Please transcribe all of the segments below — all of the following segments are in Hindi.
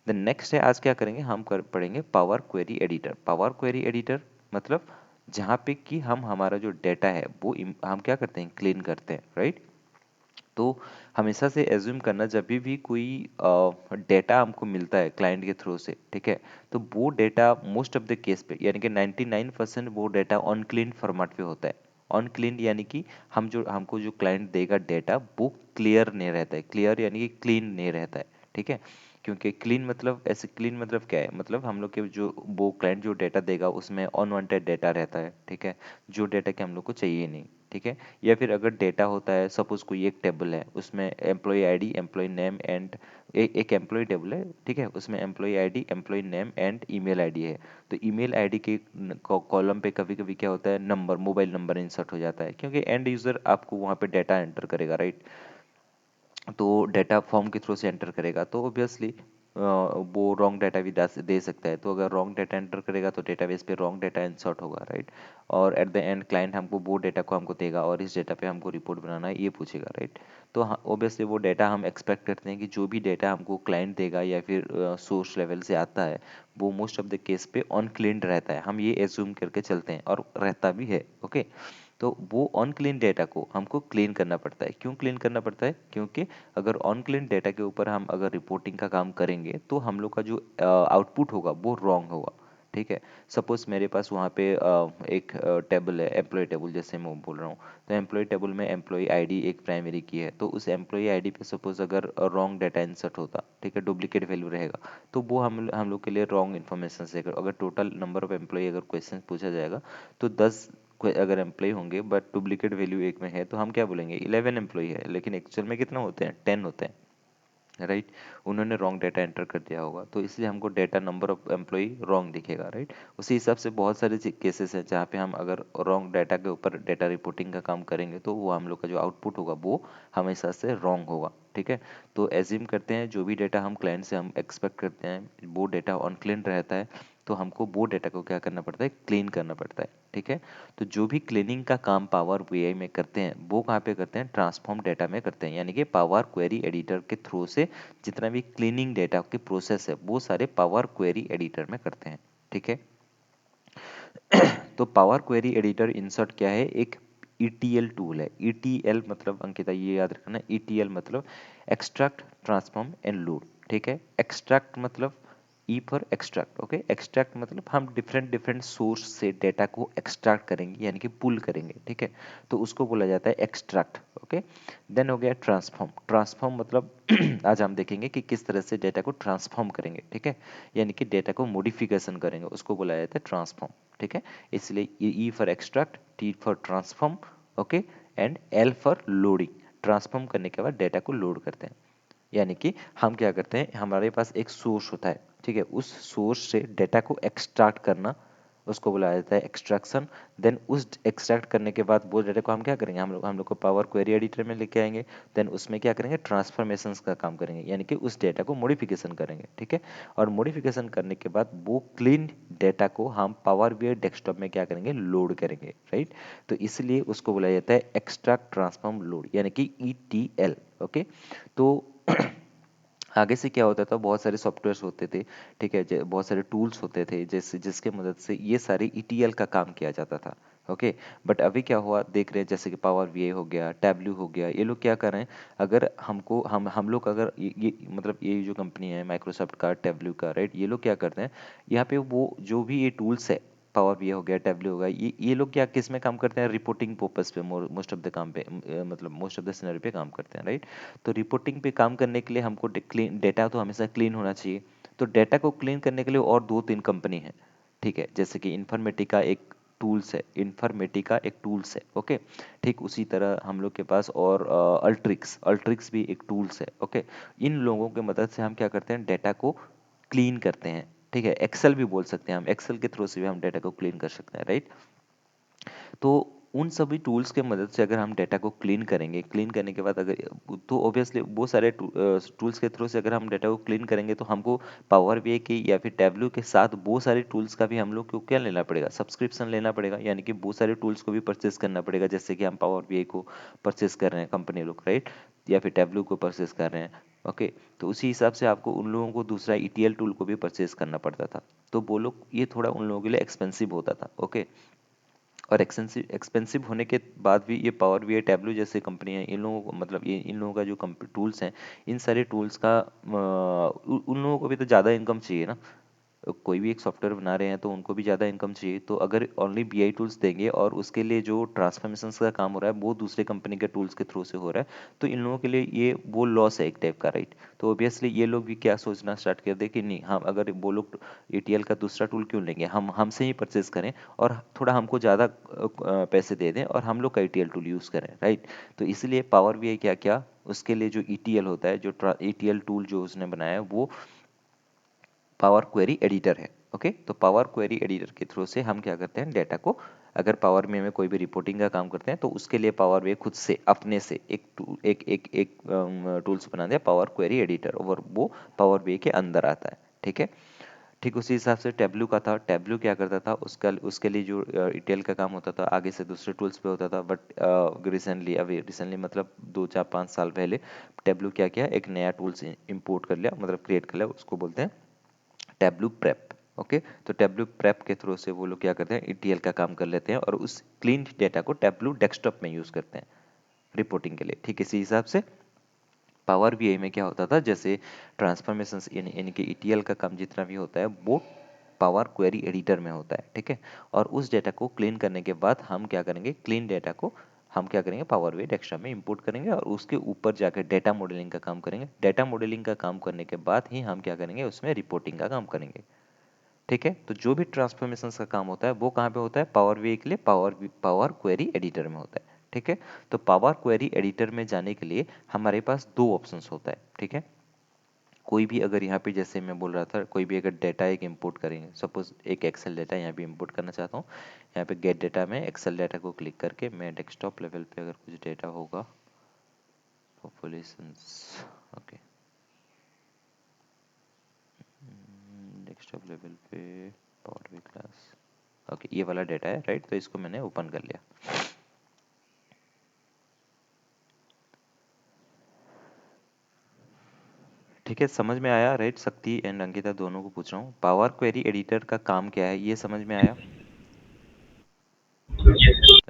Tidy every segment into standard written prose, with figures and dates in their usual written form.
देन नेक्स्ट है, आज क्या करेंगे हम पढ़ेंगे power query editor. Power query editor मतलब जहाँ पे कि हम हमारा जो डेटा है वो हम क्या करते हैं, क्लीन करते हैं, राइट। तो हमेशा से एज्यूम करना, जब भी कोई डेटा हमको मिलता है क्लाइंट के थ्रू से, ठीक है, तो वो data most of the case पे यानी कि 99% वो डेटा ऑन क्लीन फॉर्मेट पे होता है। ऑन क्लीन यानी कि हमको जो क्लाइंट देगा डेटा वो क्लियर नहीं रहता है, क्लियर यानी कि क्लीन नहीं रहता है, ठीक है। क्योंकि क्लीन मतलब, ऐसे क्लीन मतलब क्या है, मतलब हम लोग के जो वो क्लाइंट जो डेटा देगा उसमें अनवांटेड डेटा रहता है, ठीक है, जो डेटा कि हम लोग को चाहिए नहीं, ठीक है। या फिर अगर डेटा होता है, सपोज कोई एक टेबल है उसमें employee ID, employee name and एक एम्प्लॉय टेबल है, ठीक है, उसमें employee ID, employee name and email ID है। तो ईमेल आईडी के कॉलम पे कभी कभी क्या होता है, नंबर, मोबाइल नंबर इंसर्ट हो जाता है, क्योंकि एंड यूजर आपको वहाँ पे डेटा एंटर करेगा, राइट। तो डेटा फॉर्म के थ्रू से एंटर करेगा, तो ऑब्वियसली वो रॉन्ग डाटा भी दे सकता है। तो अगर रॉन्ग डाटा एंटर करेगा तो डेटाबेस पे रॉन्ग डाटा इंसर्ट होगा, राइट। और एट द एंड क्लाइंट हमको वो डेटा को हमको देगा और इस डेटा पे हमको रिपोर्ट बनाना है, ये पूछेगा, राइट। तो ऑब्वियसली वो डेटा हम एक्सपेक्ट करते हैं कि जो भी डेटा हमको क्लाइंट देगा या फिर सोर्स लेवल से आता है वो मोस्ट ऑफ द केस पे अनक्लीन्ड रहता है, हम ये एज्यूम करके चलते हैं और रहता भी है, ओके। तो वो अनक्लीन डेटा को हमको क्लीन करना पड़ता है। क्यों क्लीन करना पड़ता है, क्योंकि अगर अनक्लीन डेटा के ऊपर हम अगर रिपोर्टिंग का काम करेंगे तो हम लोग का जो आउटपुट होगा वो रॉन्ग होगा, ठीक है। सपोज मेरे पास वहाँ पे एक टेबल है, एम्प्लॉय टेबल जैसे मैं बोल रहा हूँ। तो एम्प्लॉय टेबल में एम्प्लॉय आईडी एक प्राइमरी की है, तो उस एम्प्लॉय आईडी पे सपोज अगर रॉन्ग डाटा इंसर्ट होता, ठीक है, डुप्लीकेट वैल्यू रहेगा, तो वो हम लोग के लिए रॉन्ग इन्फॉर्मेशन से, अगर टोटल नंबर ऑफ एम्प्लॉय अगर क्वेश्चन पूछा जाएगा तो 10 अगर एम्प्लॉय होंगे बट डुप्लीकेट वैल्यू एक में है, तो हम क्या बोलेंगे 11 एम्प्लॉय है, लेकिन एक्चुअल में कितना होते हैं, 10 होते हैं, राइट। उन्होंने रॉन्ग डेटा एंटर कर दिया होगा, तो इसलिए हमको data number of employee wrong दिखेगा, राइट। उसी हिसाब से बहुत सारे केसेस हैं जहाँ पे हम अगर रॉन्ग डाटा के ऊपर डेटा रिपोर्टिंग का काम करेंगे तो वो हम लोग का जो आउटपुट होगा वो हमेशा से रॉन्ग होगा, ठीक है। तो एज्यूम करते हैं जो भी डेटा हम क्लाइंट से हम एक्सपेक्ट करते हैं वो डेटा अनक्लीन रहता है, तो हमको वो डेटा को क्या करना पड़ता है, क्लीन करना पड़ता है, ठीक है। तो जो भी क्लीनिंग का काम पावर बीआई में करते हैं वो कहाँ पे करते हैं, ट्रांसफॉर्म डेटा में करते हैं, यानी कि पावर क्वेरी एडिटर के थ्रू से जितना भी क्लीनिंग डेटा की प्रोसेस है वो सारे पावर क्वेरी एडिटर में करते हैं, ठीक है। तो पावर क्वेरी एडिटर इंसर्ट क्या है, एक ETL टूल है। ETL मतलब अंकिता ये याद रखना, ETL मतलब एक्सट्रैक्ट, ट्रांसफॉर्म एंड लोड, ठीक है। एक्सट्रैक्ट मतलब E for extract, okay. Extract मतलब हम डिफरेंट डिफरेंट सोर्स से डेटा को एक्सट्रैक्ट करेंगे यानी कि पुल करेंगे, ठीक है। तो उसको बोला जाता है एक्सट्रैक्ट, ओके। देन हो गया ट्रांसफॉर्म। ट्रांसफॉर्म मतलब आज हम देखेंगे कि किस तरह से डेटा को ट्रांसफॉर्म करेंगे, ठीक है, यानी कि डेटा को मॉडिफिकेशन करेंगे, उसको बोला जाता है ट्रांसफॉर्म, ठीक है। इसलिए E for extract, T for transform, okay, and L for loading. Transform करने के बाद डेटा को लोड करते हैं, यानी कि हम क्या करते हैं, हमारे पास एक सोर्स होता है, ठीक है, उस सोर्स से डेटा को एक्सट्रैक्ट करना उसको बुलाया जाता है एक्सट्रैक्शन। देन उस एक्सट्रैक्ट करने के बाद वो डेटा को हम क्या करेंगे, हम लोग को पावर क्वेरी एडिटर में लेके आएंगे। देन उसमें क्या करेंगे, ट्रांसफॉर्मेशंस का काम करेंगे, यानी कि उस डेटा को मॉडिफिकेशन करेंगे, ठीक है। और मॉडिफिकेशन करने के बाद वो क्लीन डेटा को हम पावर बीआई डेस्कटॉप में क्या करेंगे, लोड करेंगे, राइट। तो इसलिए उसको बुलाया जाता है एक्सट्रैक्ट ट्रांसफॉर्म लोड, यानी कि ETL, ओके। तो आगे से क्या होता था, बहुत सारे सॉफ्टवेयर्स होते थे, ठीक है, बहुत सारे टूल्स होते थे जैसे जिसके मदद से ये सारे ETL का काम किया जाता था, ओके। बट अभी क्या हुआ देख रहे हैं, जैसे कि पावर बीआई हो गया, टैबल्यू हो गया, ये लोग क्या कर रहे हैं, अगर हमको हम लोग अगर ये मतलब ये जो कंपनी है माइक्रोसॉफ्ट का, टैबल्यू का, राइट, ये लोग क्या करते हैं, यहाँ पे वो जो भी ये टूल्स है, पावर बीआई हो गया, टैबल्यू हो गया, ये लोग क्या किस में काम करते हैं, रिपोर्टिंग पर्पस पे मोस्ट ऑफ द काम पे मतलब मोस्ट ऑफ द सिनेरियो पे काम करते हैं, राइट। तो रिपोर्टिंग पे काम करने के लिए हमको क्लीन डेटा तो हमेशा क्लीन होना चाहिए। तो डेटा को क्लीन करने के लिए और दो तीन कंपनी है, ठीक है, जैसे कि इन्फॉर्मेटिका एक टूल्स है, इन्फॉर्मेटिका एक टूल्स है, ओके। ठीक उसी तरह हम लोग के पास और अल्ट्रिक्स अल्ट्रिक्स भी एक टूल्स है, ओके। इन लोगों की मदद से हम क्या करते हैं, डेटा को क्लीन करते हैं, ठीक है। एक्सेल भी बोल सकते हैं हम, एक्सेल के थ्रू से भी हम डेटा को क्लीन कर सकते हैं, राइट। तो उन सभी टूल्स के मदद से अगर हम डेटा को क्लीन करेंगे, क्लीन करने के बाद अगर, तो ऑब्वियसली वो सारे टूल्स के थ्रू से अगर हम डेटा को क्लीन करेंगे तो हमको पावर बीआई की या फिर टैबल्यू के साथ वो सारे टूल्स का भी हम लोग को क्या लेना पड़ेगा, सब्सक्रिप्शन लेना पड़ेगा, यानी कि वो सारे टूल्स को भी परचेस करना पड़ेगा, जैसे कि हम पावर बीआई को परचेस कर रहे हैं कंपनी लोग, राइट, या फिर टैबल्यू को परचेस कर रहे हैं। ओके। तो उसी हिसाब से आपको उन लोगों को दूसरा ईटीएल टूल को भी परचेज करना पड़ता था, तो वो लोग ये थोड़ा उन लोगों के लिए एक्सपेंसिव होता था। ओके। और एक्सपेंसिव एक्सपेंसिव होने के बाद भी ये पावर बीआई टैब्लू जैसे कंपनी है, इन लोगों को मतलब ये इन लोगों का जो टूल्स हैं, इन सारे टूल्स का उन लोगों को भी तो ज़्यादा इनकम चाहिए ना। कोई भी एक सॉफ्टवेयर बना रहे हैं तो उनको भी ज़्यादा इनकम चाहिए, तो अगर ओनली बीआई टूल्स देंगे और उसके लिए जो ट्रांसफॉर्मेशंस का काम हो रहा है वो दूसरे कंपनी के टूल्स के थ्रू से हो रहा है, तो इन लोगों के लिए ये वो लॉस है एक टाइप का, राइट। तो ऑब्वियसली ये लोग भी क्या सोचना स्टार्ट कर दे कि नहीं, हम अगर वो लोग ईटीएल का दूसरा टूल क्यों लेंगे, हम हमसे ही परचेज करें और थोड़ा हमको ज़्यादा पैसे दे दें और हम लोग का ईटीएल टूल यूज़ करें, राइट। तो इसलिए पावर बीआई क्या क्या उसके लिए जो ईटीएल होता है, जो ईटीएल टूल जो उसने बनाया है वो पावर क्वेरी एडिटर है। ओके। तो पावर क्वेरी एडिटर के थ्रू से हम क्या करते हैं, डेटा को अगर पावर में कोई भी रिपोर्टिंग का काम करते हैं तो उसके लिए पावर वे खुद से अपने से एक टूल्स बना दिया पावर क्वेरी एडिटर, और वो पावर वे के अंदर आता है। ठीक है। ठीक उसी हिसाब से टेब्लू का था। टेब्लू क्या करता था, उसका उसके लिए जो ईटीएल का काम होता था आगे से दूसरे टूल्स पे होता था, बट रिसेंटली मतलब 2 4 5 साल पहले टेब्लू क्या किया, एक नया टूल्स इंपोर्ट कर लिया, मतलब क्रिएट कर लिया, उसको बोलते हैं टेब्लू प्रेप। ओके। तो टेब्लू प्रेप के थ्रू से वो लोग क्या करते हैं, ईटीएल का काम कर लेते हैं और उस क्लीन डेटा को टेब्लू डेस्कटॉप में यूज करते हैं रिपोर्टिंग के लिए। ठीक इसी हिसाब से पावर बीआई में क्या होता था, जैसे ट्रांसफॉर्मेशन यानी कि ईटीएल का काम जितना भी होता है वो पावर क्वेरी एडिटर में होता है। ठीक है। और उस डेटा को क्लीन करने के बाद हम क्या करेंगे, क्लीन डेटा को हम क्या करेंगे, पावर बीआई डेस्कटॉप में इंपोर्ट करेंगे और उसके ऊपर जाकर डेटा मॉडलिंग का काम करेंगे। डेटा मॉडलिंग का काम करने के बाद ही हम क्या करेंगे, उसमें रिपोर्टिंग का काम करेंगे। ठीक है। तो जो भी ट्रांसफॉर्मेशन का काम होता है वो कहाँ पे होता है, पावर बीआई के लिए पावर क्वेरी एडिटर में होता है। ठीक है। तो पावर क्वेरी एडिटर में जाने के लिए हमारे पास दो ऑप्शंस होता है। ठीक है। कोई भी अगर यहाँ पे जैसे मैं बोल रहा था, कोई भी अगर डेटा एक इंपोर्ट करेंगे, सपोज एक एक्सेल डेटा यहाँ पे इंपोर्ट करना चाहता हूँ, यहाँ पे गेट डेटा में एक्सेल डेटा को क्लिक करके मैं डेस्कटॉप लेवल पे अगर कुछ डेटा होगा, पॉपुलेशंस, ओके, डेस्कटॉप लेवल पे पावर बी क्लास, ओके, ये वाला डेटा है, राइट। तो इसको मैंने ओपन कर लिया। ठीक है, समझ में आया, राइट। शक्ति एंड अंकिता दोनों को पूछ रहा हूँ, पावर क्वेरी एडिटर का काम क्या है, ये समझ में आया।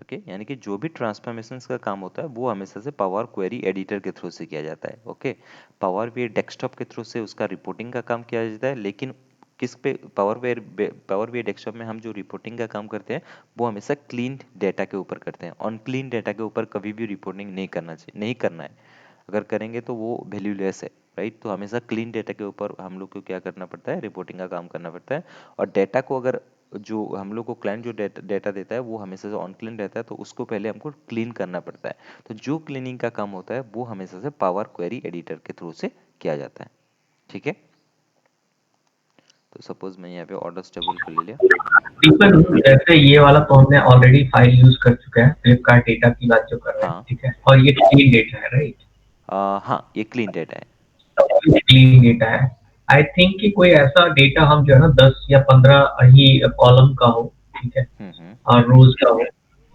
ओके। यानी कि जो भी ट्रांसफॉर्मेशंस का काम होता है वो हमेशा से पावर क्वेरी एडिटर के थ्रू से किया जाता है। ओके। पावर बीआई डेस्कटॉप के थ्रू से उसका रिपोर्टिंग का काम किया जाता है, लेकिन किस पे, पावर बीआई डेस्कटॉप में हम जो रिपोर्टिंग का काम करते हैं वो हमेशा क्लीन डेटा के ऊपर करते हैं। ऑन क्लीन डेटा के ऊपर कभी भी रिपोर्टिंग नहीं करना चाहिए, नहीं करना है। अगर करेंगे तो वो वैल्यूलेस है, राइट। तो हमेशा क्लीन डेटा के ऊपर हम लोग को क्या करना पड़ता है, रिपोर्टिंग का काम करना पड़ता है। और डेटा को अगर जो हम लोग को क्लाइंट जो डेटा देता है वो हमेशा से ऑन क्लीन रहता है, तो उसको पहले हमको क्लीन करना पड़ता है। तो जो क्लीनिंग का काम होता है वो हमेशा से पावर क्वेरी एडिटर के थ्रू से किया जाता है। ठीक है। तो सपोज मैं यहाँ पे ऑर्डर्स टेबल को ले लिया। दीपक, जैसे ये वाला तो हमने ऑलरेडी फाइल यूज कर चुका है, फ्लिपकार्ट डेटा की बात जो कर रहे हैं, हाँ। ठीक है, और ये क्लीन डेटा है, राइट? हाँ, ये क्लीन डेटा है। क्लीन डेटा है। आई थिंक कि कोई ऐसा डेटा हम जो है ना 10 या 15 ही कॉलम का हो, ठीक है, हम्म। और रोज का हो,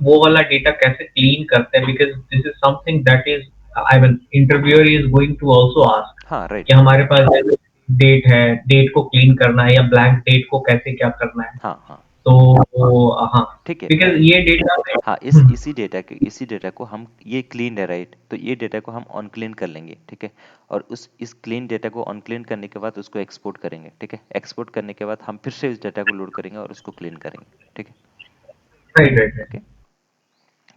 वो वाला डेटा कैसे क्लीन करते हैं? Because this is something that is, I mean, interviewer is going to also ask हाँ, कि राइट। हमारे पास डेट है, डेट को क्लीन करना है या ब्लैंक डेट को कैसे क्या करना है। हाँ हाँ, तो हाँ, ठीक है। मैं बिकॉज ये डेटा, हाँ, इसी डेटा को हम, ये क्लीन है, राइट। तो ये डेटा को हम ऑन क्लीन कर लेंगे। ठीक है। और उस इस क्लीन डेटा को ऑन क्लीन करने के बाद उसको एक्सपोर्ट करेंगे। ठीक है। एक्सपोर्ट करने के बाद हम फिर से इस डेटा को लोड करेंगे और उसको क्लीन करेंगे। ठीक है। Right right right. ओके।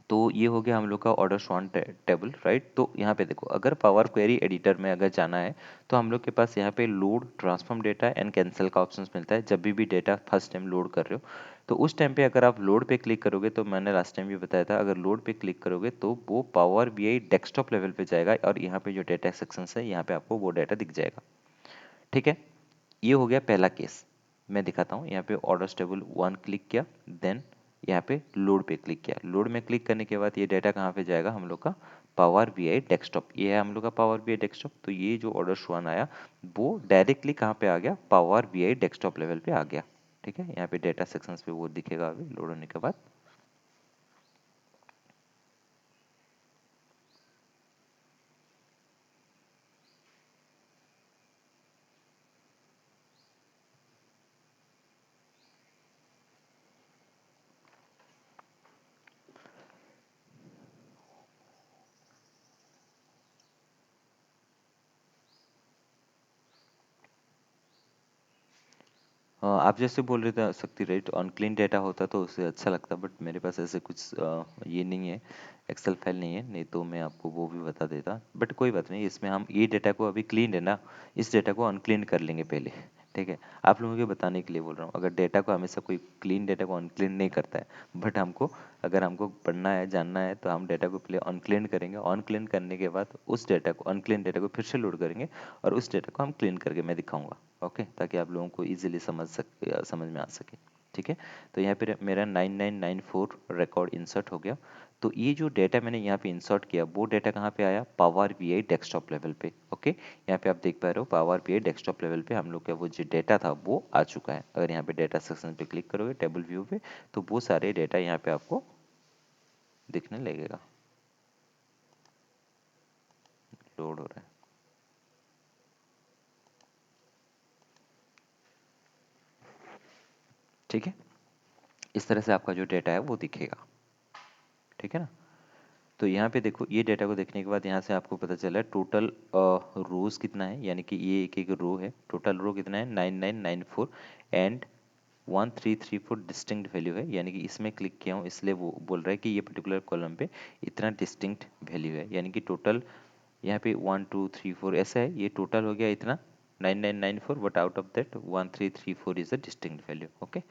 तो ये हो गया हम लोग का ऑर्डर स्वान टेबल, राइट। तो यहाँ पे देखो, अगर पावर क्वेरी एडिटर में अगर जाना है तो हम लोग के पास यहाँ पे load, transform data and cancel का ऑप्शन मिलता है। जब भी डेटा फर्स्ट टाइम लोड कर रहे हो तो उस टाइम पे अगर आप लोड पे क्लिक करोगे, तो मैंने लास्ट टाइम भी बताया था, अगर लोड पे क्लिक करोगे तो वो पावर बीआई डेस्कटॉप लेवल पे जाएगा और यहाँ पे जो डेटा सेक्शन है यहाँ पे आपको वो डेटा दिख जाएगा। ठीक है। ये हो गया पहला केस। मैं दिखाता हूँ, यहाँ पे ऑर्डर्स टेबल 1 क्लिक किया, देन यहाँ पे लोड पे क्लिक किया। लोड में क्लिक करने के बाद ये डेटा कहाँ पे जाएगा, हम लोग का पावर बीआई डेस्कटॉप। ये है हम लोग का पावर बीआई डेस्कटॉप। तो ये जो ऑर्डर 1 आया वो डायरेक्टली कहाँ पे आ गया, पावर बीआई डेस्कटॉप लेवल पे आ गया। ठीक है। यहाँ पे डेटा सेक्शंस पे वो दिखेगा अभी लोड होने के बाद। आप जैसे बोल रहे थे शक्ति, राइट, अनक्लीन डेटा होता तो उससे अच्छा लगता, बट मेरे पास ऐसे कुछ ये नहीं है, एक्सेल फाइल नहीं है, नहीं तो मैं आपको वो भी बता देता, बट कोई बात नहीं, इसमें हम ये डेटा को अभी क्लीन है ना, इस डेटा को अनक्लीन कर लेंगे पहले। ठीक है, आप लोगों के बताने के लिए बोल रहा हूँ, अगर डेटा को हमेशा कोई क्लीन डेटा को अनक्लीन नहीं करता है, बट हमको अगर हमको पढ़ना है जानना है तो हम डेटा को पहले अनक्लीन करेंगे, अनक्लीन करने के बाद उस डेटा को, अनक्लीन डेटा को फिर से लोड करेंगे और उस डेटा को हम क्लीन करके मैं दिखाऊंगा। ओके, ताकि आप लोगों को इजीली समझ में आ सके। ठीक है, तो यहाँ पे मेरा 9994 रिकॉर्ड इंसर्ट हो गया। तो ये जो डेटा मैंने यहाँ पे इंसर्ट किया वो डेटा कहाँ पे आया, पावर बीआई डेस्कटॉप लेवल पे। ओके, यहाँ पे आप देख पा रहे हो पावर बीआई डेस्कटॉप लेवल पे हम लोग का वो जो डेटा था वो आ चुका है। अगर यहाँ पे डेटा सेक्शन पे क्लिक करोगे टेबल व्यू पे, तो वो सारे डेटा यहाँ पे आपको दिखने लगेगा। लोड हो रहा है। ठीक है, इस तरह से आपका जो डेटा है वो दिखेगा। ठीक है ना, तो यहाँ पे देखो, ये डेटा को देखने के बाद यहाँ से आपको पता चला टोटल रोज कितना है, यानी कि ये एक एक रो है, टोटल रो कितना है 9994 एंड 1334 डिस्टिंक्ट वैल्यू है, यानी कि इसमें क्लिक किया हूँ इसलिए वो बोल रहा है कि ये पर्टिकुलर कॉलम पे इतना डिस्टिंक्ट वैल्यू है, यानी कि टोटल यहाँ पे 1 2 3 4 ऐसा है, ये टोटल हो गया इतना 9994, but out of that 1334 is the distinct value. Okay,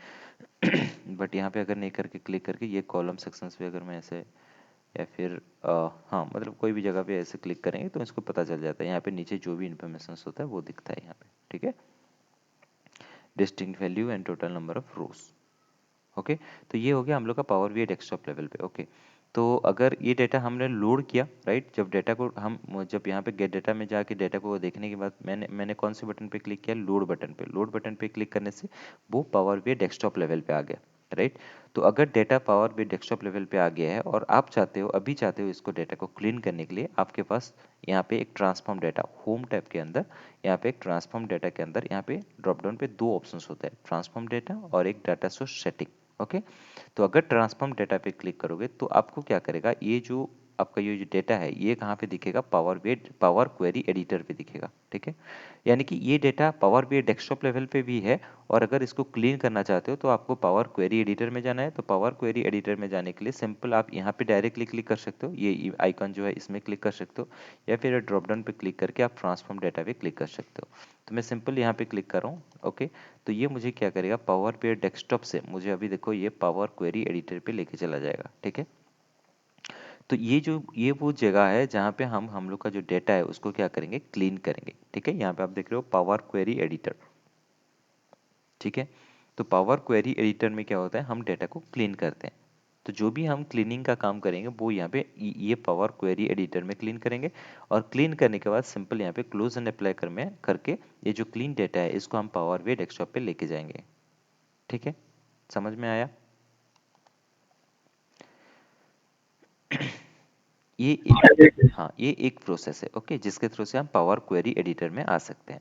but यहाँ पे अगर नहीं करके क्लिक करके ये कॉलम सेक्शंस पे अगर मैं ऐसे, या फिर हाँ मतलब कोई भी जगह पे ऐसे क्लिक करेंगे तो इसको पता चल जाता है, यहाँ पे नीचे जो भी इन्फॉर्मेशन होता है वो दिखता है यहाँ पे। ठीक है, distinct value and total number of rose. Okay, तो ये हो गया हम लोग का पावर बीआई डेस्कटॉप लेवल पे। ओके, तो अगर ये डेटा हमने लोड किया, राइट, जब डेटा को हम, जब यहाँ पे गेट डेटा में जाके डेटा को देखने के बाद मैंने मैंने कौन से बटन पे क्लिक किया, लोड बटन पे। लोड बटन पे क्लिक करने से वो पावर बीआई डेस्कटॉप लेवल पे आ गया, राइट। तो अगर data power BI desktop level पे आ गया है और आप चाहते हो, अभी चाहते हो इसको डेटा को क्लीन करने के लिए, आपके पास यहाँ पे एक ट्रांसफॉर्म डेटा होम टैब के अंदर, यहाँ पे एक ट्रांसफॉर्म डेटा के अंदर यहाँ पे ड्रॉप डाउन पे दो ऑप्शंस होते हैं, ट्रांसफॉर्म डेटा और एक डाटा सोर्स सेटिंग। ओके, तो अगर ट्रांसफॉर्म डेटा पे क्लिक करोगे तो आपको क्या करेगा, ये जो आपका ये जो डेटा है ये कहाँ पे दिखेगा, पावर क्वेरी एडिटर पे दिखेगा। ठीक है, यानी कि ये data power BI desktop level पे भी है, और अगर इसको क्लीन करना चाहते हो तो आपको पावर क्वेरी एडिटर में जाना है। तो पावर क्वेरी एडिटर में जाने के लिए सिंपल आप यहाँ पे डायरेक्टली क्लिक कर सकते हो, ये आइकन जो है इसमें क्लिक कर सकते हो, या फिर ड्रॉप डाउन पे क्लिक करके आप ट्रांसफॉर्म डेटा पे क्लिक कर सकते हो। तो मैं सिंपल यहाँ पे क्लिक कर रहा हूँ। ओके, तो ये मुझे क्या करेगा, पावर बीआई डेस्कटॉप से मुझे अभी देखो ये पावर क्वेरी एडिटर पे लेके चला जाएगा। ठीक है, तो ये वो जगह है जहाँ पे हम लोग का जो डेटा है उसको क्या करेंगे, क्लीन करेंगे। ठीक है, यहाँ पे आप देख रहे हो पावर क्वेरी एडिटर। ठीक है, तो पावर क्वेरी एडिटर में क्या होता है, हम डेटा को क्लीन करते हैं। तो जो भी हम क्लीनिंग का काम करेंगे वो यहाँ पे ये पावर क्वेरी एडिटर में क्लीन करेंगे, और क्लीन करने के बाद सिंपल यहाँ पे क्लोज एंड अप्लाई करके ये जो क्लीन डेटा है इसको हम पावर बीआई डेस्कटॉप पे लेके जाएंगे। ठीक है, समझ में आया? ये हाँ, ये एक प्रोसेस है, ओके, जिसके थ्रू से हम पावर क्वेरी एडिटर में आ सकते हैं।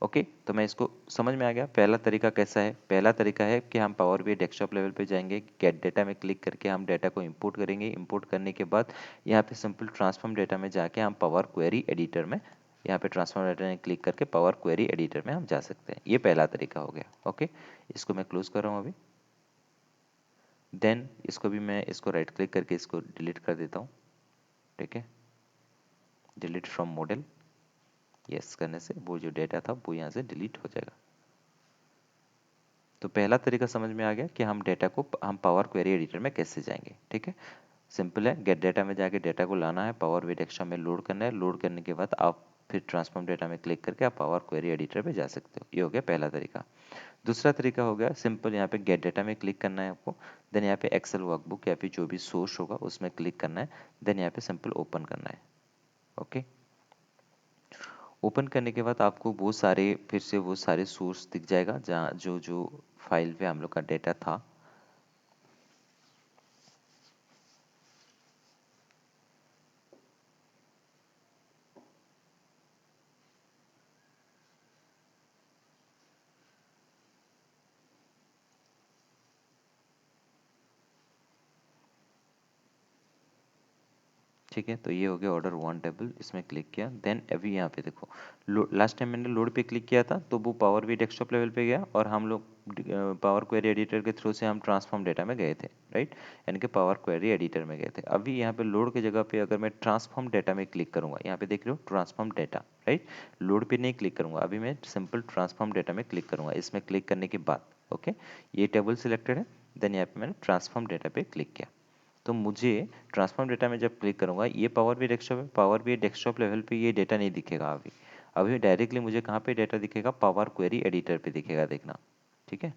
ओके, तो मैं इसको समझ में आ गया। पहला तरीका कैसा है, पहला तरीका है कि हम पावर बीआई डेस्कटॉप लेवल पे जाएंगे, गेट डेटा में क्लिक करके हम डेटा को इंपोर्ट करेंगे। इंपोर्ट करने के बाद यहाँ पे सिंपल ट्रांसफॉर्म डेटा में जाके हम पावर क्वेरी एडिटर में, यहाँ पे ट्रांसफॉर्म डेटा में क्लिक करके पावर क्वेरी एडिटर में हम जा सकते हैं। ये पहला तरीका हो गया। ओके, इसको मैं क्लोज कर रहा हूँ अभी। देन इसको भी मैं इसको राइट क्लिक करके इसको डिलीट कर देता हूँ। ठीक है, डिलीट फ्रॉम मॉडल, यस करने से वो जो डेटा था वो यहाँ से डिलीट हो जाएगा। तो पहला तरीका समझ में आ गया कि हम डेटा को, हम पावर क्वेरी एडिटर में कैसे जाएंगे। ठीक है, सिंपल है, गेट डेटा में जाके डेटा को लाना है, पावर बीआई डेस्कटॉप में लोड करना है, लोड करने के बाद आप फिर ट्रांसफॉर्म डेटा में क्लिक करके आप पावर क्वेरी एडिटर पे जा सकते हो। ये हो गया पहला तरीका। दूसरा तरीका हो गया सिंपल, यहाँ पे गेट डेटा में क्लिक करना है आपको, देन यहाँ पे एक्सेल वर्कबुक या फिर जो भी सोर्स होगा उसमें क्लिक करना है, देन यहाँ पे सिंपल ओपन करना है। ओके, ओपन करने के बाद आपको वो सारे, फिर से वो सारे सोर्स दिख जाएगा जहाँ जो जो फाइल पे हम लोग का डेटा था। ठीक है, तो ये हो गया ऑर्डर वन टेबल, इसमें क्लिक किया। देन अभी यहाँ पे देखो, लास्ट टाइम मैंने लोड पे क्लिक किया था तो वो पावर भी डेस्कटॉप लेवल पे गया और हम लोग पावर क्वेरी एडिटर के थ्रू से हम ट्रांसफॉर्म डेटा में गए थे, राइट, यानी कि पावर क्वेरी एडिटर में गए थे। अभी यहाँ पे लोड की जगह पे अगर मैं ट्रांसफॉर्म डेटा में क्लिक करूंगा, यहाँ पे देख रहे हो ट्रांसफॉर्म डेटा, राइट, लोड पे नहीं क्लिक करूंगा, अभी मैं सिंपल ट्रांसफॉर्म डेटा में क्लिक करूंगा। इसमें क्लिक करने के बाद ओके, ये टेबल सिलेक्टेड है, देन यहाँ पे मैंने ट्रांसफॉर्म डेटा पे क्लिक किया। तो मुझे ट्रांसफॉर्म डेटा में जब क्लिक करूंगा, ये पावर बी डेस्कटॉप है, पावर बी डेस्कटॉप लेवल पे ये डेटा नहीं दिखेगा अभी। अभी डायरेक्टली मुझे कहाँ पे डेटा दिखेगा, पावर क्वेरी एडिटर पे दिखेगा, देखना, ठीक है।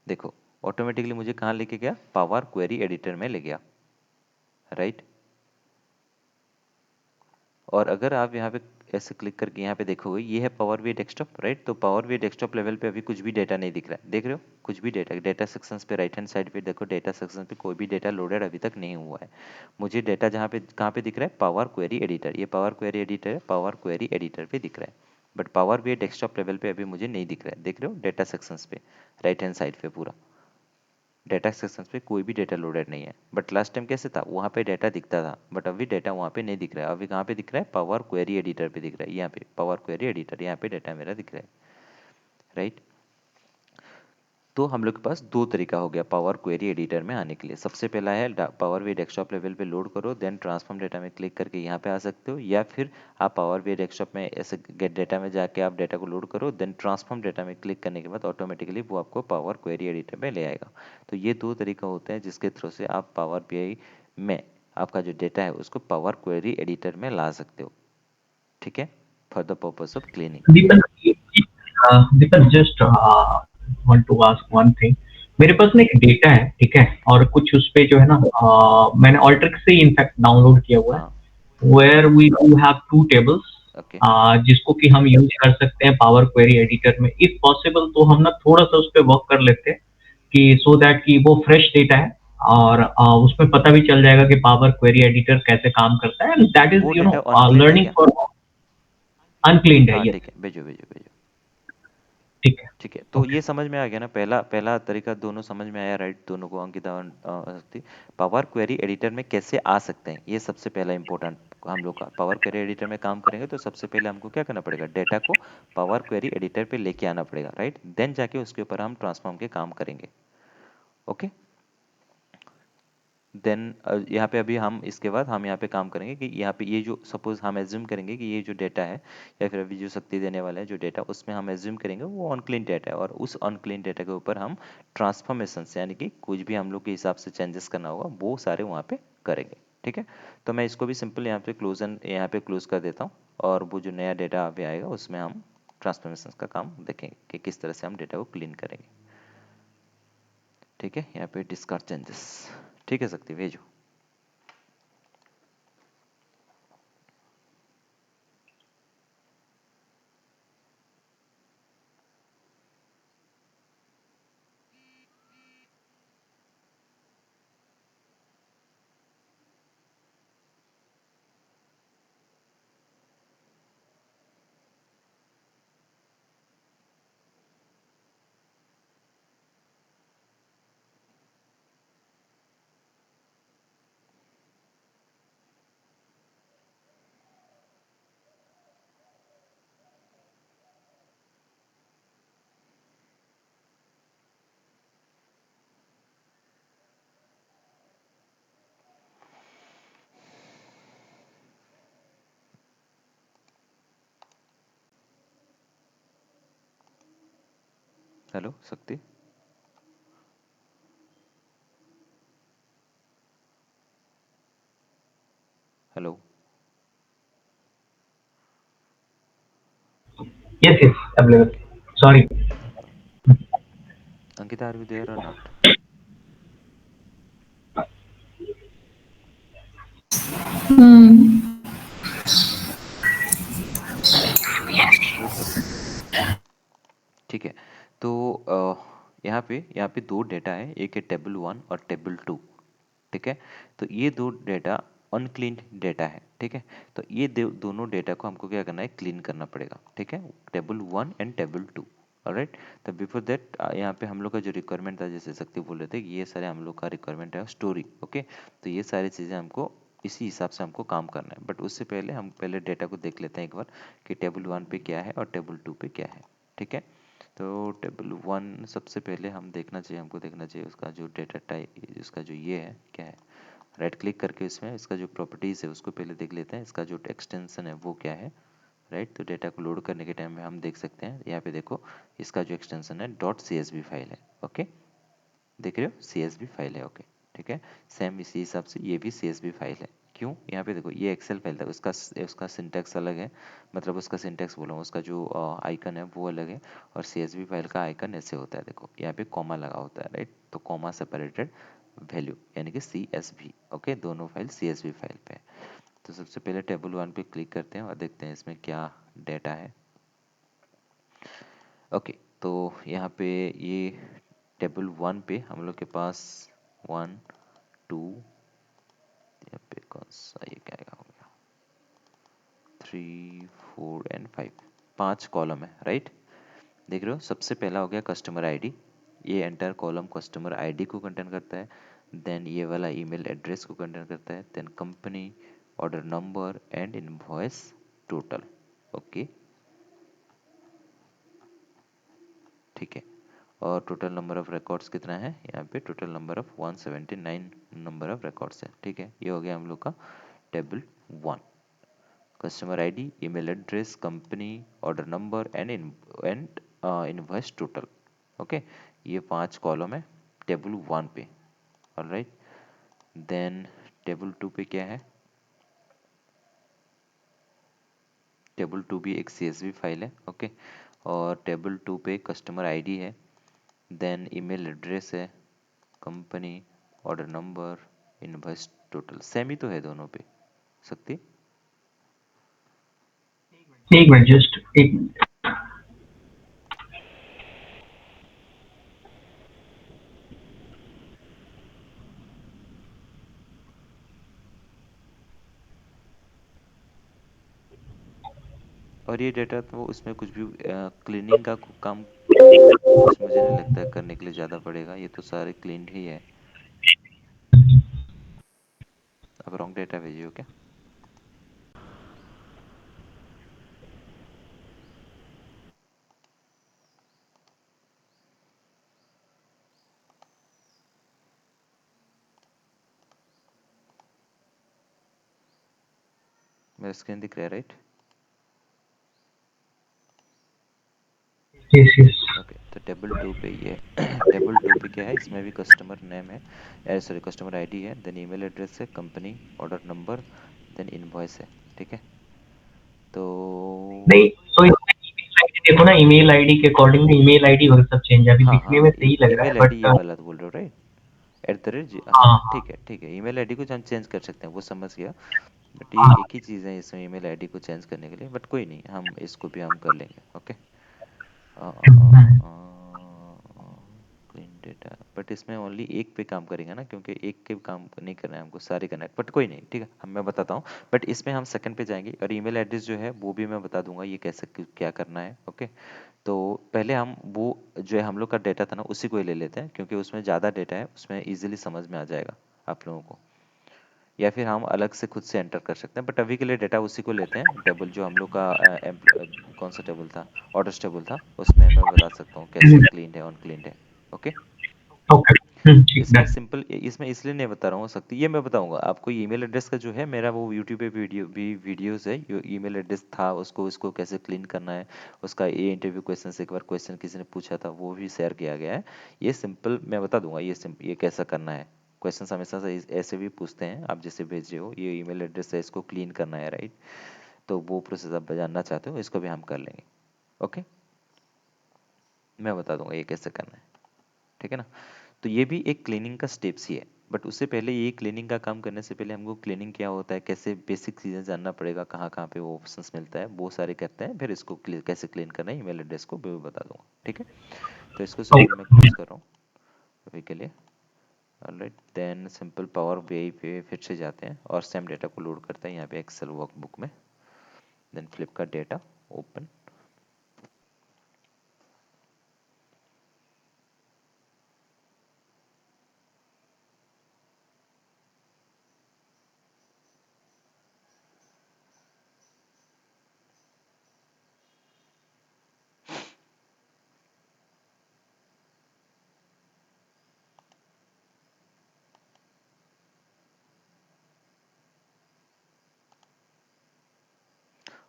देखो ऑटोमेटिकली मुझे कहाँ लेके गया, पावर क्वेरी एडिटर में ले गया, राइट। और अगर आप यहाँ पे ऐसे क्लिक करके यहाँ पे देखोगे, ये है पावर बी डेस्कटॉप, राइट। तो पावर बी डेस्कटॉप लेवल पे अभी कुछ भी डेटा नहीं दिख रहा है, देख रहे हो, कुछ भी डेटा, डेटा सेक्शंस पे राइट हैंड साइड पे देखो, डेटा सेक्शन पे कोई भी डेटा लोडेड अभी तक नहीं हुआ है। मुझे डेटा जहाँ पे कहाँ पे दिख रहा है, पावर क्वेरी एडिटर, ये पावर क्वेरी एडिटर है, पावर क्वेरी एडिटर पे दिख रहा है। But power B desktop level पे अभी मुझे नहीं दिख रहा है, देख रहे हो डेटा सेक्शंस पे राइट हैंड साइड पे पूरा डेटा सेक्शंस पे कोई भी डेटा लोडेड नहीं है। बट लास्ट टाइम कैसे था, वहाँ पे डेटा दिखता था, बट अभी डेटा वहाँ पे नहीं दिख रहा है। अभी कहाँ पे दिख रहा है, पावर क्वेरी एडिटर पे दिख रहा है, यहाँ पे पावर क्वेरी एडिटर, यहाँ पे डेटा मेरा दिख रहा है, राइट। तो हम लोग के पास दो तरीका हो गया पावर क्वेरी एडिटर में आने के लिए। सबसे पहला है पावर बी डेस्कटॉप लेवल पे लोड करो, देन ट्रांसफॉर्म डेटा में क्लिक करके यहाँ पे आ सकते हो, या फिर आप पावर बी डेस्कटॉप में ऐसे गेट डेटा में जाके आप डेटा को लोड करो, देन ट्रांसफॉर्म डेटा में क्लिक करने के बाद ऑटोमेटिकली वो आपको पावर क्वेरी एडिटर में ले आएगा। तो ये दो तरीका होते हैं जिसके थ्रू से आप पावर बी में आपका जो डेटा है उसको पावर क्वेरी एडिटर में ला सकते हो, ठीक है, for the purpose of cleaning. Deepan, Deepan just want to ask one thing. मेरे पास ना एक डेटा है, ठीक है, और कुछ उस पे जो है ना, मैंने ऑल्ट्रिक्स से इनफैक्ट डाउनलोड किया हुआ है, हाँ, where we do have two tables, okay, जिसको कि हम यूज कर सकते हैं पावर क्वेरी एडिटर में। इफ पॉसिबल तो हम ना थोड़ा सा उस पे वर्क कर लेते हैं कि सो दैट कि वो फ्रेश डेटा है, और उसमें पता भी चल जाएगा कि पावर क्वेरी एडिटर कैसे काम करता है, एंड दैट इज वो यू नो डेटा अनक्लीन्ड है लर्निंग क्या? फॉर अनक्लीन्ड है, हाँ यस। ठीक है, भेजो भेजो भेजो। ठीक है, ठीक है, तो ओके। ये समझ में आ गया ना, पहला पहला तरीका दोनों समझ में आया, राइट, दोनों को अंकिता और शक्ति पावर क्वेरी एडिटर में कैसे आ सकते हैं, ये सबसे पहला इंपॉर्टेंट हम लोग का। पावर क्वेरी एडिटर में काम करेंगे तो सबसे पहले हमको क्या करना पड़ेगा, डेटा को पावर क्वेरी एडिटर पे लेके आना पड़ेगा, राइट, देन जाके उसके ऊपर हम ट्रांसफॉर्म के काम करेंगे, ओके। देन यहाँ पे अभी हम इसके बाद हम यहाँ पे काम करेंगे कि यहाँ पे ये जो सपोज हम एज्यूम करेंगे कि ये जो डेटा है, या फिर अभी जो शक्ति देने वाला है जो डेटा, उसमें हम एज्यूम करेंगे वो अनक्लीन डेटा है, और उस अनक्लीन डेटा के ऊपर हम ट्रांसफॉर्मेशन से, यानी कि कुछ भी हम लोग के हिसाब से चेंजेस करना होगा वो सारे वहाँ पे करेंगे, ठीक है। तो मैं इसको भी सिंपल यहाँ पे क्लोजन यहाँ पे क्लोज कर देता हूँ, और वो जो नया डेटा अभी आएगा उसमें हम ट्रांसफॉर्मेशन का काम देखेंगे कि किस तरह से हम डेटा को क्लीन करेंगे, ठीक है। यहाँ पे डिस्कार्ड चेंजेस, ठीक है, शक्ति भेजो। Hello Shakti, hello, Yes, yes, available. Sorry. Ankita, are you there और नॉट? Hmm. गुड शक्ति, ठीक है। तो यहाँ पे दो डेटा है, एक है टेबल वन और टेबल टू, ठीक है। तो ये दो डेटा अनक्लीन डेटा है, ठीक है। तो ये दोनों डेटा को हमको क्या करना है, क्लीन करना पड़ेगा, ठीक है, table one and table two, alright. तो बिफोर दैट यहाँ पे हम लोग का जो रिक्वायरमेंट था, जैसे शक्ति बोल रहे थे, ये सारे हम लोग का रिक्वायरमेंट है स्टोरी। ओके, तो ये सारी चीज़ें हमको इसी हिसाब से हमको काम करना है। बट उससे पहले हम पहले डेटा को देख लेते हैं एक बार कि टेबल 1 पे क्या है और टेबल 2 पे क्या है। ठीक है, तो टेबल 1 सबसे पहले हम देखना चाहिए, हमको देखना चाहिए उसका जो डेटा टाइप, उसका जो ये है क्या है। राइट क्लिक करके इसमें इसका जो प्रॉपर्टीज़ है उसको पहले देख लेते हैं, इसका जो एक्सटेंशन है वो क्या है। राइट, तो डेटा को लोड करने के टाइम में हम देख सकते हैं, यहाँ पे देखो इसका जो एक्सटेंशन है डॉट CSV फाइल है। ओके, देख रहे हो CSV फाइल है। ओके, ठीक है, सेम इसी हिसाब से ये भी CSV फाइल है। क्यों, यहाँ पे देखो ये एक्सेल फाइल था, उसका उसका सिंटैक्स अलग है, मतलब उसका सिंटैक्स बोला हूँ, उसका जो आइकन है वो अलग है, और CSV फाइल का आइकन ऐसे होता है, देखो यहाँ पे कॉमा लगा होता है। राइट, तो कॉमा सेपरेटेड वैल्यू यानी कि CSV। ओके, दोनों फाइल CSV फाइल पे है। तो सबसे पहले टेबल 1 पे क्लिक करते हैं और देखते हैं इसमें क्या डेटा है। ओके, तो यहाँ पे ये टेबल 1 पे हम लोग के पास 1 2, यहाँ पे कौन सा ये क्या हो गया, 3 4 एंड 5, 5 कॉलम है। राइट, देख रहे हो, सबसे पहला हो गया कस्टमर आईडी, ये एंटायर कॉलम कस्टमर आईडी को कंटेन करता है। देन ये वाला ईमेल एड्रेस को कंटेन करता है। Then company, order number and invoice total. Okay, ठीक है, और टोटल नंबर ऑफ रिकॉर्ड्स कितना है, यहाँ पे total number of 179 number of records है। ठीक है, ये हो गया हम लोग का table 1। Customer ID, email address, company, order number and invoice total. Okay, ये 5 कॉलम है टेबल 1 पे। ऑलराइट, देन टेबल 2 पे क्या है, टेबल 2 भी एक CSV फाइल है। ओके, और टेबल 2 पे कस्टमर आईडी है, देन ईमेल एड्रेस है, company, order number, invoice total. Same ही तो है दोनों पे सकती। एक मिनट, जस्ट एक मिनट। और ये डेटा तो उसमें कुछ भी क्लीनिंग का काम कुछ मुझे नहीं लगता है करने के लिए ज़्यादा पड़ेगा, ये तो सारे क्लीन ही है। अब रॉन्ग डेटा भेजिए क्या। मेरा स्क्रीन दिख रहा है राइट। Yes yes. ओके, तो टेबल 2 पे ये टेबल 2 पे क्या है, इसमें भी कस्टमर नेम है, सॉरी कस्टमर आईडी है, देन ईमेल एड्रेस है, company, order number, then invoice है। ठीक है, तो नहीं, तो इसमें ईमेल आईडी देखो ना, ईमेल आईडी के अकॉर्डिंग ईमेल आईडी और सब चेंज है, अभी हाँ दिखने हाँ, में सही लग रहा है ईमेल आईडी बट। ये वाला तो बोल रहे हो राइट, @ हाँ हाँ हाँ ठीक है ठीक है, ईमेल आईडी को हम चेंज कर सकते हैं, वो समझ गया। बट ये हाँ। एक ही चीज़ है इसमें ईमेल आईडी को चेंज करने के लिए, बट कोई नहीं, हम इसको भी हम कर लेंगे। ओके, क्लीन डेटा, बट इसमें ओनली एक पे काम करेंगे ना, क्योंकि एक के काम नहीं करना है हमको, सारे करना है। बट कोई नहीं, ठीक है, हम मैं बताता हूँ। बट इसमें हम सेकंड पे जाएंगे, और ईमेल एड्रेस जो है वो भी मैं बता दूंगा ये कैसे क्या करना है। ओके, तो पहले हम वो जो है हम लोग का डेटा था ना उसी को ही ले लेते हैं, क्योंकि उसमें ज़्यादा डेटा है, उसमें इजीली समझ में आ जाएगा आप लोगों को। या फिर हम अलग से खुद से एंटर कर सकते हैं, बट अभी के लिए डेटा उसी को लेते हैं। टेबल जो हम लोग का कौन सा टेबल था, ऑर्डर्स टेबल था, उसमें मैं बता सकता हूँ कैसे क्लीन है अनक्लीन है। Okay, okay. ठीक इसमें है। सिंपल, इसमें इसलिए नहीं बता रहा हूँ सकती, ये मैं बताऊंगा आपको। ईमेल एड्रेस का जो है मेरा वो यूट्यूब पे वीडियोस है, ईमेल एड्रेस था, उसको इसको कैसे क्लीन करना है, उसका ये इंटरव्यू क्वेश्चन से एक बार क्वेश्चन किसी ने पूछा था वो भी शेयर किया गया है। ये सिंपल मैं बता दूंगा, ये कैसा करना है। क्वेश्चन हमेशा से ऐसे भी पूछते हैं, आप जैसे भेज रहे हो, ये ईमेल एड्रेस है, इसको क्लीन करना है राइट, तो वो प्रोसेस आप जानना चाहते हो, इसको भी हम कर लेंगे। ओके, मैं बता दूंगा ये कैसे करना है, ठीक है ना। तो ये भी एक क्लीनिंग का स्टेप्स ही है, बट उससे पहले ये क्लीनिंग का काम करने से पहले हमको क्लीनिंग क्या होता है, कैसे बेसिक चीज़ें जानना पड़ेगा, कहाँ कहाँ पे वो ऑप्शंस मिलता है, वो सारे करते हैं, फिर इसको कैसे क्लीन करना है, ईमेल एड्रेस को भी बता दूंगा। ठीक है, तो इसको सिंपल मैं ओके। क्लोज कर रहा हूँ अभी के लिए। Alright, then simple power BI पे फिर से जाते हैं और सेम डेटा को लोड करते हैं यहाँ पे एक्सेल वर्कबुक में। Then Flipkart data open,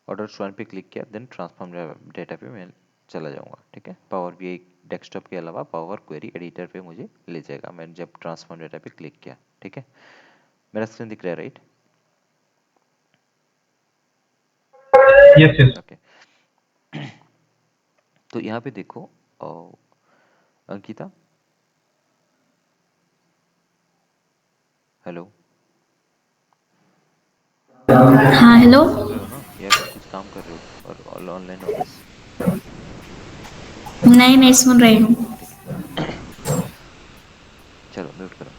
orders one पे क्लिक किया, देन ट्रांसफॉर्म डेटा पे मैं चला जाऊंगा। ठीक है, पावर बीआई डेस्कटॉप के अलावा पावर क्वेरी एडिटर पे मुझे ले जाएगा मैंने जब ट्रांसफॉर्म डेटा पे क्लिक किया। ठीक है, मेरा स्क्रीन दिख रहा है राइट? Yes yes. ओके, तो यहाँ पे देखो अंकिता, हेलो, हाँ हेलो। सुन रहे हो ना या फिर कुछ काम कर रहे हो और ऑनलाइन ऑफिस? नहीं नहीं सुन रही हूँ। ठीक है, चलो म्यूट करो।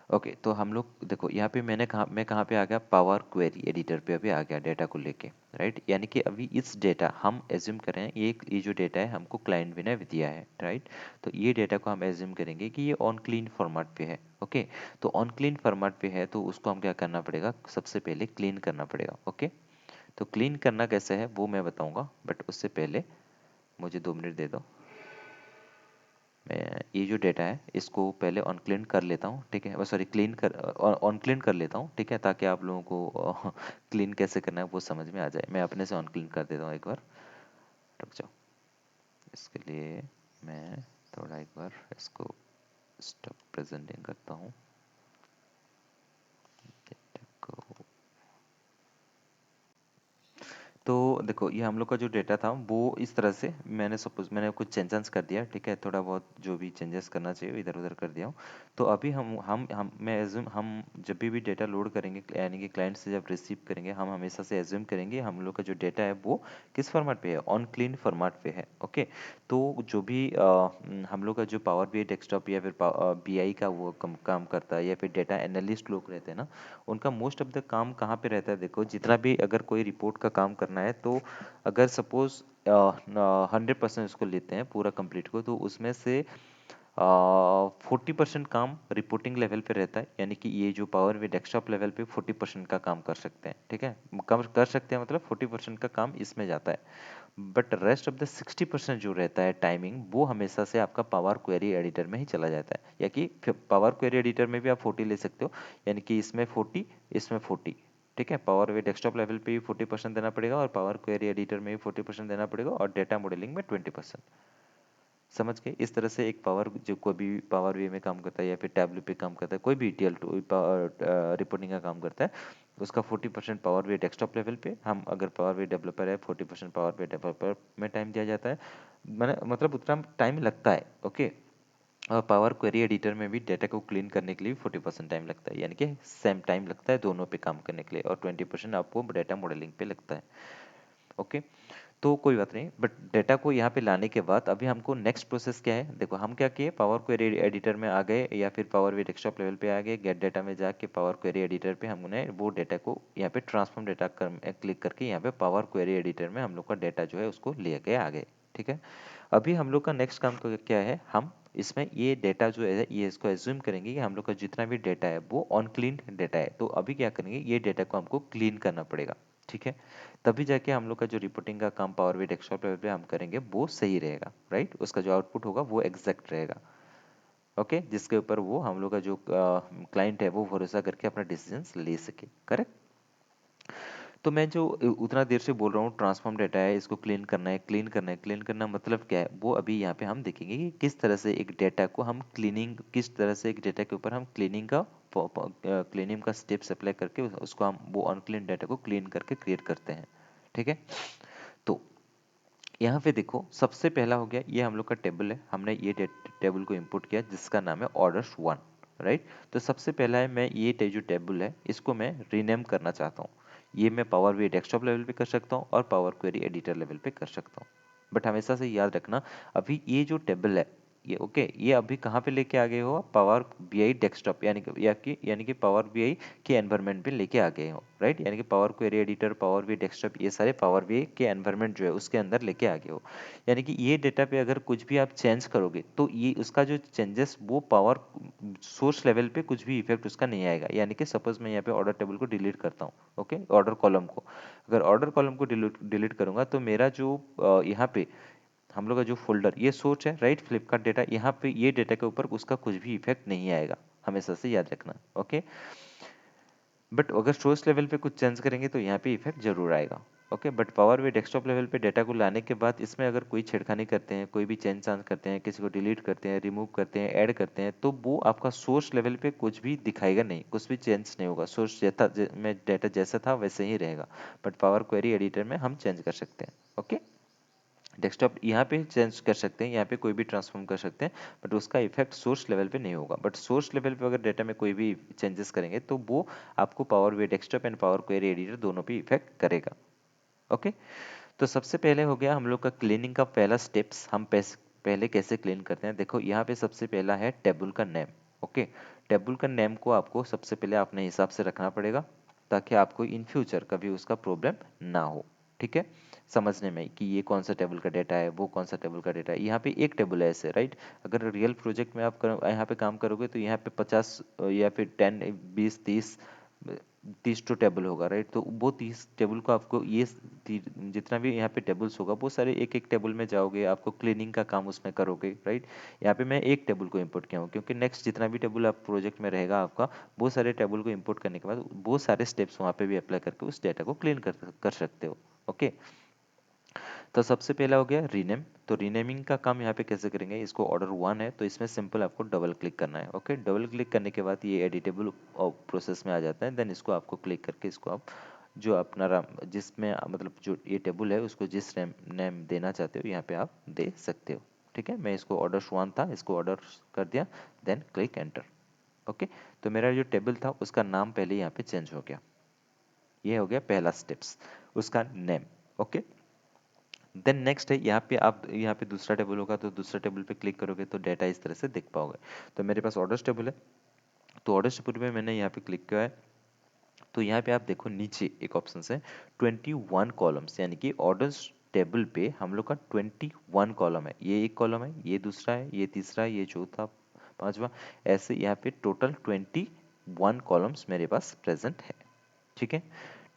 ओके, तो हम लोग देखो यहाँ पे मैं कहाँ पे आ गया, पावर क्वेरी एडिटर पे अभी आ गया डेटा को लेके, राइट? यानी कि अभी इस डेटा हम एज्यूम करें, ये जो डेटा है हमको क्लाइंट भी ने दिया है, राइट? तो ये डेटा को हम एज्यूम करेंगे कि ये ऑन क्लीन फॉर्मेट पे है। ओके, तो ऑन क्लीन फॉर्मेट पे है तो उसको हम क्या करना पड़ेगा, सबसे पहले क्लीन करना पड़ेगा। ओके, तो क्लीन करना कैसे है वो मैं बताऊंगा, बट उससे पहले मुझे 2 मिनट दे दो। मैं ये जो डेटा है इसको पहले ऑन क्लीन कर लेता हूँ। ठीक है, सॉरी, क्लीन कर ऑन क्लीन कर लेता हूँ। ठीक है, ताकि आप लोगों को क्लीन कैसे करना है वो समझ में आ जाए। मैं अपने से ऑन क्लीन कर देता हूँ एक बार, रुक जाओ। इसके लिए मैं थोड़ा एक बार इसको स्टॉप प्रेजेंटिंग करता हूँ डेटा को। तो देखो ये हम लोग का जो डेटा था वो इस तरह से मैंने कुछ चेंजेस कर दिया। ठीक है, थोड़ा बहुत जो भी चेंजेस करना चाहिए इधर उधर कर दिया हूँ। तो अभी मैं एज्यूम हम जब भी डेटा लोड करेंगे, यानी कि क्लाइंट से जब रिसीव करेंगे, हम हमेशा से एज्यूम करेंगे हम लोग का जो डेटा है वो किस फॉर्मेट पे है, ऑन क्लीन फॉर्मेट पे है। ओके, तो जो भी हम लोग का जो पावर बीआई डेस्कटॉप या फिर बीआई का वो काम करता है, या फिर डेटा एनालिस्ट लोग रहते हैं ना, उनका मोस्ट ऑफ द काम कहाँ पे रहता है, देखो जितना भी अगर कोई रिपोर्ट का काम करना है तो अगर सपोज 100% उसको लेते हैं पूरा कंप्लीट को, तो उसमें से 40% काम रिपोर्टिंग लेवल पे रहता है। यानी कि ये जो पावर वे डेस्कटॉप लेवल पे 40% का काम कर सकते हैं। ठीक है, कम कर सकते हैं मतलब 40% का काम इसमें जाता है। बट रेस्ट ऑफ द 60% जो रहता है टाइमिंग, वो हमेशा से आपका पावर क्वेरी एडिटर में ही चला जाता है। या कि पावर क्वेरी एडिटर में भी आप 40 ले सकते हो, यानी कि इसमें 40, इसमें 40। ठीक है, पावर वे डेस्कटॉप लेवल पे भी 40% देना पड़ेगा और पावर क्वेरी एडिटर में भी 40% देना पड़ेगा और डेटा मॉडलिंग में 20%। समझ गए? इस तरह से एक पावर जो कोई भी पावर वे में काम करता है या फिर टैबलू पे काम करता है, कोई भी टीएल रिपोर्टिंग का काम करता है, उसका 40% पावर वे डेस्कटॉप लेवल पे, हम अगर पावर वे डेवलपर है 40% पावर वे डेवलपर में टाइम दिया जाता है। मैंने मतलब उतना टाइम लगता है। ओके, और पावर क्वेरी एडिटर में भी डेटा को क्लीन करने के लिए 40% टाइम लगता है, यानी कि सेम टाइम लगता है दोनों पे काम करने के लिए, और 20% आपको डेटा मॉडलिंग पे लगता है। ओके, तो कोई बात नहीं, बट डेटा को यहाँ पे लाने के बाद अभी हमको नेक्स्ट प्रोसेस क्या है, देखो हम क्या किए, पावर क्वेरी एडिटर में आ गए या फिर पावर वी डेस्कटॉप लेवल पे आ गए, गेट डेटा में जाके पावर क्वेरी एडिटर पे हमने वो डेटा को यहाँ पे ट्रांसफॉर्म डेटा क्लिक करके यहाँ पे पावर क्वेरी एडिटर में हम लोग का डेटा जो है उसको ले गए आ गए। ठीक है, अभी हम लोग का नेक्स्ट काम क्या है, हम इसमें ये डेटा जो है ये इसको एज्यूम करेंगे कि हम लोग का जितना भी डेटा है वो ऑन क्लीन डेटा है। तो अभी क्या करेंगे, ये डेटा को हमको क्लीन करना पड़ेगा। ठीक है, तभी जाके हम लोग का जो रिपोर्टिंग का काम पावर बी डेस्कटॉप लेवल पे हम करेंगे वो सही रहेगा, राइट? उसका जो आउटपुट होगा वो एग्जैक्ट रहेगा। ओके, जिसके ऊपर वो हम लोग का जो क्लाइंट है वो भरोसा करके अपना डिसीजंस ले सके। करेक्ट? तो मैं जो उतना देर से बोल रहा हूँ ट्रांसफॉर्म डेटा है, इसको क्लीन करना है, क्लीन करना है, क्लीन करना मतलब क्या है, वो अभी यहाँ पे हम देखेंगे कि किस तरह से एक डेटा को हम क्लीनिंग, किस तरह से एक डेटा के ऊपर हम क्लीनिंग का स्टेप्स अप्लाई करके उसको हम वो अनक्लीन डेटा को क्लीन करके क्रिएट करते हैं। ठीक है, तो यहाँ पे देखो सबसे पहला हो गया, ये हम लोग का टेबल है, हमने ये टेबल को इंपुट किया जिसका नाम है ऑर्डर्स वन, राइट? तो सबसे पहला है, मैं ये जो टेबल है इसको मैं रीनेम करना चाहता हूँ। ये मैं पावर बी डेस्कटॉप लेवल पे कर सकता हूँ और पावर क्वेरी एडिटर लेवल पे कर सकता हूँ। बट हमेशा से याद रखना, अभी ये जो टेबल है ये ओके, ये अभी कहाँ पे लेके आ गए हो, पावर बीआई डेस्कटॉप यानी कि पावर बीआई के एनवायरनमेंट पे लेके आ गए हो, राइट? यानी कि power query editor, power BI desktop, ये सारे पावर बीआई के एनवायरनमेंट जो है उसके अंदर लेके आ गए हो। यानी कि ये डेटा पे अगर कुछ भी आप चेंज करोगे तो ये उसका जो चेंजेस वो पावर सोर्स लेवल पे कुछ भी इफेक्ट उसका नहीं आएगा। यानी कि सपोज मैं यहाँ पे ऑर्डर टेबल को डिलीट करता हूँ, ओके, ऑर्डर कॉलम को, अगर ऑर्डर कॉलम को डिलीट करूंगा तो मेरा जो यहाँ पे हम लोग का जो फोल्डर ये सोर्स है, राइट, फ्लिपकार्ट डेटा, यहाँ पे ये डेटा के ऊपर उसका कुछ भी इफेक्ट नहीं आएगा, हमेशा से याद रखना। ओके, बट अगर सोर्स लेवल पे कुछ चेंज करेंगे तो यहाँ पे इफेक्ट जरूर आएगा। Okay. But power way desktop level पे डाटा को लाने के बाद इसमें अगर कोई छेड़खानी करते हैं, कोई भी चेंज चांज करते हैं, किसी को डिलीट करते हैं, रिमूव करते हैं, ऐड करते हैं, तो वो आपका सोर्स लेवल पे कुछ भी दिखाएगा नहीं, कुछ भी चेंज नहीं होगा, सोर्स में डाटा जैसा था वैसे ही रहेगा। बट पावर क्वेरी एडिटर में हम चेंज कर सकते हैं। ओके। डेस्कटॉप यहाँ पे चेंज कर सकते हैं, यहाँ पे कोई भी ट्रांसफॉर्म कर सकते हैं, बट उसका इफेक्ट सोर्स लेवल पे नहीं होगा। बट सोर्स लेवल पे अगर डाटा में कोई भी चेंजेस करेंगे तो वो आपको power way desktop and power query editor दोनों पे इफेक्ट करेगा। ओके। तो सबसे पहले हो गया हम लोग का क्लीनिंग का पहला स्टेप्स। हम पहले कैसे क्लीन करते हैं, देखो यहाँ पे सबसे पहला है टेबल का नेम। ओके। टेबल का नेम को आपको सबसे पहले अपने हिसाब से रखना पड़ेगा, ताकि आपको इन फ्यूचर कभी उसका प्रॉब्लम ना हो। ठीक है, समझने में कि ये कौन सा टेबल का डेटा है, वो कौन सा टेबल का डेटा है। यहाँ पे एक टेबल है ऐसे, राइट। अगर रियल प्रोजेक्ट में आप यहाँ पे काम करोगे तो यहाँ पे 50 या फिर 10 20 30 तो टेबल होगा, राइट। तो वो 30 टेबल को आपको ये जितना भी यहाँ पे टेबल्स होगा वो सारे एक एक टेबल में जाओगे, आपको क्लीनिंग का काम उसमें करोगे, राइट। यहाँ पे मैं एक टेबल को इंपोर्ट किया हूँ, क्योंकि नेक्स्ट जितना भी टेबल आप प्रोजेक्ट में रहेगा आपका, वो सारे टेबल को इंपोर्ट करने के बाद वो सारे स्टेप्स वहाँ पे भी अप्लाई करके उस डेटा को क्लीन कर सकते हो। ओके। तो सबसे पहला हो गया रीनेम। तो रीनेमिंग का काम यहाँ पे कैसे करेंगे, इसको ऑर्डर 1 है तो इसमें सिंपल आपको डबल क्लिक करना है। ओके। डबल क्लिक करने के बाद ये एडिटेबल प्रोसेस में आ जाता है। देन इसको आपको क्लिक करके इसको आप जो अपना जिसमें मतलब जो ये टेबल है उसको जिस नेम देना चाहते हो यहाँ पे आप दे सकते हो। ठीक है, मैं इसको ऑर्डर 1 था, इसको ऑर्डर कर दिया, देन क्लिक एंटर। ओके। तो मेरा जो टेबल था उसका नाम पहले यहाँ पे चेंज हो गया। ये हो गया पहला स्टेप्स, उसका नेम। ओके। देन नेक्स्ट है यहाँ पे आप यहाँ पे दूसरा टेबल होगा तो दूसरा टेबल पे क्लिक करोगे तो डेटा इस तरह से देख पाओगे। तो मेरे पास ऑर्डर्स टेबल है, तो ऑर्डर्स टेबल में मैंने यहाँ पे क्लिक किया है। तो यहाँ पे आप देखो नीचे एक ऑप्शन है 21 कॉलम्स, यानी कि ऑर्डर्स टेबल पे हम लोग का 21 कॉलम है। ये एक कॉलम है, ये दूसरा है, ये तीसरा है, ये चौथा, पांचवा, ऐसे यहाँ पे टोटल 21 कॉलम्स मेरे पास प्रेजेंट है। ठीक है,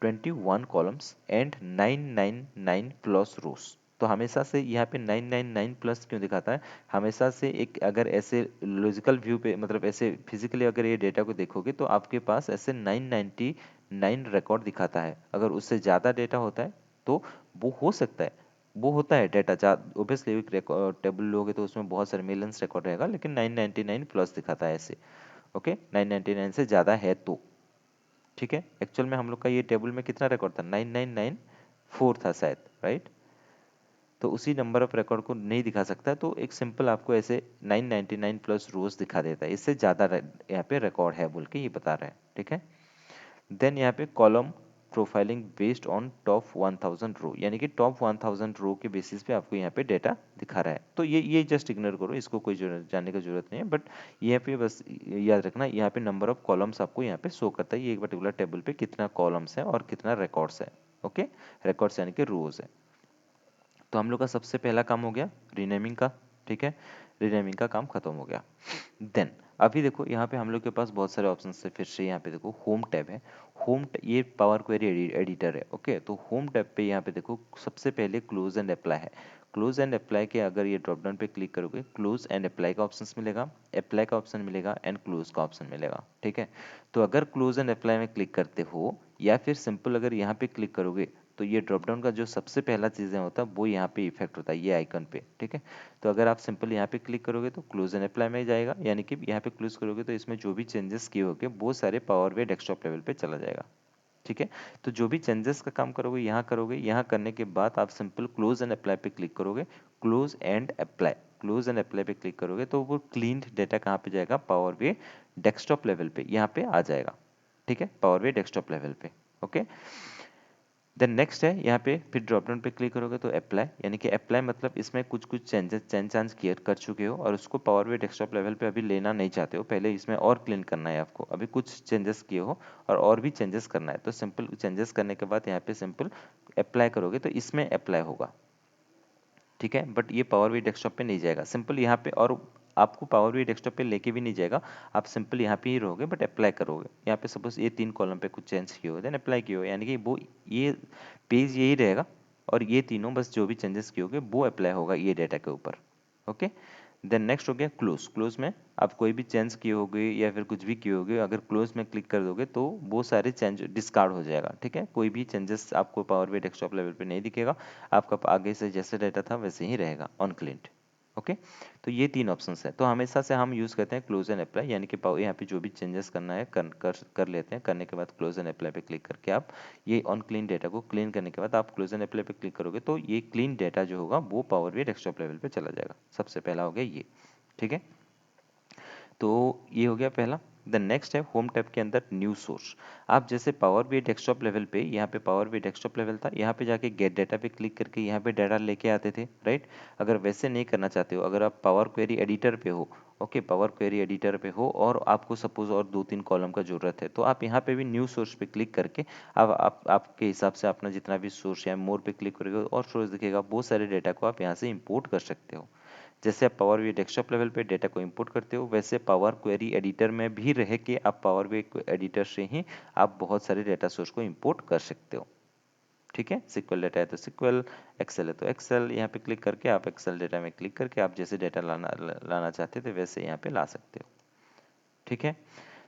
21 कॉलम्स एंड 999 प्लस रोज। तो हमेशा से यहाँ पे 999 प्लस क्यों दिखाता है, हमेशा से एक अगर ऐसे लॉजिकल व्यू पे मतलब ऐसे फिजिकली अगर ये डेटा को देखोगे तो आपके पास ऐसे 999 रिकॉर्ड दिखाता है। अगर उससे ज़्यादा डेटा होता है तो वो हो सकता है, वो होता है डेटा ओबियसली एक टेबल लोगे तो उसमें बहुत सारे मिलियंस रिकॉर्ड रहेगा, लेकिन 999 प्लस दिखाता है ऐसे। ओके, 999 से ज़्यादा है तो ठीक है। एक्चुअल में हम लोग का ये टेबल में कितना रिकॉर्ड था, 9994 था शायद, राइट। तो उसी नंबर ऑफ रिकॉर्ड को नहीं दिखा सकता, तो एक सिंपल आपको ऐसे 999 प्लस रोज दिखा देता है, इससे ज़्यादा यहाँ पे रिकॉर्ड है बोल के ये बता रहा है। ठीक है। देन यहाँ पे column profiling based on top 1000 रो, यानी कि टॉप 1000 रो के बेसिस पे आपको यहाँ पे डेटा दिखा रहा है। तो ये जस्ट इग्नोर करो, इसको कोई जानने का जरूरत नहीं है। बट यहाँ पे बस याद रखना, यहाँ पे नंबर ऑफ कॉलम्स आपको यहाँ पे शो करता है, ये एक पर्टिकुलर टेबल पे कितना कॉलम्स है और कितना रिकॉर्ड्स है। ओके, रिकॉर्ड्स यानी कि रोज है। तो हम लोग का सबसे पहला काम हो गया रीनेमिंग का। ठीक है, रीनेमिंग का काम खत्म हो गया। देन अभी देखो यहाँ पे हम लोग के पास बहुत सारे ऑप्शन है। फिर से यहाँ पे देखो होम टैब है, ये पावर क्वेरी एडिटर है। ओके, तो होम टैब पे यहाँ पे देखो सबसे पहले क्लोज एंड अप्लाई है। क्लोज एंड अप्लाई के अगर ये ड्रॉप डाउन पे क्लिक करोगे, क्लोज एंड अप्लाई का ऑप्शन मिलेगा, अप्लाई का ऑप्शन मिलेगा एंड क्लोज का ऑप्शन मिलेगा। ठीक है, तो अगर क्लोज एंड अप्लाई में क्लिक करते हो या फिर सिंपल अगर यहाँ पे क्लिक करोगे तो ये ड्रॉप डाउन का जो सबसे पहला चीज़ें होता है वो यहाँ पे इफेक्ट होता है, ये आइकन पे। ठीक है, तो अगर आप सिंपल यहाँ पे क्लिक करोगे तो क्लोज एंड अप्लाई में जाएगा, यानी कि यहाँ पे क्लोज करोगे तो इसमें जो भी चेंजेस किए होंगे वो सारे पावर वे डेस्कटॉप लेवल पे चला जाएगा। ठीक है, तो जो भी चेंजेस का काम करोगे, यहाँ करने के बाद आप सिंपल क्लोज एंड अप्लाई पे क्लिक करोगे। Close and apply, close and apply पे क्लिक करोगे तो वो क्लीन डेटा कहाँ पे जाएगा, पावर वे डेस्कटॉप लेवल पे यहाँ पे आ जाएगा। ठीक है, पावर वे डेस्कटॉप लेवल पे। ओके, देन नेक्स्ट है यहाँ पे फिर ड्रॉप डाउन पे क्लिक करोगे तो अप्लाई, यानी कि अप्लाई मतलब इसमें कुछ कुछ चेंज क्लियर कर चुके हो और उसको पावर बी डेस्कटॉप लेवल पे अभी लेना नहीं चाहते हो, पहले इसमें और क्लीन करना है आपको, अभी कुछ चेंजेस किए हो और भी चेंजेस करना है, तो सिंपल चेंजेस करने के बाद यहाँ पे सिंपल अप्लाई करोगे तो इसमें अप्लाई होगा। ठीक है, बट ये पावर बी डेस्कटॉप पे नहीं जाएगा, सिंपल यहाँ पे, और आपको पावर बी डेस्कटॉप पे लेके भी नहीं जाएगा, आप सिंपल यहाँ पे ही रहोगे बट अप्लाई करोगे। यहाँ पे सपोज ये 3 कॉलम पे कुछ चेंज किए हो देन अप्लाई किए हो, यानी कि वो ये पेज यही रहेगा और ये तीनों बस जो भी चेंजेस किए होगे वो अप्लाई होगा ये डेटा के ऊपर। ओके, देन नेक्स्ट हो गया क्लोज। क्लोज में आप कोई भी चेंज किए होगे या फिर कुछ भी किए होगे, अगर क्लोज में क्लिक कर दोगे तो वो सारे चेंज डिस्कार्ड हो जाएगा, ठीक है। कोई भी चेंजेस आपको पावर BI डेस्कटॉप लेवल पे नहीं दिखेगा, आपका आगे से जैसे डाटा था वैसे ही रहेगा ऑन क्लिंट। ओके, तो ये तीन ऑप्शंस है। तो हमेशा से हम यूज़ करते हैं क्लोज एंड अप्लाई, यानी कि यहाँ पे जो भी चेंजेस करना है कर लेते हैं। करने के बाद क्लोज एंड अप्लाई पे क्लिक करके आप ये ऑन क्लीन डेटा को क्लीन करने के बाद आप क्लोज एंड अप्लाई पे क्लिक करोगे तो ये क्लीन डेटा जो होगा वो पावर BI डेस्कटॉप लेवल पे चला जाएगा। सबसे पहला हो गया ये, ठीक है। तो ये हो गया पहला। द नेक्स्ट है होम टैब के अंदर न्यू सोर्स। आप जैसे पावर BI डेस्कटॉप लेवल पे, यहाँ पे पावर BI डेस्कटॉप लेवल था, यहाँ पे जाके गेट डाटा पे क्लिक करके यहाँ पे डाटा लेके आते थे, राइट। अगर वैसे नहीं करना चाहते हो, अगर आप पावर क्वेरी एडिटर पे हो, ओके, पावर क्वेरी एडिटर पे हो और आपको सपोज और 2-3 कॉलम का जरूरत है, तो आप यहाँ पे भी न्यू सोर्स पे क्लिक करके आप आपके हिसाब से अपना जितना भी सोर्स है मोर पे क्लिक करोगे और सोर्स दिखेगा, बहुत सारे डेटा को आप यहाँ से इंपोर्ट कर सकते हो। जैसे आप पावर BI डेस्कटॉप लेवल पे डेटा को इंपोर्ट करते हो, वैसे पावर क्वेरी एडिटर में भी रह के आप पावर BI एडिटर से ही आप बहुत सारे डेटा सोर्स को इंपोर्ट कर सकते हो, ठीक है। सिक्वल डेटा है तो सिक्वल, एक्सेल है तो एक्सेल, यहाँ पे क्लिक करके आप एक्सेल डेटा में क्लिक करके आप जैसे डेटा लाना चाहते थे वैसे यहाँ पे ला सकते हो, ठीक है।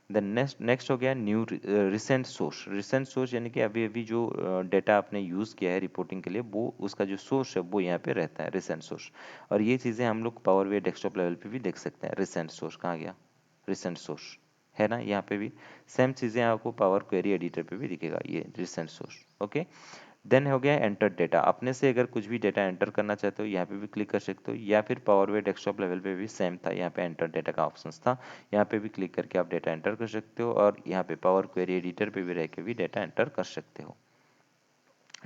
देन नेक्स्ट हो गया new recent source. Recent source यानी कि अभी अभी जो डेटा आपने यूज़ किया है रिपोर्टिंग के लिए, वो उसका जो सोर्स है वो यहाँ पे रहता है, रिसेंट सोर्स। और ये चीज़ें हम लोग पावर BI डेस्कटॉप लेवल पे भी देख सकते हैं। रिसेंट सोर्स कहाँ गया, रिसेंट सोर्स है ना, यहाँ पे भी सेम चीज़ें आपको पावर क्वेरी एडिटर पे भी दिखेगा, ये रिसेंट सोर्स, ओके। देन हो गया एंटर डेटा। अपने से अगर कुछ भी डेटा एंटर करना चाहते हो यहाँ पे भी क्लिक कर सकते हो, या फिर पावर BI डेस्कटॉप लेवल पे भी सेम था, यहाँ पे एंटर डेटा का ऑप्शन था, यहाँ पे भी क्लिक करके आप डेटा एंटर कर सकते हो और यहाँ पे पावर क्वेरी एडिटर पे भी रह के भी डेटा एंटर कर सकते हो।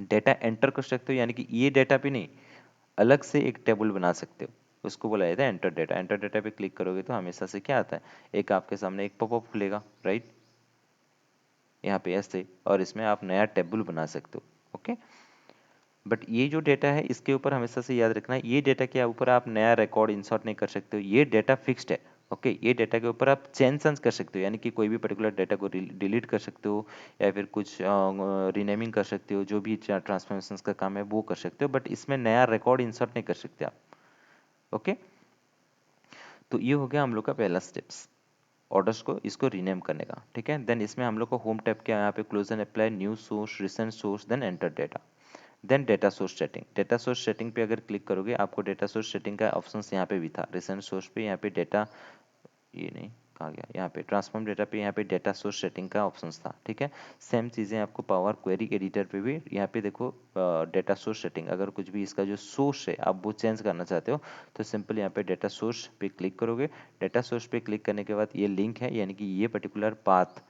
डेटा एंटर कर सकते हो यानी कि ये डेटा पे नहीं, अलग से एक टेबल बना सकते हो, उसको बोला जाता है एंटर डेटा। एंटर डेटा पे क्लिक करोगे तो हमेशा से क्या आता है, एक आपके सामने एक पॉपअप खुलेगा, राइट, यहाँ पे ऐसे, और इसमें आप नया टेबल बना सकते हो, ओके। बट ये जो डेटा है इसके ऊपर हमेशा से याद रखना है, ये डेटा के ऊपर आप नया रिकॉर्ड इंसर्ट नहीं कर सकते हो, ये डेटा फिक्स्ड है, ओके। ये डेटा के ऊपर आप चेंज कर सकते हो, यानी कि कोई भी पर्टिकुलर डेटा को डिलीट कर सकते हो या फिर कुछ रीनेमिंग कर सकते हो, जो भी ट्रांसफॉर्मेशन का काम है वो कर सकते हो, बट इसमें नया रिकॉर्ड इंसर्ट नहीं कर सकते आप, ओके। तो ये हो गया हम लोग का पहला स्टेप्स, ऑर्डर्स को इसको रीनेम करने का, ठीक है। देन इसमें हम लोग को होम टैब के यहाँ पे close and apply, new source, recent source, then enter data. Then data source setting. Data source setting पे अगर क्लिक करोगे आपको डेटा सोर्स सेटिंग का ऑप्शन यहाँ पे भी था, रिसेंट सोर्स पे यहाँ पे डेटा, ये नहीं कहाँ गया, यहाँ पे ट्रांसफॉर्म डेटा पे यहाँ पे डेटा सोर्स सेटिंग का ऑप्शन था, ठीक है। सेम चीज़ें आपको पावर क्वेरी एडिटर पे भी यहाँ पे देखो, डेटा सोर्स सेटिंग, अगर कुछ भी इसका जो सोर्स है आप वो चेंज करना चाहते हो तो सिंपल यहाँ पे डेटा सोर्स पे क्लिक करोगे। डेटा सोर्स पे क्लिक करने के बाद ये लिंक है, यानी कि ये पर्टिकुलर पाथ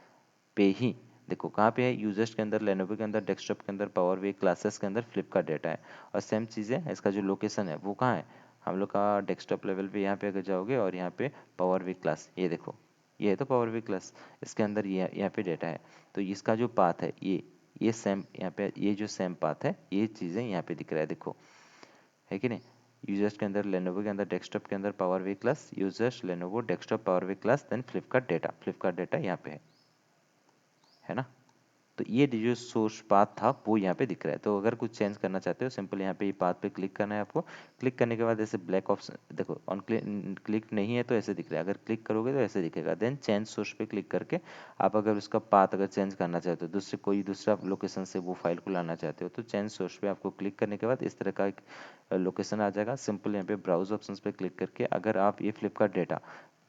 पे ही देखो कहाँ पे है, यूजर्स के अंदर, लेनोवो के अंदर, डेस्कटॉप के अंदर, पावर BI क्लासेस के अंदर फ्लिपकार्ट डेटा है। और सेम चीज़ है, इसका जो लोकेशन है वो कहाँ है, हम लोग का डेस्कटॉप लेवल पे यहाँ पे अगर जाओगे और यहाँ पे पावर BI क्लास, ये देखो ये है तो पावर BI क्लास, इसके अंदर ये यहाँ पे डेटा है। तो इसका जो पाथ है ये सेम यहाँ पे, ये जो सेम पाथ है ये चीज़ें यहाँ पे दिख रहा है, देखो है कि नहीं। यूजर्स के अंदर, लेनोवो के अंदर, डेस्कटॉप के अंदर power BI class, users, Lenovo, desktop, power BI class, then Flipkart data यहाँ पे है ना। तो ये जो सोर्स पाथ था वो यहाँ पे दिख रहा है। तो अगर कुछ चेंज करना चाहते हो सिंपल यहाँ पे ये पाथ पे क्लिक करना है आपको। क्लिक करने के बाद ऐसे ब्लैक ऑप्शन देखो, ऑन क्लिक नहीं है तो ऐसे दिख रहा है, अगर क्लिक करोगे तो ऐसे दिखेगा। देन चेंज सोर्स पे क्लिक करके आप अगर उसका पाथ अगर चेंज करना चाहते हो, दूसरा लोकेशन से वो फाइल को लाना चाहते हो, तो चेंज सोर्स पे आपको क्लिक करने के बाद इस तरह का एक लोकेशन आ जाएगा। सिंपल यहाँ पे ब्राउज ऑप्शन पे क्लिक करके अगर आप ये Flipkart data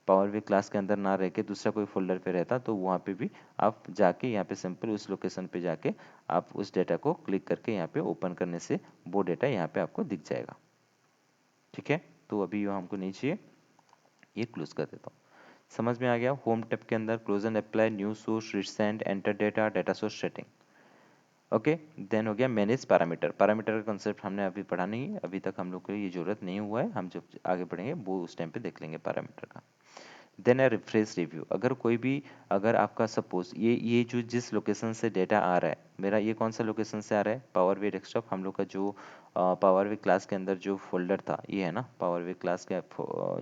power BI class के अंदर ना रह के दूसरा कोई फोल्डर पे रहता तो वहाँ पे भी आप जाके यहाँ पे सिंपल उस लोकेशन पे जाके आप उस डेटा को क्लिक करके यहाँ पे ओपन करने से वो डेटा यहाँ पे आपको दिख जाएगा, ठीक है। तो अभी ये हमको नहीं चाहिए, ये क्लोज कर देता हूँ। समझ में आ गया। होम टैब के अंदर close and apply, new source, recent, enter data, data source setting, okay. Then हो गया मैनेज पैरामीटर। पैरामीटर का कंसेप्ट हमने अभी पढ़ा नहीं है, अभी तक हम लोग को ये जरूरत नहीं हुआ है, हम जब आगे बढ़ेंगे वो उस टाइम पे देख लेंगे पैरामीटर का। Then refresh review. अगर कोई भी, अगर आपका सपोज ये जो जिस लोकेशन से डेटा आ रहा है मेरा ये कौन सा लोकेशन से आ रहा है, पावर वे डेस्कटॉप, हम लोग का जो पावर वे क्लास के अंदर जो फोल्डर था ये है ना, पावर वे क्लास का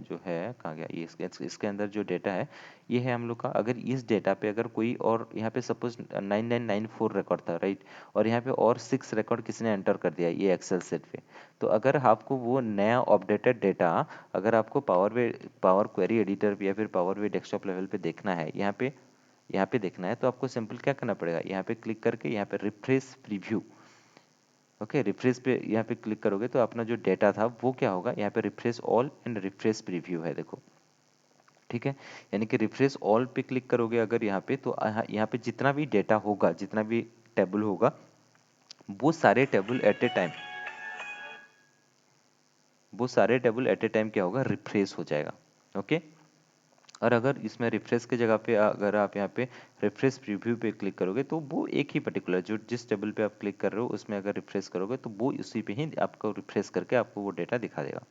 जो है कहाँ गया ये, इसके अंदर जो डेटा है ये है हम लोग का। अगर इस डेटा पे अगर कोई और यहाँ पे सपोज 9994 रिकॉर्ड था, राइट, और यहाँ पे और 6 रिकॉर्ड किसी ने एंटर कर दिया ये एक्सेल सेट पे, तो अगर आपको वो नया अपडेटेड डेटा अगर आपको पावर क्वेरी एडिटर या फिर पावर वे डेस्कटॉप लेवल पे देखना है, यहाँ पे देखना है, तो आपको सिंपल क्या करना पड़ेगा, यहाँ पे क्लिक करके यहाँ पे रिफ्रेश प्रीव्यू, ओके, रिफ्रेश पे यहाँ पे क्लिक करोगे तो अपना जो डेटा था वो क्या होगा, यहाँ पे refresh all and refresh preview है, देखो, ठीक है। यानी कि रिफ्रेश ऑल पे क्लिक करोगे अगर यहाँ पे, तो यहाँ पे जितना भी डेटा होगा, जितना भी टेबल होगा, वो सारे टेबल एट ए टाइम, वो सारे टेबल एट ए टाइम क्या होगा, रिफ्रेश हो जाएगा, ओके। और अगर इसमें रिफ्रेश की जगह पे अगर आप यहाँ पे रिफ्रेश प्रीव्यू पे क्लिक करोगे तो वो एक ही पर्टिकुलर जो जिस टेबल पे आप क्लिक कर रहे हो उसमें अगर रिफ्रेश करोगे तो वो उसी पे ही आपको रिफ्रेश करके आपको वो डेटा दिखा देगा,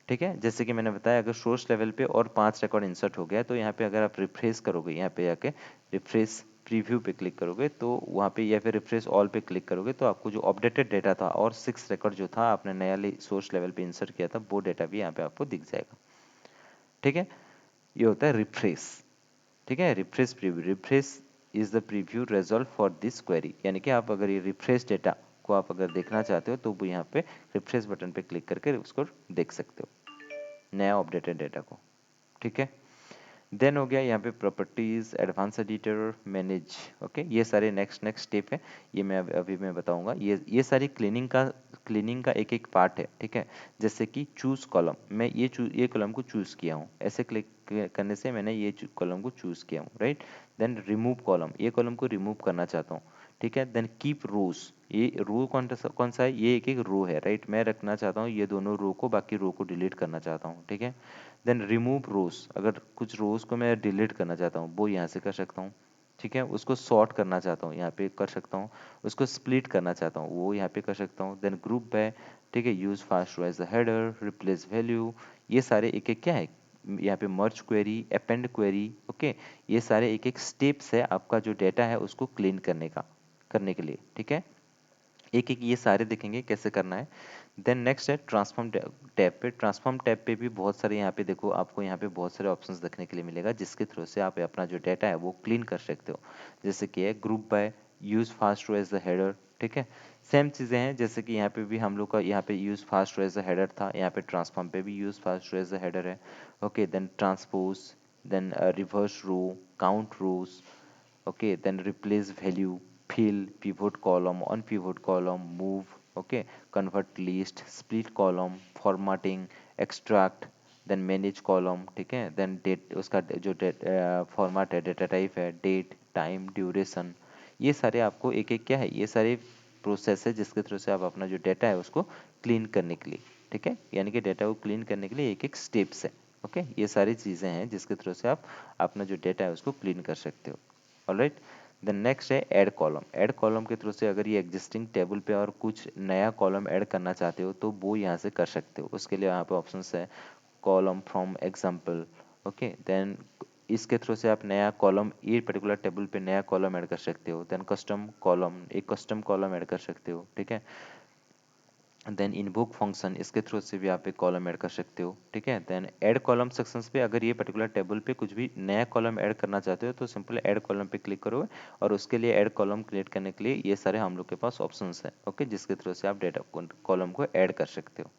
ठीक है। जैसे कि मैंने बताया अगर सोर्स लेवल पे और 5 रिकॉर्ड इंसर्ट हो गया तो यहाँ पे अगर आप रिफ्रेश करोगे, यहाँ पे जाके रिफ्रेश प्रीव्यू पे क्लिक करोगे तो वहाँ पे या फिर रिफ्रेश ऑल पे क्लिक करोगे तो आपको जो अपडेटेड डेटा था और 6 रिकॉर्ड जो था आपने नया सोर्स लेवल पे इंसर्ट किया था वो डेटा भी यहाँ पे आपको दिख जाएगा, ठीक है। ये होता है रिफ्रेश, ठीक है। Refresh preview, refresh is the preview result for this query, यानी कि आप अगर ये रिफ्रेश डेटा को आप अगर देखना चाहते हो तो वो यहाँ पे रिफ्रेश बटन पे क्लिक करके उसको देख सकते हो, नया अपडेटेड डेटा को, ठीक है। देन हो गया यहाँ पे properties, advance editor, manage, okay, ये सारे नेक्स्ट नेक्स्ट स्टेप है, ये मैं अभी मैं बताऊंगा। ये सारी क्लीनिंग का एक एक पार्ट है, ठीक है। जैसे कि चूज कॉलम, मैं ये कॉलम को चूज किया हूँ, ऐसे क्लिक करने से मैंने ये कॉलम को चूज किया हूँ, राइट। देन रिमूव कॉलम, ये कॉलम को रिमूव करना चाहता हूँ, ठीक है। देन कीप रोज, ये रो कौन सा है, ये एक एक रो है, राइट, मैं रखना चाहता हूँ ये दोनों रो को, बाकी रो को डिलीट करना चाहता हूँ, ठीक है। देन रिमूव रोज, अगर कुछ रोज को मैं डिलीट करना चाहता हूँ वो यहाँ से कर सकता हूँ, ठीक है। उसको सॉर्ट करना चाहता हूँ यहाँ पे कर सकता हूँ, उसको स्प्लिट करना चाहता हूँ वो यहाँ पे कर सकता हूँ। देन ग्रुप बाय, ठीक है, use first row as the header, replace value, ये सारे एक एक क्या है, यहाँ पे merge query, append query, okay, ये सारे एक एक स्टेप्स है आपका जो डेटा है उसको क्लीन करने के लिए, ठीक है। एक एक ये सारे देखेंगे कैसे करना है। देन नेक्स्ट है ट्रांसफॉर्म टैब पे, ट्रांसफॉर्म टैब पे भी बहुत सारे यहाँ पे देखो, आपको यहाँ पे बहुत सारे ऑप्शंस देखने के लिए मिलेगा जिसके थ्रू से आप अपना जो डेटा है वो क्लीन कर सकते हो। जैसे कि है group by, use first row as the header, ठीक है। सेम चीज़ें हैं जैसे कि यहाँ पे भी हम लोग का यहाँ पे use first row as the header था, यहाँ पे ट्रांसफॉर्म पे भी use first row as the header है, okay. Then transpose, then reverse row, count rows, okay, then replace value, fill, pivot column, on pivot column, move, okay, convert list, split column, formatting, extract, then manage column, ठीक है। then date, उसका जो फॉर्मेट है, डेटा टाइप है, डेट, टाइम, ड्यूरेशन, ये सारे आपको एक एक क्या है, ये सारे प्रोसेस है जिसके थ्रू से आप अपना जो डेटा है उसको क्लीन करने के लिए, ठीक है, यानी कि डेटा को क्लीन करने के लिए एक एक स्टेप्स है, ओके। ये सारी चीज़ें हैं जिसके थ्रू से आप अपना जो डेटा है उसको क्लीन कर सकते हो, ऑलराइट। देन नेक्स्ट है ऐड कॉलम, ऐड कॉलम के थ्रू से अगर ये एग्जिस्टिंग टेबल पे और कुछ नया कॉलम ऐड करना चाहते हो तो वो यहाँ से कर सकते हो। उसके लिए यहाँ पे ऑप्शंस है column from example, okay. Then इसके थ्रू से आप नया कॉलम, ये पर्टिकुलर टेबल पे नया कॉलम ऐड कर सकते हो। देन कस्टम कॉलम, एक कस्टम कॉलम ऐड कर सकते हो, ठीक है। देन इनवोक फंक्शन, इसके थ्रू से भी आप एक कॉलम ऐड कर सकते हो, ठीक है। देन ऐड कॉलम सेक्शंस पे अगर ये पर्टिकुलर टेबल पे कुछ भी नया कॉलम ऐड करना चाहते हो तो सिंपल ऐड कॉलम पे क्लिक करोगे और उसके लिए ऐड कॉलम क्रिएट करने के लिए ये सारे हम लोग के पास ऑप्शंस है, ओके, जिसके थ्रू से आप डेटा कॉलम को ऐड कर सकते हो,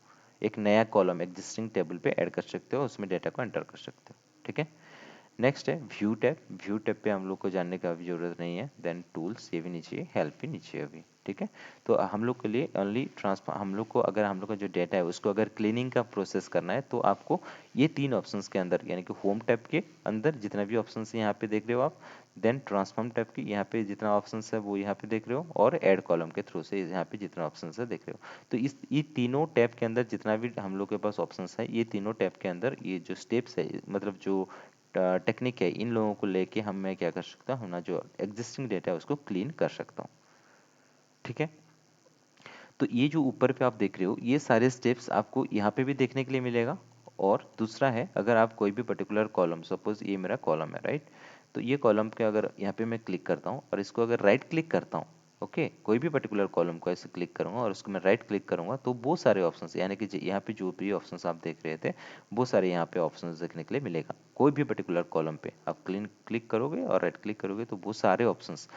एक नया कॉलम एग्जिस्टिंग टेबल पे ऐड कर सकते हो, उसमें डेटा को एंटर कर सकते हो, ठीक है। नेक्स्ट है व्यू टैब, व्यू टैब पे हम लोग को जानने का अभी जरूरत नहीं है। देन टूल्स, ये भी नीचे है, हेल्प भी नीचे है अभी, ठीक है। तो हम लोग के लिए ओनली ट्रांसफर, हम लोग को अगर हम लोग का जो डेटा है उसको अगर क्लीनिंग का प्रोसेस करना है तो आपको ये 3 ऑप्शंस के अंदर, यानी कि होम टैब के अंदर जितना भी ऑप्शंस यहाँ पे देख रहे हो आप, देन ट्रांसफॉर्म टैब की यहाँ पे जितना ऑप्शंस है वो यहाँ पे देख रहे हो, और ऐड कॉलम के थ्रू से यहाँ पे जितना ऑप्शंस है देख रहे हो। तो ये तीनों टैब के अंदर जितना भी हम लोग के पास ऑप्शंस है, ये तीनों टैब के अंदर ये जो स्टेप्स है, मतलब जो टेक्निक है, इन लोगों को लेके हम मैं क्या कर सकता हूँ, ना जो एग्जिस्टिंग डेटा है उसको क्लीन कर सकता हूँ, ठीक है। तो ये जो ऊपर पे आप देख रहे हो ये सारे स्टेप्स आपको यहाँ पे भी देखने के लिए मिलेगा। और दूसरा है अगर आप कोई भी पर्टिकुलर कॉलम, सपोज ये मेरा कॉलम है, राइट, तो ये कॉलम के अगर यहाँ पे मैं क्लिक करता हूँ और इसको अगर राइट क्लिक करता हूँ ओके कोई भी पर्टिकुलर कॉलम को ऐसे क्लिक करूंगा और उसको मैं राइट क्लिक करूंगा तो वो सारे ऑप्शंस यानी कि यहाँ पे जो भी ऑप्शंस आप देख रहे थे वो सारे यहाँ पे ऑप्शंस देखने के लिए मिलेगा। कोई भी पर्टिकुलर कॉलम पे आप क्लिक करोगे और राइट क्लिक करोगे तो वो सारे ऑप्शंस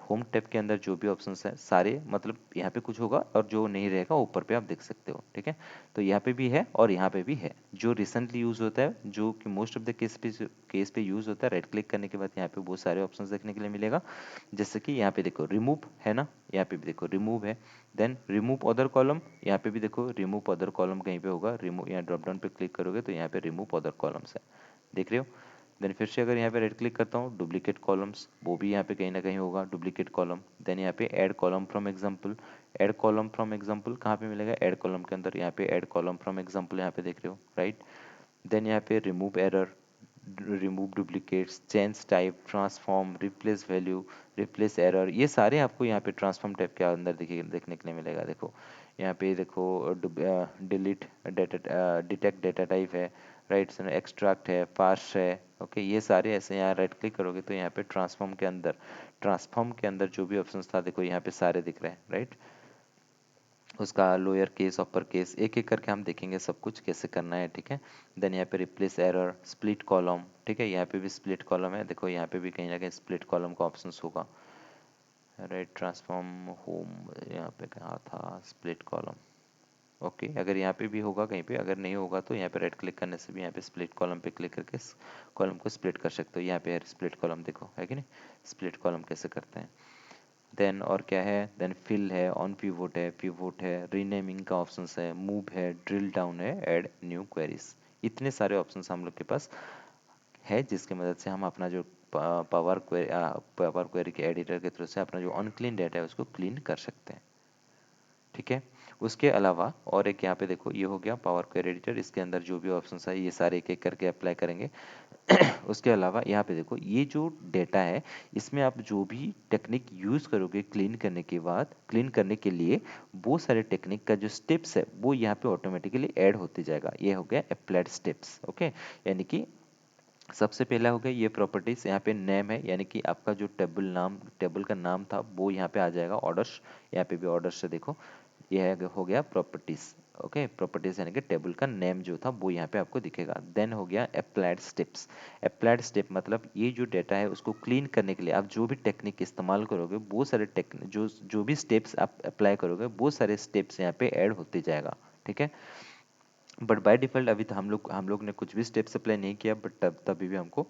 होम टैब के अंदर जो भी ऑप्शंस हैं सारे मतलब यहाँ पे कुछ होगा और जो नहीं रहेगा ऊपर पे आप देख सकते हो। ठीक है, तो यहाँ पे भी है और यहाँ पे भी है। जो रिसेंटली यूज होता है जो कि मोस्ट ऑफ द केस पे यूज होता है, राइट क्लिक करने के बाद यहाँ पे वो सारे ऑप्शंस देखने के लिए मिलेगा। जैसे कि यहाँ पे देखो रिमूव है ना, यहाँ पे भी देखो रिमूव है, देन रिमूव अदर कॉलम, यहाँ पे भी देखो रिमूव अदर कॉलम कहीं पे होगा, रिमूव यहाँ ड्रॉप डाउन पे क्लिक करोगे तो यहाँ पे रिमूव अदर कॉलम्स है, देख रहे हो। देन फिर से अगर यहाँ पे राइट क्लिक करता हूँ डुप्लीकेट कॉलम्स, वो भी यहाँ पे कहीं ना कहीं होगा डुप्लीकेट कॉलम। देन यहाँ पे add column from example, add column from example कहाँ पे मिलेगा, ऐड कॉलम के अंदर, यहाँ पे ऐड कॉलम फ्रॉम एग्जाम्पल यहाँ पे देख रहे हो, राइट। देन यहाँ पे remove error, remove duplicates, change type, transform, replace value, replace error, ये सारे आपको यहाँ पे ट्रांसफॉर्म टाइप के अंदर देखने के लिए मिलेगा। देखो यहाँ पे देखो delete data, detect data type है, राइट, एक्सट्रैक्ट है, पार्स है, ओके ये सारे ऐसे यहाँ राइट क्लिक करोगे तो यहाँ पे ट्रांसफॉर्म के अंदर जो भी ऑप्शंस था देखो यहाँ पे सारे दिख रहे हैं, राइट। उसका लोअर केस अपर केस एक एक करके हम देखेंगे सब कुछ कैसे करना है, ठीक है। देन यहाँ पे रिप्लेस एरर, स्प्लिट कॉलम, ठीक है, यहाँ पे भी स्प्लिट कॉलम है, देखो यहाँ पे भी कहीं ना कहीं स्प्लिट कॉलम का ऑप्शन होगा, राइट। ट्रांसफॉर्म होम, यहाँ पे कहाँ था स्प्लिट कॉलम, ओके अगर यहाँ पे भी होगा कहीं पे, अगर नहीं होगा तो यहाँ पे राइट क्लिक करने से भी यहाँ पे स्प्लिट कॉलम पे क्लिक करके कॉलम को स्प्लिट कर सकते हो। यहाँ पे स्प्लिट कॉलम देखो है कि नहीं, स्प्लिट कॉलम कैसे करते हैं। देन और क्या है, देन फिल है, ऑन पिवोट है, रीनेमिंग का ऑप्शन है, मूव है, ड्रिल डाउन है, ऐड न्यू क्वेरीज, इतने सारे ऑप्शन हम लोग के पास है जिसकी मदद से हम अपना जो पावर क्वेरी के एडिटर के थ्रू से अपना जो अनक्लीन डाटा है उसको क्लीन कर सकते हैं, ठीक है। उसके अलावा और एक यहाँ पे देखो ये हो गया पावर क्वेरी एडिटर, इसके अंदर जो भी ऑप्शन है ये सारे एक एक करके अप्लाई करेंगे। उसके अलावा यहाँ पे देखो ये जो डेटा है इसमें आप जो भी टेक्निक यूज करोगे क्लीन करने के बाद, क्लीन करने के लिए वो सारे टेक्निक का जो स्टेप्स है वो यहाँ पे ऑटोमेटिकली ऐड होते जाएगा। ये हो गया अप्लाइड स्टेप्स, ओके। यानी कि सबसे पहला हो गया ये प्रॉपर्टीज, यहाँ पे नेम है यानी कि आपका जो टेबल का नाम था वो यहाँ पे आ जाएगा, ऑर्डर्स, यहाँ पे भी ऑर्डर्स से देखो ये हो गया प्रॉपर्टीज, ओके। प्रॉपर्टीज यानी कि टेबल का नेम जो था वो यहाँ पे आपको दिखेगा। देन हो गया अप्लाइड स्टेप्स, अप्लाइड स्टेप मतलब ये जो डेटा है उसको क्लीन करने के लिए आप जो भी टेक्निक इस्तेमाल करोगे वो सारे टेक्निक जो भी स्टेप्स आप अप्लाई करोगे वो सारे स्टेप्स यहाँ पे ऐड होते जाएगा, ठीक है। बट बाय डिफॉल्ट अभी तो हम लोग ने कुछ भी स्टेप्स अप्लाई नहीं किया, बट तभी भी हमको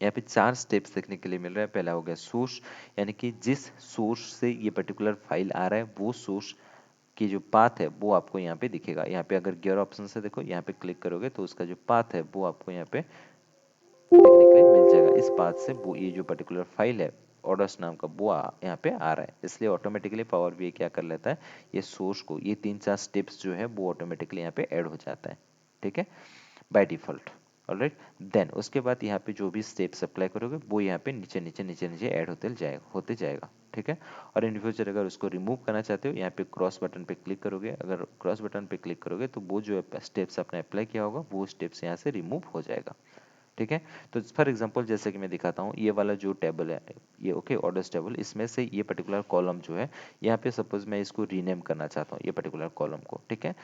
यहाँ पे 4 स्टेप्स देखने के लिए मिल रहा है। पहला हो गया सोर्स, यानी कि जिस सोर्स से ये पर्टिकुलर फाइल आ रहा है वो सोर्स की जो पाथ है वो आपको यहाँ पे दिखेगा। यहाँ पे अगर गियर ऑप्शन से देखो यहाँ पे क्लिक करोगे तो उसका जो पाथ है वो आपको यहाँ पे देखने के लिए मिल जाएगा। इस पाथ से वो ये जो पर्टिकुलर फाइल है ऑर्डर्स नाम का वो यहाँ पे आ रहा है, इसलिए ऑटोमेटिकली पावर बीआई क्या कर लेता है, ये सोर्स को ये 3-4 स्टेप्स जो है वो ऑटोमेटिकली यहाँ पे ऐड हो जाता है, ठीक है, बाय डिफॉल्ट। ऑलराइट, देन उसके बाद यहाँ पे जो भी स्टेप्स अप्लाई करोगे वो यहाँ पे नीचे ऐड होते जाएगा, ठीक है। और इन फ्यूचर अगर उसको रिमूव करना चाहते हो यहाँ पे क्रॉस बटन पे क्लिक करोगे, अगर क्रॉस बटन पे क्लिक करोगे तो वो जो स्टेप्स आपने अप्लाई किया होगा वो स्टेप्स यहाँ से रिमूव हो जाएगा, ठीक है। तो फॉर एग्जांपल जैसे कि मैं दिखाता हूँ ये वाला जो टेबल है ये, ओके, ऑर्डर्स टेबल, इसमें से ये पर्टिकुलर कॉलम जो है यहाँ पे सपोज मैं इसको रीनेम करना चाहता हूँ ये पर्टिकुलर कॉलम को, ठीक है।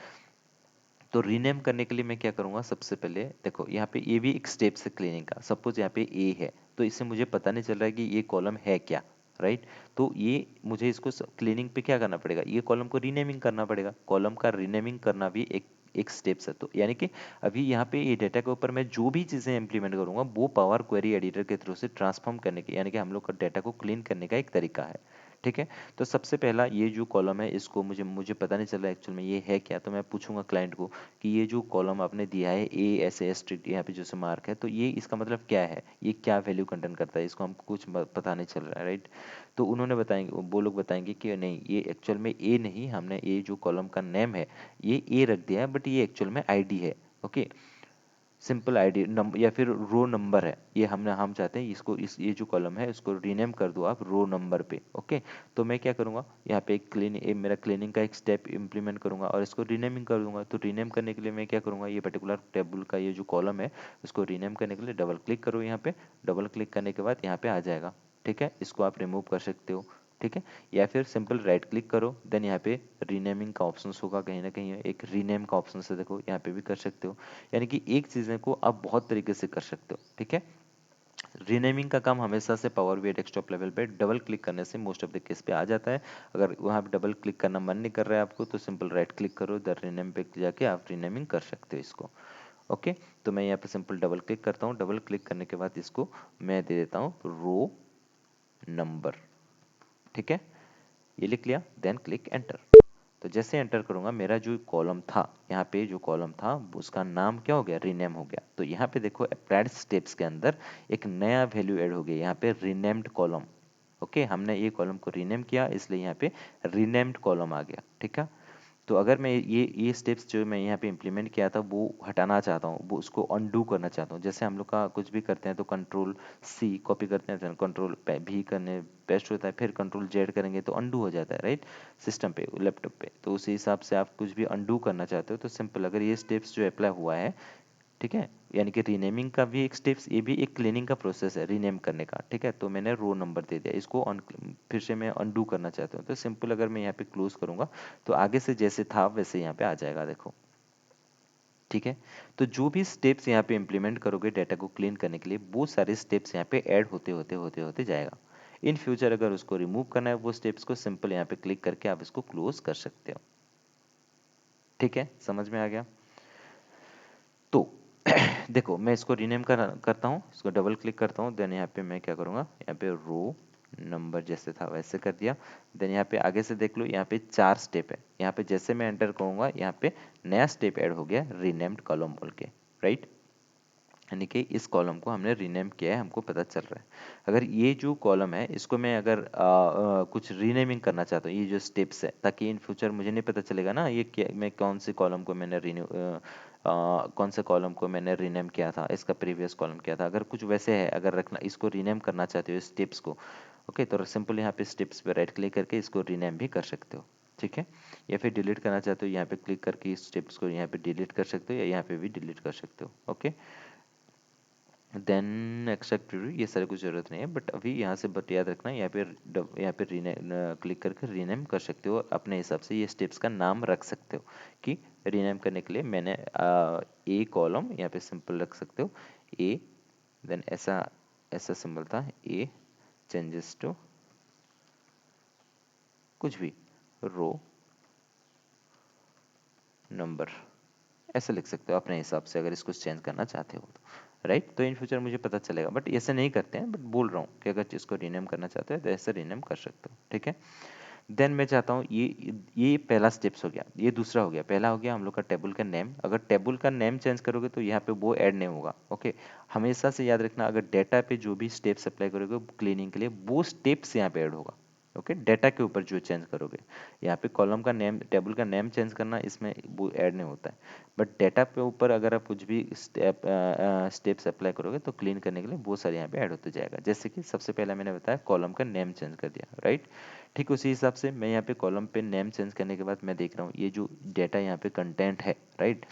तो रीनेम करने के लिए मैं क्या करूंगा, सबसे पहले देखो यहाँ पे ये भी एक स्टेप है क्लीनिंग का। सपोज यहाँ पे ए है तो इससे मुझे पता नहीं चल रहा है कि ये कॉलम है क्या, राइट। तो ये मुझे इसको क्लीनिंग पे क्या करना पड़ेगा, ये कॉलम को रीनेमिंग करना पड़ेगा। कॉलम का रीनेमिंग करना भी एक स्टेप्स है। तो यानी कि अभी यहाँ पे ये डेटा के ऊपर मैं जो भी चीज़ें इंप्लीमेंट करूंगा वो पावर क्वेरी एडिटर के थ्रू से ट्रांसफॉर्म करने के, यानी कि हम लोग का डेटा को क्लीन करने का एक तरीका है, ठीक है। तो सबसे पहला ये जो कॉलम है इसको मुझे पता नहीं चल रहा एक्चुअल में ये है क्या, तो मैं पूछूंगा क्लाइंट को कि ये जो कॉलम आपने दिया है ए एस ए स्ट्रिक्ट यहाँ पे जो से मार्क है तो ये इसका मतलब क्या है, ये क्या वैल्यू कंटेंट करता है, इसको हमको कुछ पता नहीं चल रहा है, राइट। तो उन्होंने बताएंगे, वो लोग बताएंगे कि नहीं ये एक्चुअल में ए नहीं, हमने ये जो कॉलम का नेम है ये ए रख दिया है बट ये एक्चुअल में आईडी है, ओके, सिंपल आईडी नंबर या फिर रो नंबर है। ये हम चाहते हैं इसको ये जो कॉलम है इसको रीनेम कर दो आप रो नंबर पे, ओके। तो मैं क्या करूँगा यहाँ पे मेरा क्लीनिंग का एक स्टेप इंप्लीमेंट करूँगा और इसको रीनेमिंग कर दूंगा। तो रीनेम करने के लिए मैं क्या करूँगा, ये पर्टिकुलर टेबल का ये जो कॉलम है इसको रीनेम करने के लिए डबल क्लिक करो, यहाँ पे डबल क्लिक करने के बाद यहाँ पे आ जाएगा, ठीक है। इसको आप रिमूव कर सकते हो, ठीक है। या फिर सिंपल राइट क्लिक करो, देन यहाँ पे रीनेमिंग का ऑप्शन होगा कहीं ना कहीं, एक रीनेम का ऑप्शन से देखो यहाँ पे भी कर सकते हो। यानी कि एक चीज़ें को आप बहुत तरीके से कर सकते हो, ठीक है। रीनेमिंग का काम हमेशा से पावर बीआई डेस्कटॉप लेवल पे डबल क्लिक करने से मोस्ट ऑफ द केस पे आ जाता है। अगर वहाँ पे डबल क्लिक करना मन नहीं कर रहा है आपको, तो सिंपल राइट क्लिक करो, द रीनेम पे जाके आप रीनेमिंग कर सकते हो इसको। ओके, तो मैं यहाँ पे सिंपल डबल क्लिक करता हूँ। डबल क्लिक करने के बाद इसको मैं दे देता हूँ रो नंबर, ठीक है, ये लिख लिया। Then click enter. तो जैसे एंटर करूंगा, मेरा जो कॉलम था, यहाँ पे जो कॉलम था उसका नाम क्या हो गया, रीनेम हो गया। तो यहाँ पे देखो अप्लाइड स्टेप्स के अंदर एक नया वैल्यू ऐड हो गया, यहाँ पे रीनेम्ड कॉलम। ओके, हमने ये कॉलम को रीनेम किया, इसलिए यहाँ पे रीनेम्ड कॉलम आ गया, ठीक है। तो अगर मैं ये स्टेप्स जो मैं यहाँ पे इम्प्लीमेंट किया था वो हटाना चाहता हूँ, वो उसको अनडू करना चाहता हूँ। जैसे हम लोग का कुछ भी करते हैं तो कंट्रोल सी कॉपी करते हैं, फिर कंट्रोल भी करने पेस्ट होता है, फिर कंट्रोल जेड करेंगे तो अनडू हो जाता है, राइट, सिस्टम पे, लैपटॉप पे। तो उसी हिसाब से आप कुछ भी अनडू करना चाहते हो तो सिंपल, अगर ये स्टेप्स जो अप्लाई हुआ है, ठीक है, यानी कि रीनेमिंग का भी एक स्टेप्स, ये भी एक क्लीनिंग का प्रोसेस है रीनेम करने का, ठीक है। तो मैंने रो नंबर दे दिया, इसको फिर से मैं अनडू करना चाहता हूँ तो सिंपल अगर मैं यहाँ पे क्लोज करूंगा तो आगे से जैसे था वैसे यहाँ पे आ जाएगा, देखो, ठीक है। तो जो भी स्टेप्स यहाँ पे इम्प्लीमेंट करोगे डेटा को क्लीन करने के लिए, वो सारे स्टेप्स यहाँ पे ऐड होते होते होते होते जाएगा। इन फ्यूचर अगर उसको रिमूव करना है वो स्टेप्स को, सिंपल यहाँ पे क्लिक करके आप इसको क्लोज कर सकते हो, ठीक है, समझ में आ गया। तो देखो मैं इसको रीनेम करता हूँ, इसको डबल क्लिक करता हूँ, देन यहाँ पे मैं क्या करूँगा, यहाँ पे रो नंबर जैसे था वैसे कर दिया। देन यहाँ पे आगे से देख लो, यहाँ पे 4 स्टेप है। यहाँ पे जैसे मैं एंटर करूँगा यहाँ पे नया स्टेप ऐड हो गया, रीनेम्ड कॉलम बोल के, राइट। यानी कि इस कॉलम को हमने रीनेम किया है, हमको पता चल रहा है। अगर ये जो कॉलम है इसको मैं अगर कुछ रीनेमिंग करना चाहता हूँ, ये जो स्टेप्स है, ताकि इन फ्यूचर मुझे नहीं पता चलेगा ना ये क्या, मैं कौन से कॉलम को मैंने कौन से कॉलम को मैंने रीनेम किया था, इसका प्रीवियस कॉलम क्या था। अगर कुछ वैसे है, अगर रखना, इसको रीनेम करना चाहते हो स्टेप्स को, ओके, तो सिंपल यहाँ पे स्टेप्स पे राइट क्लिक करके इसको रीनेम भी कर सकते हो, ठीक है। या फिर डिलीट करना चाहते हो, यहाँ पे क्लिक करके इस स्टेप्स को यहाँ पे डिलीट कर सकते हो, या यहाँ पे भी डिलीट कर सकते हो, ओके। देन एक्सेप्ट प्रीव्यू, ये सारे कुछ जरूरत नहीं है, बट अभी यहाँ से बट याद रखना, यहाँ पे क्लिक करके रीनेम कर सकते हो, अपने हिसाब से ये स्टेप्स का नाम रख सकते हो। कि रीनेम करने के लिए मैंने ए कॉलम यहाँ पे सिंपल रख सकते हो ए, देन ऐसा ऐसा सिंबल था ए, चेंजेस टू कुछ भी रो नंबर, ऐसे लिख सकते हो अपने हिसाब से, अगर इसको चेंज करना चाहते हो तो, राइट। तो इन फ्यूचर मुझे पता चलेगा, बट ऐसे नहीं करते हैं, बट बोल रहा हूँ कि अगर इसको रीनेम करना चाहते हो तो ऐसे रीनेम कर सकते हो, ठीक है। देन मैं चाहता हूँ ये पहला स्टेप्स हो गया, ये दूसरा हो गया। पहला हो गया हम लोग का टेबल का नेम, अगर टेबल का नेम चेंज करोगे तो यहाँ पे वो ऐड नहीं होगा, ओके। हमेशा से याद रखना, अगर डेटा पे जो भी स्टेप्स अप्लाई करोगे क्लीनिंग के लिए, वो स्टेप्स यहाँ पे ऐड होगा, ओके। डेटा के ऊपर जो चेंज करोगे, यहाँ पे कॉलम का नेम, टेबल का नेम चेंज करना, इसमें वो ऐड नहीं होता है। बट डेटा पे ऊपर अगर आप कुछ भी स्टेप्स अप्लाई करोगे तो क्लीन करने के लिए बहुत सारे यहाँ पे ऐड होते जाएगा। जैसे कि सबसे पहला मैंने बताया कॉलम का नेम चेंज कर दिया, राइट। ठीक उसी हिसाब से मैं यहाँ पे कॉलम पे नेम चेंज करने के बाद मैं देख रहा हूँ ये जो डेटा यहाँ पे कंटेंट है, राइट,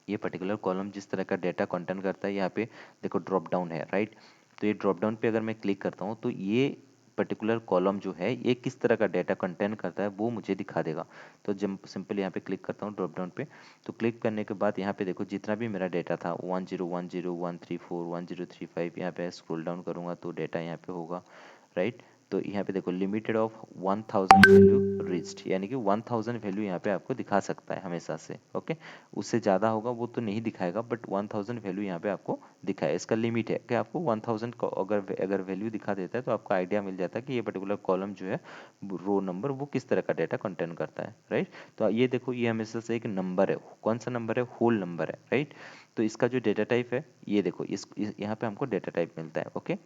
ये पर्टिकुलर कॉलम जिस तरह का डेटा कंटेंट करता है, यहाँ पे देखो ड्रॉप डाउन है, राइट। तो ये ड्रॉप डाउन पे अगर मैं क्लिक करता हूँ तो ये पर्टिकुलर कॉलम जो है ये किस तरह का डेटा कंटेंट करता है वो मुझे दिखा देगा। तो जब सिंपल यहाँ पे क्लिक करता हूँ ड्रॉप डाउन पे, तो क्लिक करने के बाद यहाँ पे देखो जितना भी मेरा डेटा था 1010134135, यहाँ पे स्क्रॉल डाउन करूँगा तो डेटा यहाँ पे होगा, राइट। तो यहाँ पे देखो लिमिटेड ऑफ 1000 वैल्यू रिच्ड, यानी कि 1000 वैल्यू यहाँ पे आपको दिखा सकता है हमेशा से, ओके। उससे ज़्यादा होगा वो तो नहीं दिखाएगा, बट 1000 वैल्यू यहाँ पे आपको दिखाए, इसका लिमिट है कि आपको 1000 को अगर अगर वैल्यू दिखा देता है तो आपको आइडिया मिल जाता है कि ये पर्टिकुलर कॉलम जो है, रो नंबर, वो किस तरह का डेटा कंटेंट करता है, राइट। तो ये देखो ये हमेशा से एक नंबर है, कौन सा नंबर है, होल नंबर है, राइट। तो इसका जो डेटा टाइप है ये देखो, यहाँ पे हमको डेटा टाइप मिलता है, ओके।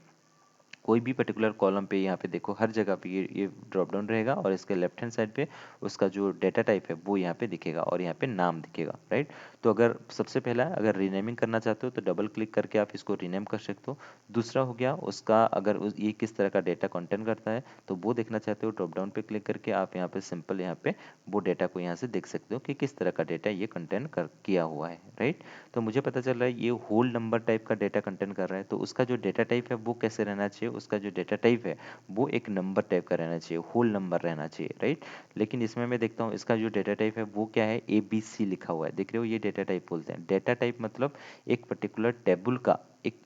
कोई भी पर्टिकुलर कॉलम पे यहाँ पे देखो हर जगह पे ये ड्रॉप डाउन रहेगा, और इसके लेफ्ट हैंड साइड पे उसका जो डेटा टाइप है वो यहाँ पे दिखेगा, और यहाँ पे नाम दिखेगा, राइट। तो अगर सबसे पहला अगर रीनेमिंग करना चाहते हो तो डबल क्लिक करके आप इसको रीनेम कर सकते हो। दूसरा हो गया उसका, अगर ये किस तरह का डेटा कंटेंट करता है तो वो देखना चाहते हो, ड्रॉप डाउन पे क्लिक करके आप यहाँ पे सिंपल यहाँ पे वो डेटा को यहाँ से देख सकते हो कि किस तरह का डेटा ये कंटेंट किया हुआ है, राइट। तो मुझे पता चल रहा है ये होल नंबर टाइप का डेटा कंटेंट कर रहा है, तो उसका जो डेटा टाइप है वो कैसे रहना चाहिए उसका जो डेटा टाइप है वो एक नंबर टाइप का रहना चाहिए, होल नंबर रहना चाहिए, राइट। लेकिन इसमें मैं देखता हूँ इसका जो डेटा टाइप है वो क्या है, ABC लिखा हुआ है, देख रहे हो, ये डेटा टाइप बोलते हैं। डेटा टाइप मतलब एक पर्टिकुलर टेबल का, एक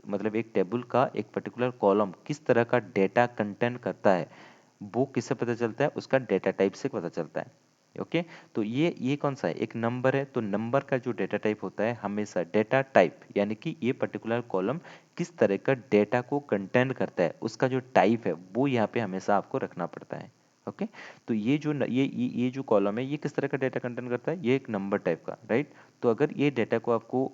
टेबल का एक पर्टिकुलर कॉलम किस तरह का डेटा कंटेंट करता है वो किससे पता चलता है, उसका डेटा टाइप से पता चलता है। ओके, तो ये कौन सा है, एक नंबर है, तो नंबर का जो डेटा टाइप होता है हमेशा डेटा टाइप, यानी कि ये पर्टिकुलर कॉलम किस तरह का डेटा को कंटेंट करता है उसका जो टाइप है वो यहाँ पे हमेशा आपको रखना पड़ता है। ओके, तो ये जो ये जो कॉलम है ये किस तरह का डेटा कंटेंट करता है, ये एक नंबर टाइप का, राइट। तो अगर ये डेटा को आपको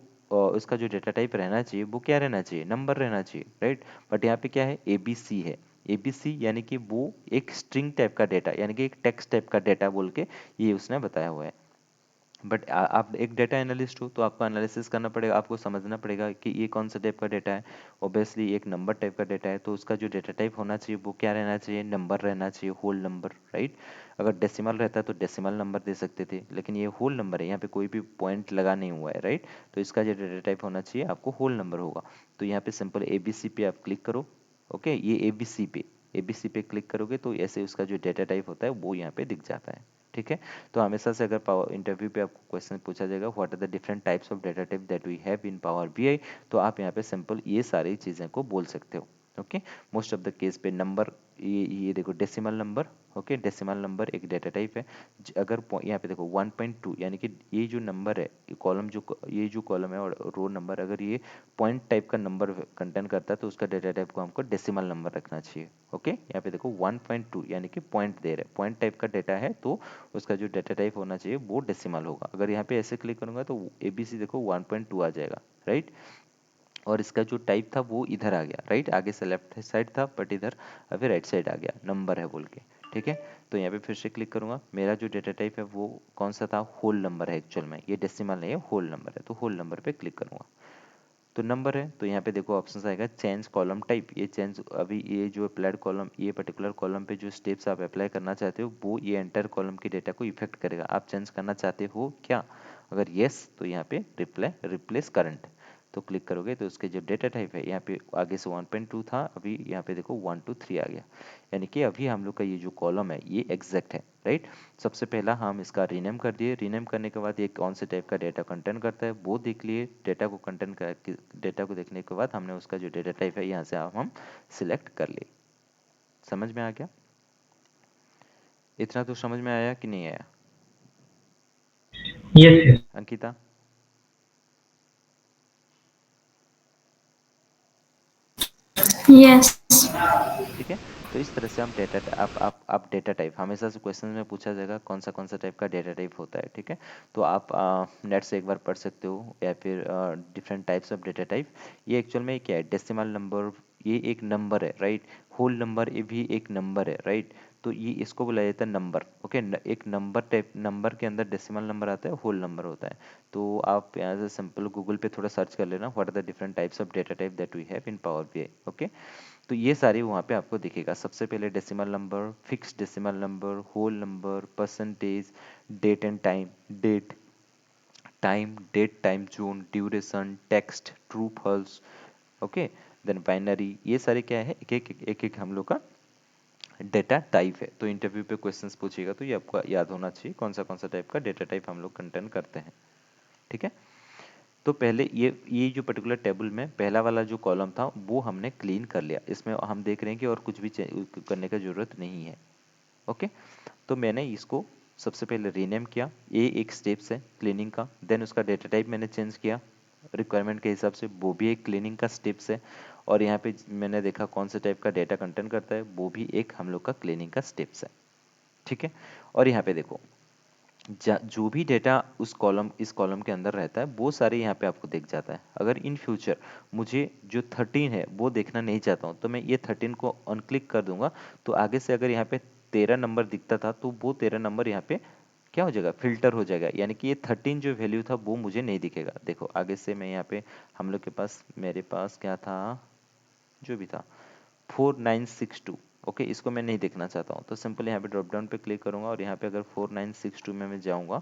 इसका जो डेटा टाइप रहना चाहिए वो क्या रहना चाहिए, नंबर रहना चाहिए, राइट। बट यहाँ पे क्या है, ABC है। ABC यानी कि वो एक स्ट्रिंग टाइप का डेटा, यानी कि एक टेक्स्ट टाइप का डेटा बोल के ये उसने बताया हुआ है। बट आप एक डेटा एनालिस्ट हो तो आपको एनालिसिस करना पड़ेगा, आपको समझना पड़ेगा कि ये कौन सा टाइप का डेटा है। ऑब्वियसली एक नंबर टाइप का डेटा है तो उसका जो डेटा टाइप होना चाहिए वो क्या रहना चाहिए, नंबर रहना चाहिए, होल नंबर, राइट। अगर डेसिमल रहता तो डेसिमल नंबर दे सकते थे, लेकिन ये होल नंबर है, यहाँ पे कोई भी पॉइंट लगा नहीं हुआ है, राइट। तो इसका जो डेटा टाइप होना चाहिए आपको होल नंबर होगा। तो यहाँ पे सिंपल ABC पे आप क्लिक करो। ओके, ये ABC पे क्लिक करोगे तो ऐसे उसका जो डेटा टाइप होता है वो यहाँ पे दिख जाता है, ठीक है। तो हमेशा से अगर पावर इंटरव्यू पे आपको क्वेश्चन पूछा जाएगा what are the different types of data type that we have in power BI, तो आप यहाँ पे सिंपल ये सारी चीज़ें को बोल सकते हो। Okay, most of the case पे नंबर, ये देखो decimal number. Okay, decimal number एक डेटा टाइप है। अगर यहाँ पे देखो 1.2 यानी कि ये जो नंबर है, ये जो कॉलम है और रो नंबर, अगर ये पॉइंट टाइप का नंबर कंटेंट करता है तो उसका डेटा टाइप को हमको डेसिमल नंबर रखना चाहिए। ओके, यहाँ पे देखो 1.2 यानी कि पॉइंट दे रहा है, पॉइंट टाइप का डेटा है तो उसका जो डेटा टाइप होना चाहिए वो डेसिमल होगा। अगर यहाँ पे ऐसे क्लिक करूंगा तो ABC देखो 1.2 आ जाएगा, राइट। और इसका जो टाइप था वो इधर आ गया, राइट। आगे से लेफ्ट साइड था बट इधर अभी राइट साइड आ गया, नंबर है बोल के, ठीक है। तो यहाँ पे फिर से क्लिक करूंगा, मेरा जो डेटा टाइप है वो कौन सा था, होल नंबर है एक्चुअल में, ये डेसिमल नहीं है, होल नंबर है, तो होल नंबर पे क्लिक करूंगा तो नंबर है। तो यहाँ पे देखो ऑप्शन आएगा चेंज कॉलम टाइप, ये चेंज, अभी ये जो अप्लाइड कॉलम, ये पर्टिकुलर कॉलम पे जो स्टेप्स आप अप्लाई करना चाहते हो वो ये एंटायर कॉलम की डेटा को इफेक्ट करेगा, आप चेंज करना चाहते हो क्या। अगर यस तो यहाँ पे रिप्लेस करंट, तो क्लिक करोगे तो उसके जो डेटा टाइप है यहाँ पे आगे से 1.2 था, अभी यहाँ पे देखो 1 2 3 आ गया, यानी कि अभी हम लोग का ये जो कॉलम है ये एग्जैक्ट है, राइट। सबसे पहला हम इसका रीनेम कर दिए, रीनेम करने के बाद ये कौन से टाइप का डेटा कंटेंट करता है वो देख लिए, डेटा को देखने के बाद हमने उसका जो डेटा टाइप है यहाँ से हम सिलेक्ट कर लिए। समझ में आ गया, इतना तो समझ में आया कि नहीं आया यस। अंकिता? Yes. ठीक है, तो इस तरह से हम डेटा, आप डेटा टाइप, हमेशा से क्वेश्चन में पूछा जाएगा कौन सा टाइप का डेटा टाइप होता है, ठीक है। तो आप नेट से एक बार पढ़ सकते हो, या फिर different types of data type. ये एक्चुअल में क्या है, डेसिमल नंबर, ये एक नंबर है, राइट। होल नंबर ये भी एक नंबर है, राइट। तो ये इसको बुलाया जाता है नंबर। ओके, एक नंबर टाइप, नंबर के अंदर डेसिमल नंबर आता है, होल नंबर होता है। तो आप यहाँ से सिंपल गूगल पे थोड़ा सर्च कर लेना what are the different types of data type that we have in power BI। Okay, तो ये सारी वहाँ पे आपको दिखेगा। सबसे पहले decimal number, fixed decimal number, whole number, percentage, date and time, date time zone, duration, text, true false. Okay, then binary, ये सारे क्या है, एक एक हम लोग का डेटा टाइप है। तो इंटरव्यू पे क्वेश्चंस पूछेगा तो ये आपको याद होना चाहिए कौन सा टाइप का डेटा टाइप हम लोग कंटेंट करते हैं, ठीक है। तो पहले ये जो पर्टिकुलर टेबल में पहला वाला जो कॉलम था वो हमने क्लीन कर लिया, इसमें हम देख रहे हैं कि और कुछ भी करने का जरूरत नहीं है। ओके, तो मैंने इसको सबसे पहले रीनेम किया, ये एक स्टेप्स है क्लीनिंग का। देन उसका डेटा टाइप मैंने चेंज किया रिक्वायरमेंट के हिसाब से, वो भी एक क्लीनिंग का स्टेप्स है। और यहाँ पे मैंने देखा कौन से टाइप का डेटा कंटेंट करता है, वो भी एक हम लोग का क्लीनिंग का स्टेप्स है, ठीक है। और यहाँ पे देखो जो भी डेटा इस कॉलम के अंदर रहता है वो सारे यहाँ पे आपको दिख जाता है। अगर इन फ्यूचर मुझे जो 13 है वो देखना नहीं चाहता हूँ तो मैं ये 13 को अनक्लिक कर दूंगा, तो आगे से अगर यहाँ पे 13 नंबर दिखता था तो वो 13 नंबर यहाँ पे क्या हो जाएगा, फिल्टर हो जाएगा, यानी कि ये 13 जो वैल्यू था वो मुझे नहीं दिखेगा। देखो आगे से मैं यहाँ पे, हम लोग के पास, मेरे पास क्या था, जो भी था 4962। ओके, इसको मैं नहीं देखना चाहता हूँ तो सिंपल यहाँ पे ड्रॉप डाउन पे क्लिक करूंगा और यहाँ पे अगर 4962 में मैं जाऊंगा,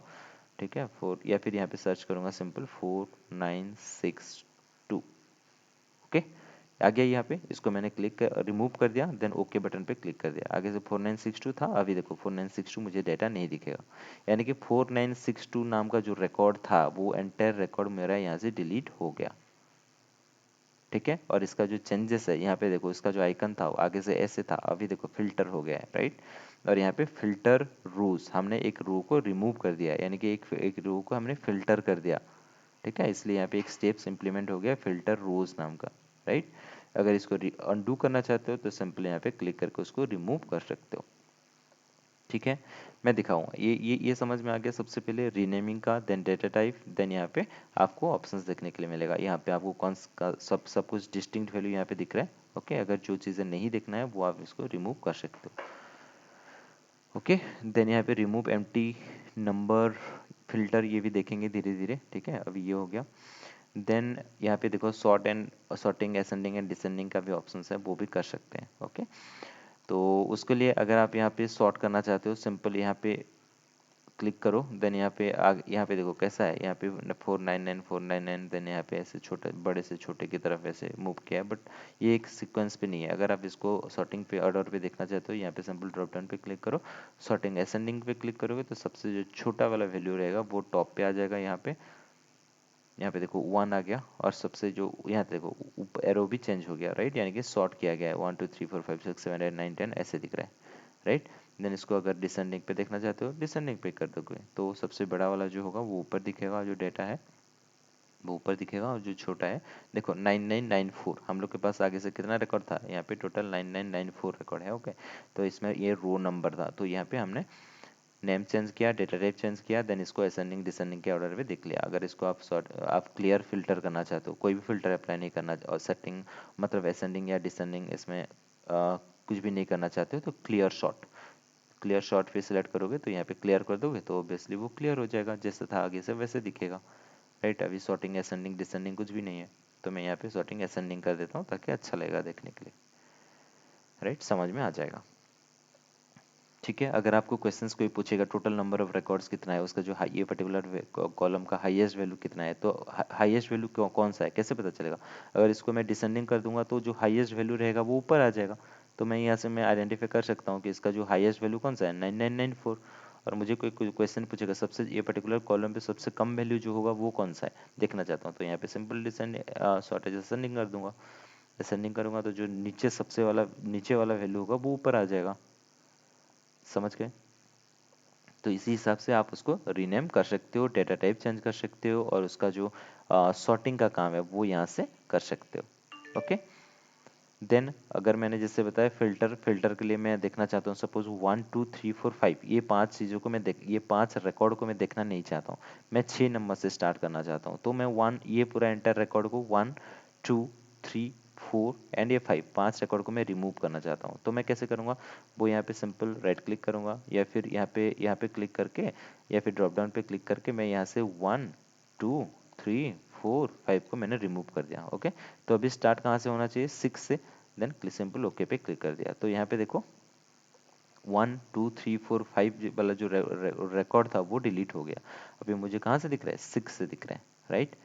ठीक है, फोर, या फिर यहाँ पे सर्च करूंगा सिंपल 4962। ओके, आ गया यहाँ पे, इसको मैंने रिमूव कर दिया, देन ओके बटन पे क्लिक कर दिया। आगे से 4962 था, अभी देखो 4962 मुझे डेटा नहीं दिखेगा, यानी कि 4962 नाम का जो रिकॉर्ड था वो एंटायर रिकॉर्ड मेरा यहाँ से डिलीट हो गया। ठीक है, और इसका जो चेंजेस है यहाँ पे देखो, इसका जो आइकन था वो आगे से ऐसे था, अभी देखो फिल्टर हो गया है, राइट। और यहाँ पे फिल्टर रोज, हमने एक रो को रिमूव कर दिया, यानी कि एक रो को हमने फिल्टर कर दिया। ठीक है, इसलिए यहाँ पे एक स्टेप्स इंप्लीमेंट हो गया फिल्टर रोज नाम का, राइट। अगर इसको अनडू करना चाहते हो तो सिंपल यहाँ पे क्लिक करके उसको रिमूव कर सकते हो। ठीक है, मैं दिखाऊंगा, ये समझ में आ गया। सबसे पहले रीनेमिंग का, देन डेटा टाइप, देन यहाँ पे आपको ऑप्शंस देखने के लिए मिलेगा। यहाँ पे आपको कौन का सब कुछ डिस्टिंक्ट वैल्यू यहाँ पे दिख रहा है। ओके, अगर जो चीज़ें नहीं देखना है वो आप इसको रिमूव कर सकते हो। ओके, देन यहाँ पे रिमूव एम्प्टी नंबर फिल्टर, ये भी देखेंगे धीरे धीरे। ठीक है, अभी ये हो गया। देन यहाँ पे देखो सॉर्टिंग असेंडिंग एंड डिसेंडिंग का भी ऑप्शन है, वो भी कर सकते हैं। ओके, तो उसके लिए अगर आप यहाँ पे सॉर्ट करना चाहते हो, सिंपल यहाँ पे क्लिक करो, देन यहाँ पे देखो कैसा है, यहाँ पे 499 499, देन यहाँ पे ऐसे छोटे बड़े से छोटे की तरफ ऐसे मूव किया है, बट ये एक सीक्वेंस पे नहीं है। अगर आप इसको सॉर्टिंग पे ऑर्डर पे देखना चाहते हो, यहाँ पे सिंपल ड्रॉप डाउन पे क्लिक करो, सॉर्टिंग असेंडिंग पे क्लिक करोगे तो सबसे जो छोटा वाला वैल्यू रहेगा वो टॉप पे आ जाएगा। यहाँ पे देखो 1 आ गया, और सबसे जो यहाँ देखो एरो भी चेंज हो गया, राइट, यानी कि सॉर्ट किया गया है, 1 2 3 4 5 6 7 8 9 10 ऐसे दिख रहा है, राइट। देन इसको अगर डिसेंडिंग पे देखना चाहते हो, डिसेंडिंग पे कर दोगे तो सबसे बड़ा वाला जो होगा वो ऊपर दिखेगा, जो डेटा है वो ऊपर दिखेगा, और जो छोटा है देखो 9994, हम लोग के पास आगे से कितना रिकॉर्ड था, यहाँ पे टोटल 9994 रिकॉर्ड है। ओके, तो इसमें ये रो नंबर था, तो यहाँ पे हमने नेम चेंज किया, डेटा टाइप चेंज किया, देन इसको असेंडिंग डिसेंडिंग के ऑर्डर पे देख लिया। अगर इसको आप क्लियर फिल्टर करना चाहते हो, कोई भी फिल्टर अप्लाई नहीं करना, और सेटिंग मतलब असेंडिंग या डिसेंडिंग इसमें कुछ भी नहीं करना चाहते हो, तो क्लियर शॉट पे सिलेक्ट करोगे, तो यहाँ पे क्लियर कर दोगे तो ऑब्वियसली वो क्लियर हो जाएगा, जैसा था आगे से वैसे दिखेगा, राइट। अभी सॉर्टिंग असेंडिंग डिसेंडिंग कुछ भी नहीं है, तो मैं यहाँ पे सॉर्टिंग असेंडिंग कर देता हूँ ताकि अच्छा लगेगा देखने के लिए, राइट, समझ में आ जाएगा। ठीक है, अगर आपको क्वेश्चंस कोई पूछेगा टोटल नंबर ऑफ रिकॉर्ड्स कितना है, उसका जो ये पर्टिकुलर कॉलम का हाईएस्ट वैल्यू कितना है, तो हाईएस्ट वैल्यू कौन सा है कैसे पता चलेगा। अगर इसको मैं डिसेंडिंग कर दूंगा तो जो हाईएस्ट वैल्यू रहेगा वो ऊपर आ जाएगा, तो मैं यहाँ से मैं आइडेंटिफाई कर सकता हूँ कि इसका जो हाईएस्ट वैल्यू कौन सा है 9994। और मुझे कोई क्वेश्चन पूछेगा सबसे ये पर्टिकुलर कॉलम पे सबसे कम वैल्यू जो होगा वो कौन सा है देखना चाहता हूँ, तो यहाँ पे सिंपल सॉर्टेज असेंडिंग कर दूंगा। असेंडिंग करूंगा तो जो नीचे वाला वैल्यू होगा वो ऊपर आ जाएगा, समझ गए। तो इसी हिसाब से आप उसको रीनेम कर सकते हो, डेटा टाइप चेंज कर सकते हो, और उसका जो सॉर्टिंग का काम है वो यहाँ से कर सकते हो। ओके, देन अगर मैंने जैसे बताया फिल्टर के लिए मैं देखना चाहता हूँ, सपोज 1 2 3 4 5, ये 5 चीज़ों को ये 5 रिकॉर्ड को मैं देखना नहीं चाहता हूँ, मैं 6 नंबर से स्टार्ट करना चाहता हूँ, तो मैं ये पूरा एंटर रिकॉर्ड को 1 2 3 4 एंड ये 5 रिकॉर्ड को मैं रिमूव करना चाहता हूँ, तो मैं कैसे करूँगा, वो यहाँ पे सिंपल राइट क्लिक करूँगा, या फिर यहाँ पे क्लिक करके, या फिर ड्रॉप डाउन पे क्लिक करके मैं यहाँ से 1 2 3 4 5 को मैंने रिमूव कर दिया। ओके, तो अभी स्टार्ट कहाँ से होना चाहिए, 6 से, देन सिंपल ओके पे क्लिक कर दिया, तो यहाँ पे देखो 1 2 3 4 5 वाला जो रिकॉर्ड था वो डिलीट हो गया। अभी मुझे कहाँ से दिख रहा है, 6 से दिख रहा है, राइट।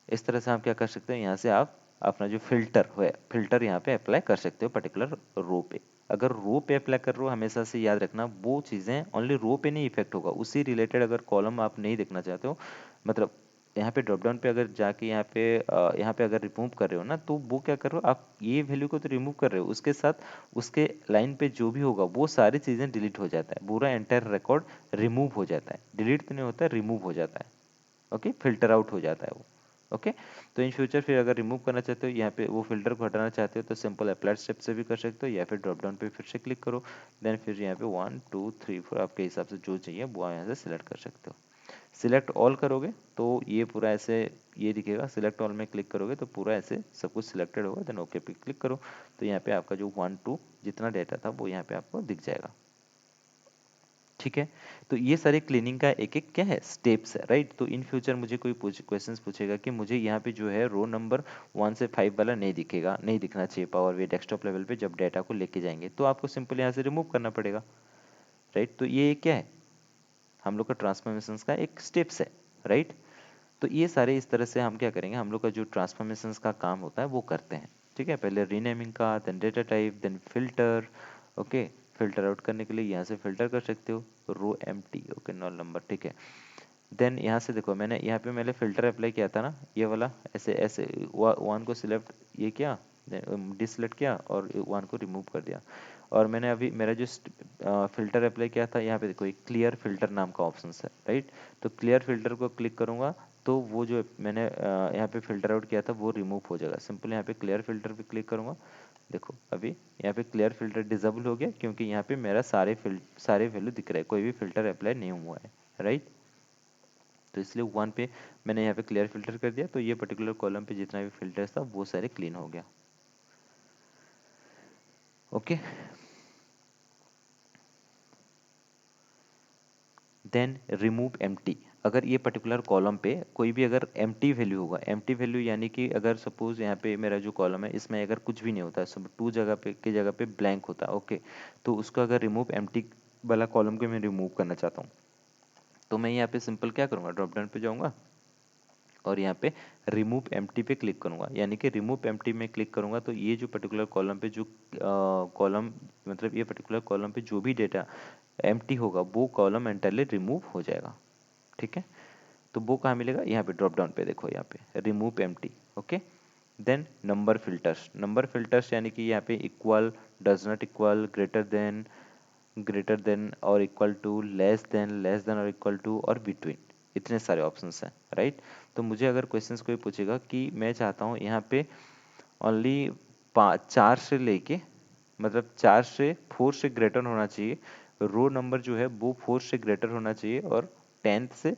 इस तरह से आप क्या कर सकते हो, यहाँ से आप अपना जो फिल्टर यहाँ पे अप्लाई कर सकते हो पर्टिकुलर रो पे। अगर रो पे अप्लाई कर रहे हो, हमेशा से याद रखना वो चीज़ें ओनली रो पे नहीं इफेक्ट होगा, उसी रिलेटेड अगर कॉलम आप नहीं देखना चाहते हो, मतलब यहाँ पे ड्रॉप डाउन पे अगर जाके यहाँ पे अगर रिमूव कर रहे हो ना, तो वो क्या कर रहे हो आप, ये वैल्यू को तो रिमूव कर रहे हो, उसके साथ उसके लाइन पे जो भी होगा वो सारी चीज़ें डिलीट हो जाता है, पूरा एंटायर रिकॉर्ड रिमूव हो जाता है, डिलीट तो नहीं होता है, रिमूव हो जाता है। ओके, फिल्टर आउट हो जाता है वो। ओके, तो इन फ्यूचर फिर अगर रिमूव करना चाहते हो, यहाँ पे वो फिल्टर को हटाना चाहते हो, तो सिंपल अप्लाइड स्टेप से भी कर सकते हो, या फिर ड्रॉप डाउन पे फिर से क्लिक करो, देन फिर यहाँ पे 1 2 3 4 आपके हिसाब से जो चाहिए वो यहाँ से सिलेक्ट कर सकते हो। सिलेक्ट ऑल करोगे तो ये पूरा ऐसे ये दिखेगा, सिलेक्ट ऑल में क्लिक करोगे तो पूरा ऐसे सब कुछ सिलेक्टेड होगा, देन ओके पे क्लिक करो, तो यहाँ पे आपका जो 1 2 जितना डेटा था वो यहाँ पे आपको दिख जाएगा। ठीक है, तो ये सारे क्लीनिंग का एक एक क्या है स्टेप्स है, राइट। तो इन फ्यूचर मुझे कोई क्वेश्चंस पूछेगा कि मुझे यहाँ पे जो है रो नंबर 1 से 5 वाला नहीं दिखना चाहिए पावर वे डेस्कटॉप लेवल पे जब डेटा को लेके जाएंगे, तो आपको सिंपल यहाँ से रिमूव करना पड़ेगा, राइट। तो ये क्या है, हम लोग का ट्रांसफॉर्मेशंस का एक स्टेप्स है, राइट। तो ये सारे इस तरह से हम क्या करेंगे, हम लोग का जो ट्रांसफॉर्मेशंस का काम होता है वो करते हैं। ठीक है, पहले रीनेमिंग का, then data type, then filter. Okay, filter out करने के लिए यहाँ से फिल्टर कर सकते हो, row empty, okay, no number, ठीक है। देन यहाँ से देखो, मैंने यहाँ पे मैंने फिल्टर अप्लाई किया था ना, ये वाला, ऐसे ऐसे वन को सिलेक्ट ये किया, डिसलेक्ट किया और वन को रिमूव कर दिया। और मैंने अभी मेरा जो फिल्टर अप्लाई किया था, यहाँ पे देखो एक क्लियर फिल्टर नाम का ऑप्शन है, राइट। तो क्लियर फिल्टर को क्लिक करूँगा तो वो जो मैंने यहाँ पे फिल्टर आउट किया था वो रिमूव हो जाएगा। सिंपल यहाँ पे क्लियर फिल्टर पे क्लिक करूँगा, देखो अभी यहाँ पे क्लियर फिल्टर डिसेबल हो गया, क्योंकि यहाँ पे मेरा सारे वैल्यू दिख रहा है, कोई भी फिल्टर अप्लाई नहीं हुआ है, राइट। तो इसलिए वन पे मैंने यहाँ पे क्लियर फिल्टर कर दिया, तो ये पर्टिकुलर कॉलम पे जितना भी फिल्टर्स था वो सारे क्लीन हो गया। Okay, then remove empty. अगर ये पर्टिकुलर कॉलम पे कोई भी अगर एम्प्टी वैल्यू होगा, एम्प्टी वैल्यू यानी कि अगर सपोज यहाँ पे मेरा जो कॉलम है इसमें अगर कुछ भी नहीं होता, सब टू जगह पे की जगह पे ब्लैंक होता है, ओके, तो उसका अगर रिमूव एम्प्टी वाला कॉलम को मैं रिमूव करना चाहता हूँ, तो मैं यहाँ पे सिंपल क्या करूँगा, ड्रॉप डाउन पे जाऊँगा और यहाँ पे रिमूव एम्प्टी पे क्लिक करूँगा। यानी कि रिमूव एम्प्टी में क्लिक करूँगा तो ये जो पर्टिकुलर कॉलम पे जो कॉलम मतलब ये पर्टिकुलर कॉलम पे जो भी डेटा एम्प्टी होगा वो कॉलम एंटायरली रिमूव हो जाएगा, ठीक है। तो वो कहाँ मिलेगा, यहाँ पे ड्रॉप डाउन पे देखो, यहाँ पे remove empty, okay. Then number filters यानी कि यहाँ पे equal, does not equal, greater than और इक्वल टू, लेस देन और इक्वल टू और बिटवीन, इतने सारे ऑप्शंस हैं, राइट। तो मुझे अगर क्वेश्चंस कोई पूछेगा कि मैं चाहता हूँ यहाँ पे ओनली 4 से लेके मतलब 4 से 4 से ग्रेटर होना चाहिए, रो नंबर जो है वो 4 से ग्रेटर होना चाहिए और 10th से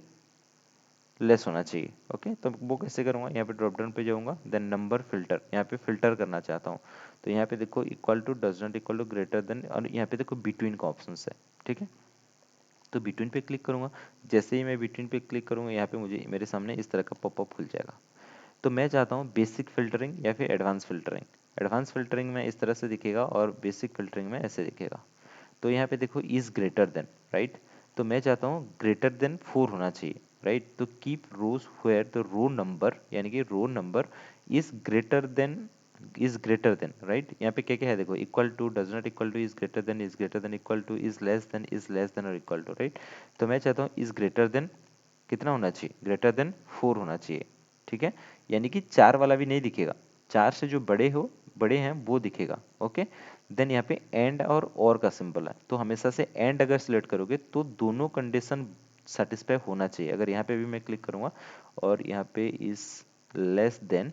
लेस होना चाहिए, ओके। तो वो कैसे करूँगा, यहाँ पे ड्रॉप डाउन पे जाऊँगा, देन नंबर फिल्टर, यहाँ पे फिल्टर करना चाहता हूँ, तो यहाँ पे देखो equal to, does not equal to, greater than और यहाँ पे देखो बिटवीन का ऑप्शन है, ठीक है। तो बिटवीन पे क्लिक करूँगा, जैसे ही मैं बिटवीन पे क्लिक करूँगा यहाँ पे मुझे मेरे सामने इस तरह का पॉपअप खुल जाएगा। तो मैं चाहता हूँ बेसिक फिल्टरिंग या फिर एडवांस फिल्टरिंग। एडवांस फिल्टरिंग में इस तरह से दिखेगा और बेसिक फिल्टरिंग में ऐसे दिखेगा। तो यहाँ पे देखो इज ग्रेटर देन, राइट। तो मैं चाहता हूँ ग्रेटर देन 4 होना चाहिए, राइट। तो keep rows where the row number यानी कि row number is greater than, right. यहाँ पे क्या क्या है देखो, equal to, does not equal to, is greater than, equal to, is less than और इक्वल टू, राइट। तो मैं चाहता हूँ इज ग्रेटर देन कितना होना चाहिए, ग्रेटर देन 4 होना चाहिए, ठीक है। यानी कि 4 वाला भी नहीं दिखेगा, 4 से जो बड़े हैं वो दिखेगा, ओके। देन यहाँ पे एंड और का सिंबल है, तो हमेशा से एंड अगर सिलेक्ट करोगे तो दोनों कंडीशन सेटिस्फाई होना चाहिए। अगर यहाँ पे भी मैं क्लिक करूँगा और यहाँ पे इज लेस देन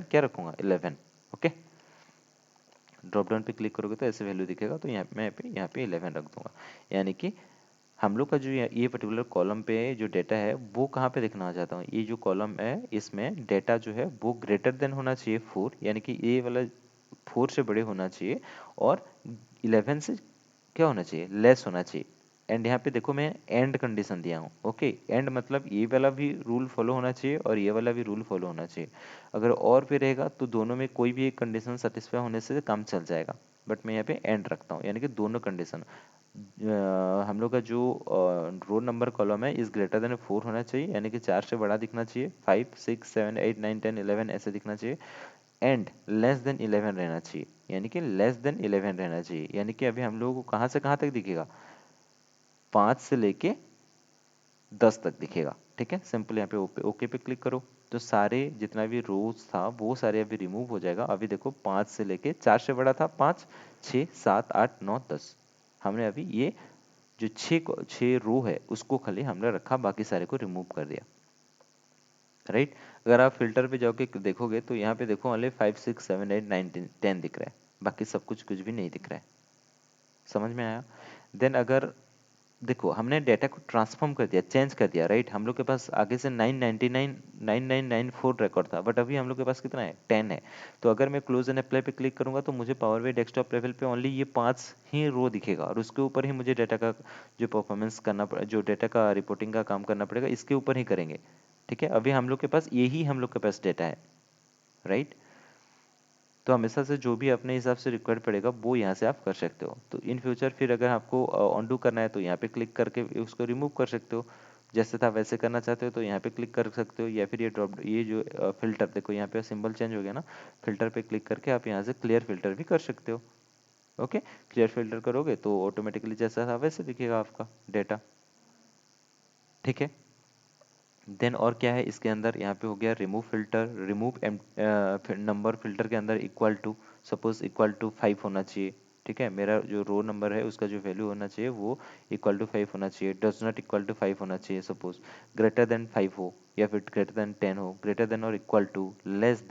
क्या रखूँगा, 11, ओके। ड्रॉप डाउन पे क्लिक करोगे तो ऐसे वैल्यू दिखेगा, तो यहाँ पे 11 रख दूंगा। यानी कि हम लोग का जो ये पर्टिकुलर कॉलम पे जो डेटा है वो कहाँ पे दिखना चाहता हूँ, ये जो कॉलम है इसमें डेटा जो है वो ग्रेटर देन होना चाहिए 4, यानी कि ये वाला 4 से बड़े होना चाहिए और 11 से क्या होना चाहिए, लेस होना चाहिए। एंड यहाँ पे देखो मैं एंड कंडीशन दिया हूँ, ओके। एंड मतलब ये वाला भी रूल फॉलो होना चाहिए और ये वाला भी रूल फॉलो होना चाहिए। अगर और पे रहेगा तो दोनों में कोई भी एक कंडीशन सेटिस्फाई होने से काम चल जाएगा, बट मैं यहाँ पे एंड रखता हूँ, यानी कि दोनों कंडीशन हम लोग का जो रोल नंबर कॉलम है इज ग्रेटर देन 4 होना चाहिए, यानी कि 4 से बड़ा दिखना चाहिए, 5 6 7 8 9 10 11 ऐसे दिखना चाहिए। एंड लेस देन 11 रहना चाहिए, यानी कि लेस देन 11 रहना चाहिए, यानी कि अभी हम लोगों को कहाँ से कहाँ तक दिखेगा, 5 से लेके 10 तक दिखेगा, ठीक है। सिंपल यहाँ पे ओके पे क्लिक करो, तो सारे जितना भी रोज था वो सारे अभी रिमूव हो जाएगा। अभी देखो 5 से लेके 4 से बड़ा था 5 6 7 8 9 10, हमने अभी ये जो 6 रो है उसको खाली हमने रखा, बाकी सारे को रिमूव कर दिया, राइट। अगर आप फिल्टर पे जाओगे देखोगे तो यहाँ पे देखो ओनली 5 6 7 8 9 10 दिख रहा है, बाकी सब कुछ भी नहीं दिख रहा है। समझ में आया। देन अगर देखो हमने डेटा को ट्रांसफॉर्म कर दिया, चेंज कर दिया, राइट। हम लोग के पास आगे से 9994 रिकॉर्ड था, बट अभी हम लोग के पास कितना है, 10 है। तो अगर मैं क्लोज एंड अप्लाई पे क्लिक करूंगा तो मुझे पावर BI डेस्कटॉप लेवल पे ओनली ये 5 ही रो दिखेगा और उसके ऊपर ही मुझे डेटा का जो परफॉर्मेंस करना पड़े, जो डेटा का रिपोर्टिंग का काम करना पड़ेगा इसके ऊपर ही करेंगे, ठीक है। अभी हम लोग के पास यही हम लोग के पास डेटा है, राइट। तो हमेशा से जो भी अपने हिसाब से रिक्वायर्ड पड़ेगा वो यहाँ से आप कर सकते हो। तो इन फ्यूचर फिर अगर आपको अनडू करना है तो यहाँ पे क्लिक करके उसको रिमूव कर सकते हो। जैसे था वैसे करना चाहते हो तो यहाँ पे क्लिक कर सकते हो, या फिर ये जो फिल्टर देखो यहाँ पे सिंबल चेंज हो गया ना, फिल्टर पे क्लिक करके आप यहाँ से क्लियर फिल्टर भी कर सकते हो। ओके, क्लियर फिल्टर करोगे तो ऑटोमेटिकली जैसा था वैसे दिखेगा आपका डेटा। ठीक है, देन और क्या है इसके अंदर, यहाँ पे हो गया remove filter, remove number filter के अंदर equal to, suppose equal to 5 होना चाहिए। ठीक है, मेरा जो रो नंबर है उसका जो वैल्यू होना चाहिए वो इक्वल टू 5 होना चाहिए, डज नॉट इक्वल टू 5 होना चाहिए, सपोज ग्रेटर देन 5 हो, या फिर ग्रेटर देन 10 हो, ग्रेटर देन और इक्वल टू, लेस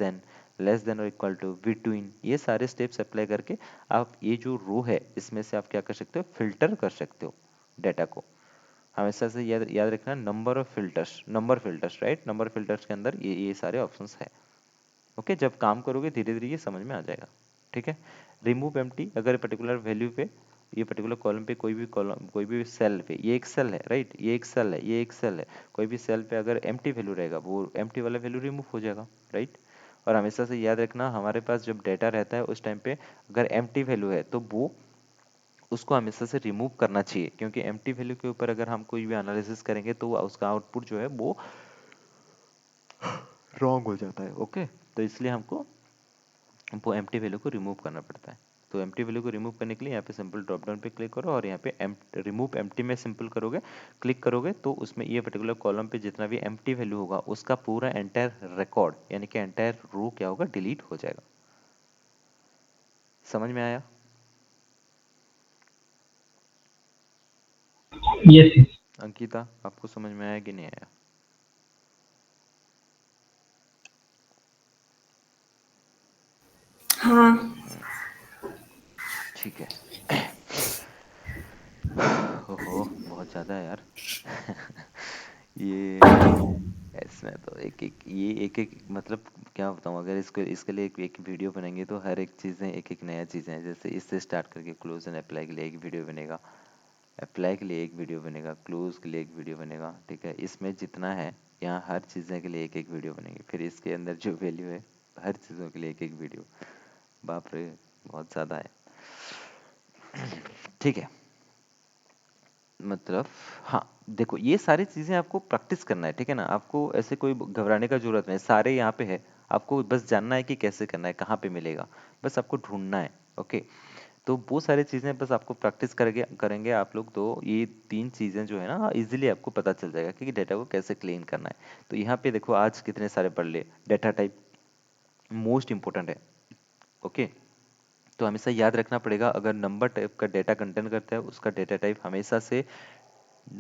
देन और इक्वल टू, बिटवीन, ये सारे स्टेप्स अप्लाई करके आप ये जो रो है इसमें से आप क्या कर सकते हो, फिल्टर कर सकते हो डेटा को। हमेशा से याद याद रखना, number filters right, number filters के अंदर ये सारे ऑप्शंस है। ओके, जब काम करोगे धीरे धीरे ये समझ में आ जाएगा। ठीक है, रिमूव एम्प्टी, अगर पर्टिकुलर वैल्यू पे, ये पर्टिकुलर कॉलम पे कोई भी सेल पे, ये एक सेल है राइट, ये एक सेल है, ये एक सेल है, कोई भी सेल पे अगर एम्प्टी वैल्यू रहेगा वो एम्प्टी वाला वैल्यू रिमूव हो जाएगा राइट। और हमेशा से याद रखना, हमारे पास जब डेटा रहता है उस टाइम पे अगर एम्प्टी वैल्यू है तो वो उसको हमेशा से रिमूव करना चाहिए, क्योंकि एम्प्टी वैल्यू के ऊपर अगर हम कोई भी एनालिसिस करेंगे तो उसका आउटपुट जो है वो रॉन्ग हो जाता है। ओके, तो इसलिए हमको वो एम्प्टी वैल्यू को रिमूव करना पड़ता है। तो एम्प्टी वैल्यू को रिमूव करने के लिए यहाँ पे सिंपल ड्रॉप डाउन पे क्लिक करो और यहाँ पे रिमूव एम्प्टी में सिंपल करोगे, क्लिक करोगे तो उसमें ये पर्टिकुलर कॉलम पे जितना भी एम्प्टी वैल्यू होगा उसका पूरा एंटायर रिकॉर्ड यानी कि एंटायर रो क्या होगा, डिलीट हो जाएगा। समझ में आया? Yes yes. अंकिता, आपको समझ में आया कि नहीं आया? हाँ। ठीक है। ओहो, बहुत ज़्यादा है यार। ये इसमें तो एक एक ये एक एक मतलब क्या बताऊँ, अगर इसको इसके लिए एक वीडियो बनेंगे तो हर एक चीज़ें एक एक नया चीज़ें हैं, जैसे इससे स्टार्ट करके क्लोज एंड अप्लाई के लिए एक वीडियो बनेगा, अप्लाई के लिए एक वीडियो बनेगा, क्लोज के लिए एक वीडियो बनेगा। ठीक है, इसमें जितना है यहाँ हर चीज़ें के लिए एक एक वीडियो बनेगी, फिर इसके अंदर जो वैल्यू है हर चीज़ों के लिए एक एक वीडियो। बाप रे, बहुत ज़्यादा है। ठीक है, मतलब हाँ, देखो ये सारी चीज़ें आपको प्रैक्टिस करना है। ठीक है ना, आपको ऐसे कोई घबराने का जरूरत नहीं, सारे यहाँ पे है, आपको बस जानना है कि कैसे करना है, कहाँ पे मिलेगा, बस आपको ढूंढना है। ओके, तो वो सारी चीज़ें बस आपको प्रैक्टिस करेंगे करेंगे आप लोग तो ये तीन चीज़ें जो है ना इजीली आपको पता चल जाएगा कि डेटा को कैसे क्लीन करना है। तो यहाँ पे देखो आज कितने सारे पढ़ लिए, डेटा टाइप मोस्ट इंपॉर्टेंट है। ओके, तो हमेशा याद रखना पड़ेगा, अगर नंबर टाइप का डेटा कंटेंट करता है उसका डेटा टाइप हमेशा से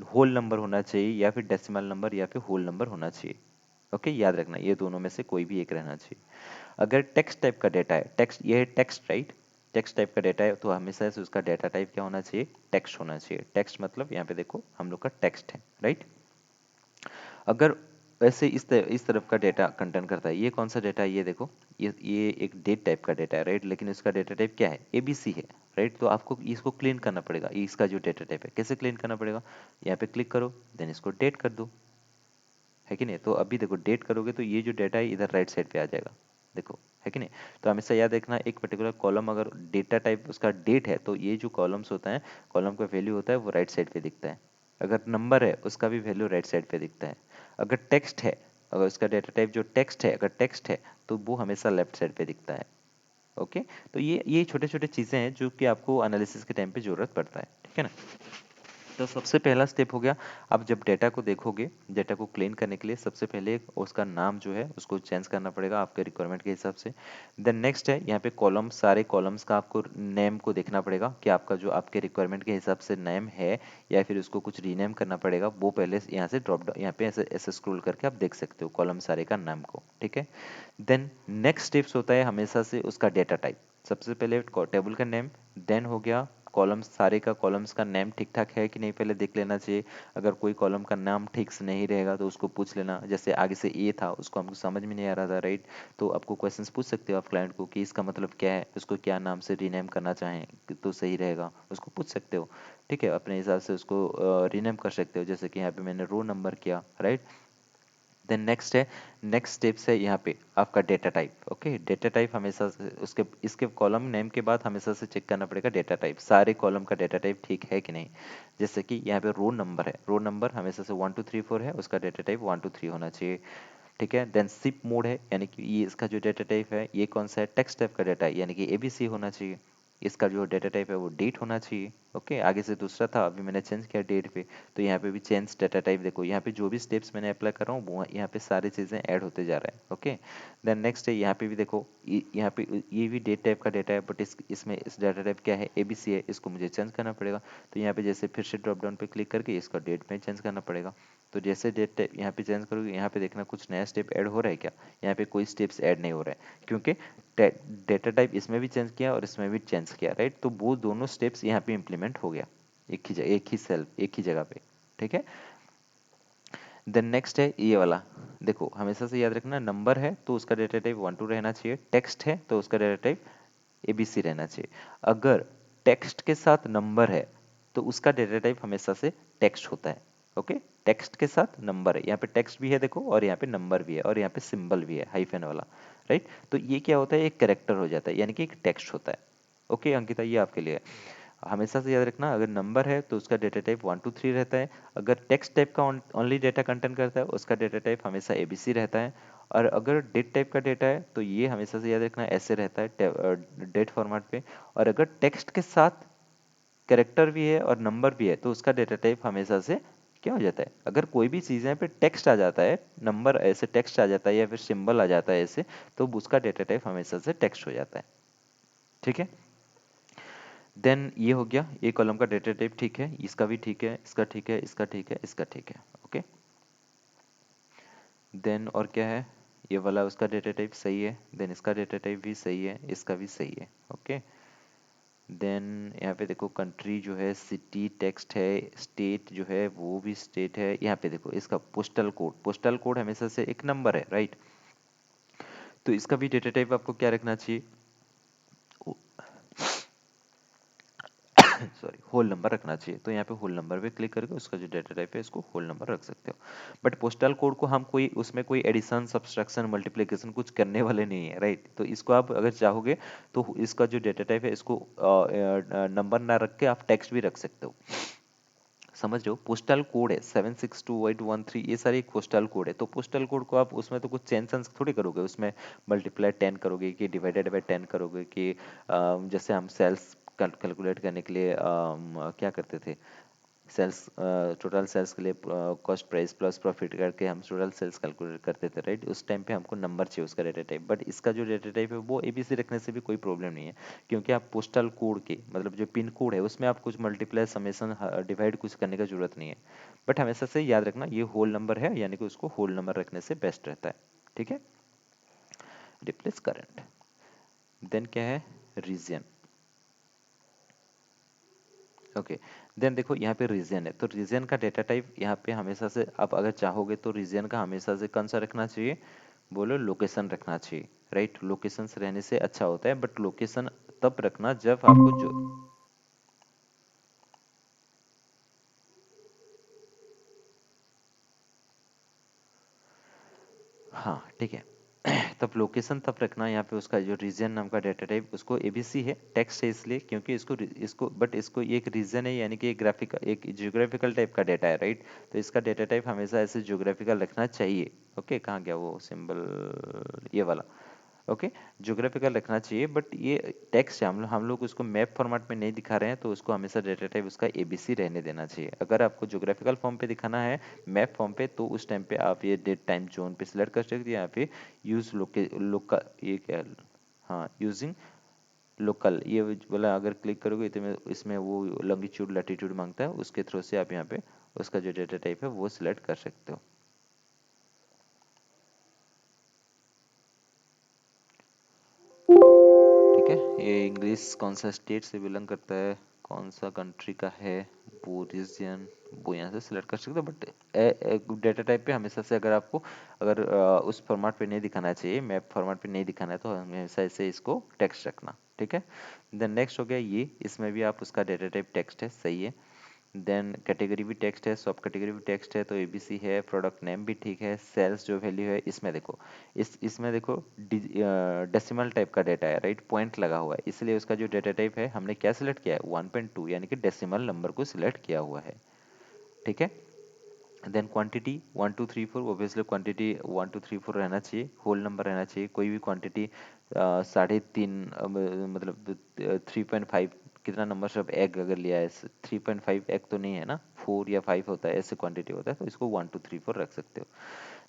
होल नंबर होना चाहिए, या फिर डेसिमल नंबर, या फिर होल नंबर होना चाहिए। ओके, याद रखना ये दोनों में से कोई भी एक रहना चाहिए। अगर टेक्स्ट टाइप का डेटा है, टेक्स्ट ये है टेक्स्ट राइट, टेक्स्ट टाइप का डेटा है तो हमेशा से उसका डेटा टाइप क्या होना चाहिए, टेक्स्ट होना चाहिए। टेक्स्ट मतलब यहाँ पे देखो हम लोग का टेक्स्ट है राइट। अगर वैसे इस तरफ का डेटा कंटेंट करता है, ये कौन सा डेटा है, ये देखो, ये एक डेट टाइप का डेटा है राइट, लेकिन इसका डेटा टाइप क्या है, एबीसी है राइट। तो आपको इसको क्लीन करना पड़ेगा, इसका जो डेटा टाइप है कैसे क्लीन करना पड़ेगा, यहाँ पे क्लिक करो, देन इसको डेट कर दो, है कि नहीं। तो अभी देखो डेट करोगे तो ये जो डेटा है इधर राइट साइड पे आ जाएगा, देखो, है कि नहीं। तो हमेशा याद रखना, एक पर्टिकुलर कॉलम अगर डेटा टाइप उसका डेट है तो ये जो कॉलम्स होता है, कॉलम का वैल्यू होता है वो राइट साइड पे दिखता है। अगर नंबर है उसका भी वैल्यू राइट साइड पे दिखता है। अगर टेक्स्ट है, अगर उसका डेटा टाइप जो टेक्स्ट है, अगर टेक्स्ट है तो वो हमेशा लेफ्ट साइड पे दिखता है। ओके, तो ये छोटे छोटे चीज़ें हैं जो कि आपको एनालिसिस के टाइम पे ज़रूरत पड़ता है। ठीक है ना। तो सबसे पहला स्टेप हो गया, आप जब डेटा को देखोगे, डेटा को क्लीन करने के लिए सबसे पहले उसका नाम जो है उसको चेंज करना पड़ेगा आपके रिक्वायरमेंट के हिसाब से। देन नेक्स्ट है यहाँ पे कॉलम, सारे कॉलम्स का आपको नेम को देखना पड़ेगा कि आपका जो आपके रिक्वायरमेंट के हिसाब से नेम है या फिर उसको कुछ रीनेम करना पड़ेगा, वो पहले यहाँ से ड्रॉप डाउन यहाँ पे ऐसे ऐसे स्क्रॉल करके आप देख सकते हो कॉलम सारे का नाम को। ठीक है, देन नेक्स्ट स्टेप्स होता है हमेशा से उसका डेटा टाइप, सबसे पहले टेबल का नेम, देन हो गया कॉलम्स, सारे का कॉलम्स का नेम ठीक ठाक है कि नहीं पहले देख लेना चाहिए। अगर कोई कॉलम का नाम ठीक से नहीं रहेगा तो उसको पूछ लेना, जैसे आगे से ए था उसको हमको समझ में नहीं आ रहा था राइट, तो आपको क्वेश्चंस पूछ सकते हो आप क्लाइंट को कि इसका मतलब क्या है, उसको क्या नाम से रीनेम करना चाहें तो सही रहेगा, उसको पूछ सकते हो। ठीक है, अपने हिसाब से उसको रीनेम कर सकते हो, जैसे कि यहाँ पे मैंने रो नंबर किया राइट, देन नेक्स्ट है, नेक्स्ट स्टेप्स है यहाँ पे आपका data type. Okay, data type हमेशा से उसके इसके कॉलम नेम के बाद हमेशा से चेक करना पड़ेगा डेटा टाइप, सारे कॉलम का डेटा टाइप ठीक है कि नहीं। जैसे कि यहाँ पे रोल नंबर है, रोल नंबर हमेशा से 1 2 3 4 है, उसका डेटा टाइप 1 2 3 होना चाहिए। ठीक है, देन सिप मोड है, यानी कि ये इसका जो डेटा टाइप है ये कौन सा है, टेक्स्ट टाइप का डेटा है, यानी कि एबीसी होना चाहिए। इसका जो डेटा टाइप है वो डेट होना चाहिए। ओके, आगे से दूसरा था, अभी मैंने चेंज किया डेट पे, तो यहाँ पे भी चेंज डेटा टाइप। देखो यहाँ पे जो भी स्टेप्स मैंने अप्लाई कर रहा हूँ वो यहाँ पे सारी चीज़ें ऐड होते जा रहा है। ओके, देन नेक्स्ट है, यहाँ पे भी देखो यहाँ पे ये भी डेट टाइप का डेटा है, बट इसमें इस डेटा टाइप क्या है, एबीसी है, इसको मुझे चेंज करना पड़ेगा। तो यहाँ पे जैसे फिर से ड्रॉप डाउन पे क्लिक करके इसका डेट में चेंज करना पड़ेगा। तो जैसे डेट टाइप यहाँ पे चेंज करोगे, यहाँ पे देखना कुछ नया स्टेप ऐड हो रहा है क्या, यहाँ पे कोई स्टेप्स ऐड नहीं हो रहा है, क्योंकि डेटा टाइप इसमें भी चेंज किया और इसमें भी चेंज किया, राइट। तो वो दोनों स्टेप्स यहाँ पे इम्प्लीमेंट हो गया एक ही सेल एक ही जगह पे। ठीक है, देन नेक्स्ट है ये वाला, देखो हमेशा से याद रखना, नंबर है तो उसका डेटा टाइप 1 2 रहना चाहिए, टेक्स्ट है तो उसका डेटा टाइप एबीसी रहना चाहिए। अगर टेक्स्ट के साथ नंबर है तो उसका डेटा टाइप हमेशा से टेक्स्ट होता है। ओके, टेक्स्ट के साथ नंबर है, यहाँ पे टेक्स्ट भी है देखो, और यहाँ पे नंबर भी है, और यहाँ पे सिंबल भी है हाइफन वाला, राइट। तो ये क्या होता है, एक कैरेक्टर हो जाता है, यानी कि एक टेक्स्ट होता है। ओके अंकिता, ये आपके लिए है। हमेशा से याद रखना, अगर नंबर है तो उसका डेटा टाइप 1 2 3 रहता है, अगर टेक्स्ट टाइप का ओनली डेटा कंटेंट करता है उसका डेटा टाइप हमेशा एबीसी रहता है, और अगर डेट टाइप का डेटा है तो ये हमेशा से याद रखना ऐसे रहता है डेट फॉर्मेट पे, और अगर टेक्स्ट के साथ कैरेक्टर भी है और नंबर भी है तो उसका डेटा टाइप हमेशा से क्या हो जाता है, अगर कोई भी चीज़ें पे टेक्स्ट आ जाता है, नंबर ऐसे टेक्स्ट आ जाता है या फिर सिंबल आ जाता है ऐसे, तो उसका डेटा टाइप हमेशा से टेक्स्ट हो जाता है। ठीक है, देन ये हो गया, ये कॉलम का डेटा टाइप ठीक है, इसका भी ठीक है, इसका ठीक है, इसका ठीक है, इसका ठीक है। ओके, देन और क्या है, ये वाला उसका डेटा टाइप सही है, देन इसका डेटा टाइप भी सही है, इसका भी सही है। ओके, देन यहाँ पे देखो कंट्री जो है सिटी टेक्स्ट है, स्टेट जो है वो भी स्टेट है, यहाँ पे देखो इसका पोस्टल कोड, पोस्टल कोड हमेशा से एक नंबर है, राइट। तो इसका भी डेटा टाइप आपको क्या रखना चाहिए, सॉरी, होल नंबर रखना चाहिए। तो यहाँ पे होल नंबर पे क्लिक करके उसका जो डेटा टाइप है इसको होल नंबर रख सकते हो। बट पोस्टल कोड को हम कोई उसमें कोई एडिशन सब्सट्रैक्शन मल्टीप्लिकेशन कुछ करने वाले नहीं है, राइट। तो इसको आप अगर चाहोगे तो इसका जो डेटा टाइप है इसको नंबर ना रख के आप टेक्स्ट भी रख सकते हो। समझ रहे हो, पोस्टल कोड है 762813, ये सारे पोस्टल कोड है। तो पोस्टल कोड को आप उसमें तो कुछ चेंज थोड़ी करोगे, उसमें मल्टीप्लाई 10 करोगे कि डिवाइडेड बाय 10 करोगे कि जैसे हम सेल्स कैलकुलेट करने के लिए क्या करते थे, सेल्स टोटल सेल्स के लिए कॉस्ट प्राइस प्लस प्रॉफिट करके हम टोटल सेल्स कैलकुलेट करते थे, राइट। उस टाइम पे हमको नंबर चाहिए उसका डेटा टाइप, बट इसका जो डेटा टाइप है वो एबीसी रखने से भी कोई प्रॉब्लम नहीं है, क्योंकि आप पोस्टल कोड के मतलब जो पिन कोड है उसमें आप कुछ मल्टीप्लाई समेसन डिवाइड कुछ करने का जरूरत नहीं है। बट हमेशा से याद रखना ये होल नंबर है, यानी कि उसको होल नंबर रखने से बेस्ट रहता है। ठीक है, रिप्लेस करंट, देन क्या है, रीजन। ओके, देन देखो यहाँ पे रीजन है, तो रीजन का डेटा टाइप यहाँ पे हमेशा से आप अगर चाहोगे तो रीजन का हमेशा से कौन सा रखना चाहिए, बोलो लोकेशन रखना चाहिए, राइट। लोकेशन से रहने से अच्छा होता है, बट लोकेशन तब रखना जब आपको जो, हाँ ठीक है, तब लोकेशन तब रखना यहाँ पे, उसका जो रीजन नाम का डेटा टाइप उसको एबीसी है, टेक्स्ट है इसलिए क्योंकि इसको बट इसको ये एक रीजन है, यानी कि एक ग्राफिकल एक जियोग्राफिकल टाइप का डेटा है, राइट। तो इसका डेटा टाइप हमेशा ऐसे जियोग्राफिकल रखना चाहिए। ओके, कहाँ गया वो सिंबल, ये वाला। ओके, ज्योग्राफिकल रखना चाहिए, बट ये टेक्स्ट है, हम लोग उसको मैप फॉर्मेट में नहीं दिखा रहे हैं, तो उसको हमेशा डेटा टाइप उसका एबीसी रहने देना चाहिए। अगर आपको ज्योग्राफिकल फॉर्म पे दिखाना है, मैप फॉर्म पे, तो उस टाइम पे आप ये डेट टाइम जोन पे सिलेक्ट कर सकते हैं, यहाँ पे यूज लोकल, ये क्या, हाँ यूजिंग लोकल, ये बोला अगर क्लिक करोगे तो इसमें वो लॉन्गिट्यूड लैटिट्यूड मांगता है, उसके थ्रू से आप यहाँ पे उसका जो डेटा टाइप है वो सिलेक्ट कर सकते हो। ठीक है, ये इंग्लिश कौन सा स्टेट से बिलोंग करता है, कौन सा कंट्री का है, वो रीजन वो यहाँ से सिलेक्ट कर सकते हो। बट डेटा टाइप पे हमेशा से अगर आपको अगर उस फॉर्मेट पे नहीं दिखाना चाहिए, मैप फॉर्मेट पे नहीं दिखाना है, तो हमेशा ऐसे इसको टेक्स्ट रखना। ठीक है, देन नेक्स्ट हो गया ये, इसमें भी आप उसका डेटा टाइप टेक्स्ट है, सही है। देन कैटेगरी भी टेक्स्ट है, सब कैटेगरी भी टेक्स्ट है, तो एबीसी है, प्रोडक्ट नेम भी ठीक है, सेल्स जो वैल्यू है इसमें देखो, इसमें देखो डेसिमल टाइप का डेटा है, राइट, पॉइंट लगा हुआ है, इसलिए उसका जो डेटा टाइप है हमने क्या सिलेक्ट किया है 1.2, यानी कि डेसिमल नंबर को सिलेक्ट किया हुआ है, ठीक है। देन क्वांटिटी 1 2 3 4, ओबियसली क्वांटिटी 1 2 3 4 रहना चाहिए, होल नंबर रहना चाहिए, कोई भी क्वांटिटी 3.5 मतलब 3.5 कितना नंबर सब एग अगर लिया है 3.5 एग तो नहीं है ना, 4 या 5 होता है, ऐसे क्वांटिटी होता है, तो इसको 1 2 3 4 रख सकते हो।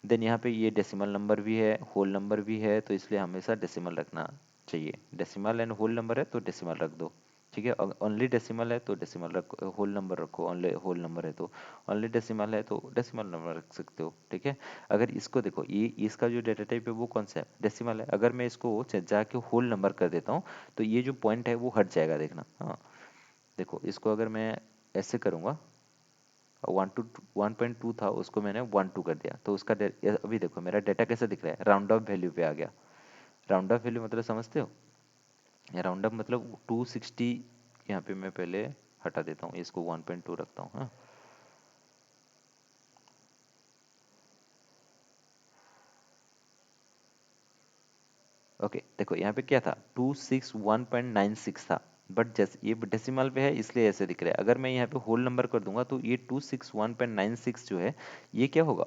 देन यहाँ पे ये डेसिमल नंबर भी है, होल नंबर भी है, तो इसलिए हमेशा डेसिमल रखना चाहिए, डेसिमल एंड होल नंबर है तो डेसिमल रख दो, ठीक है। ओनली डेसिमल है तो डेसिमल रखो, होल नंबर रखो, ओनली होल नंबर है तो ओनली डेसिमल है तो डेसिमल नंबर रख सकते हो, ठीक है। अगर इसको देखो, ये इसका जो डेटा टाइप है वो कौन सा है, डेसिमल है, अगर मैं इसको जाके होल नंबर कर देता हूँ तो ये जो पॉइंट है वो हट जाएगा, देखना, हाँ देखो इसको अगर मैं ऐसे करूँगा, 1.2 था उसको मैंने 1.2 कर दिया, तो उसका अभी देखो मेरा डेटा कैसा दिख रहा है, राउंड ऑफ वैल्यू पे आ गया। राउंड ऑफ वैल्यू मतलब समझते हो, राउंड अप मतलब 260, यहाँ पे मैं पहले हटा देता हूँ, इसको 1.2 रखता हूँ, हाँ ओके। देखो यहाँ पे क्या था 261.96 था, बट जैसे ये डेसिमल पे है इसलिए ऐसे दिख रहा है, अगर मैं यहाँ पे होल नंबर कर दूंगा तो ये 261.96 जो है ये क्या होगा,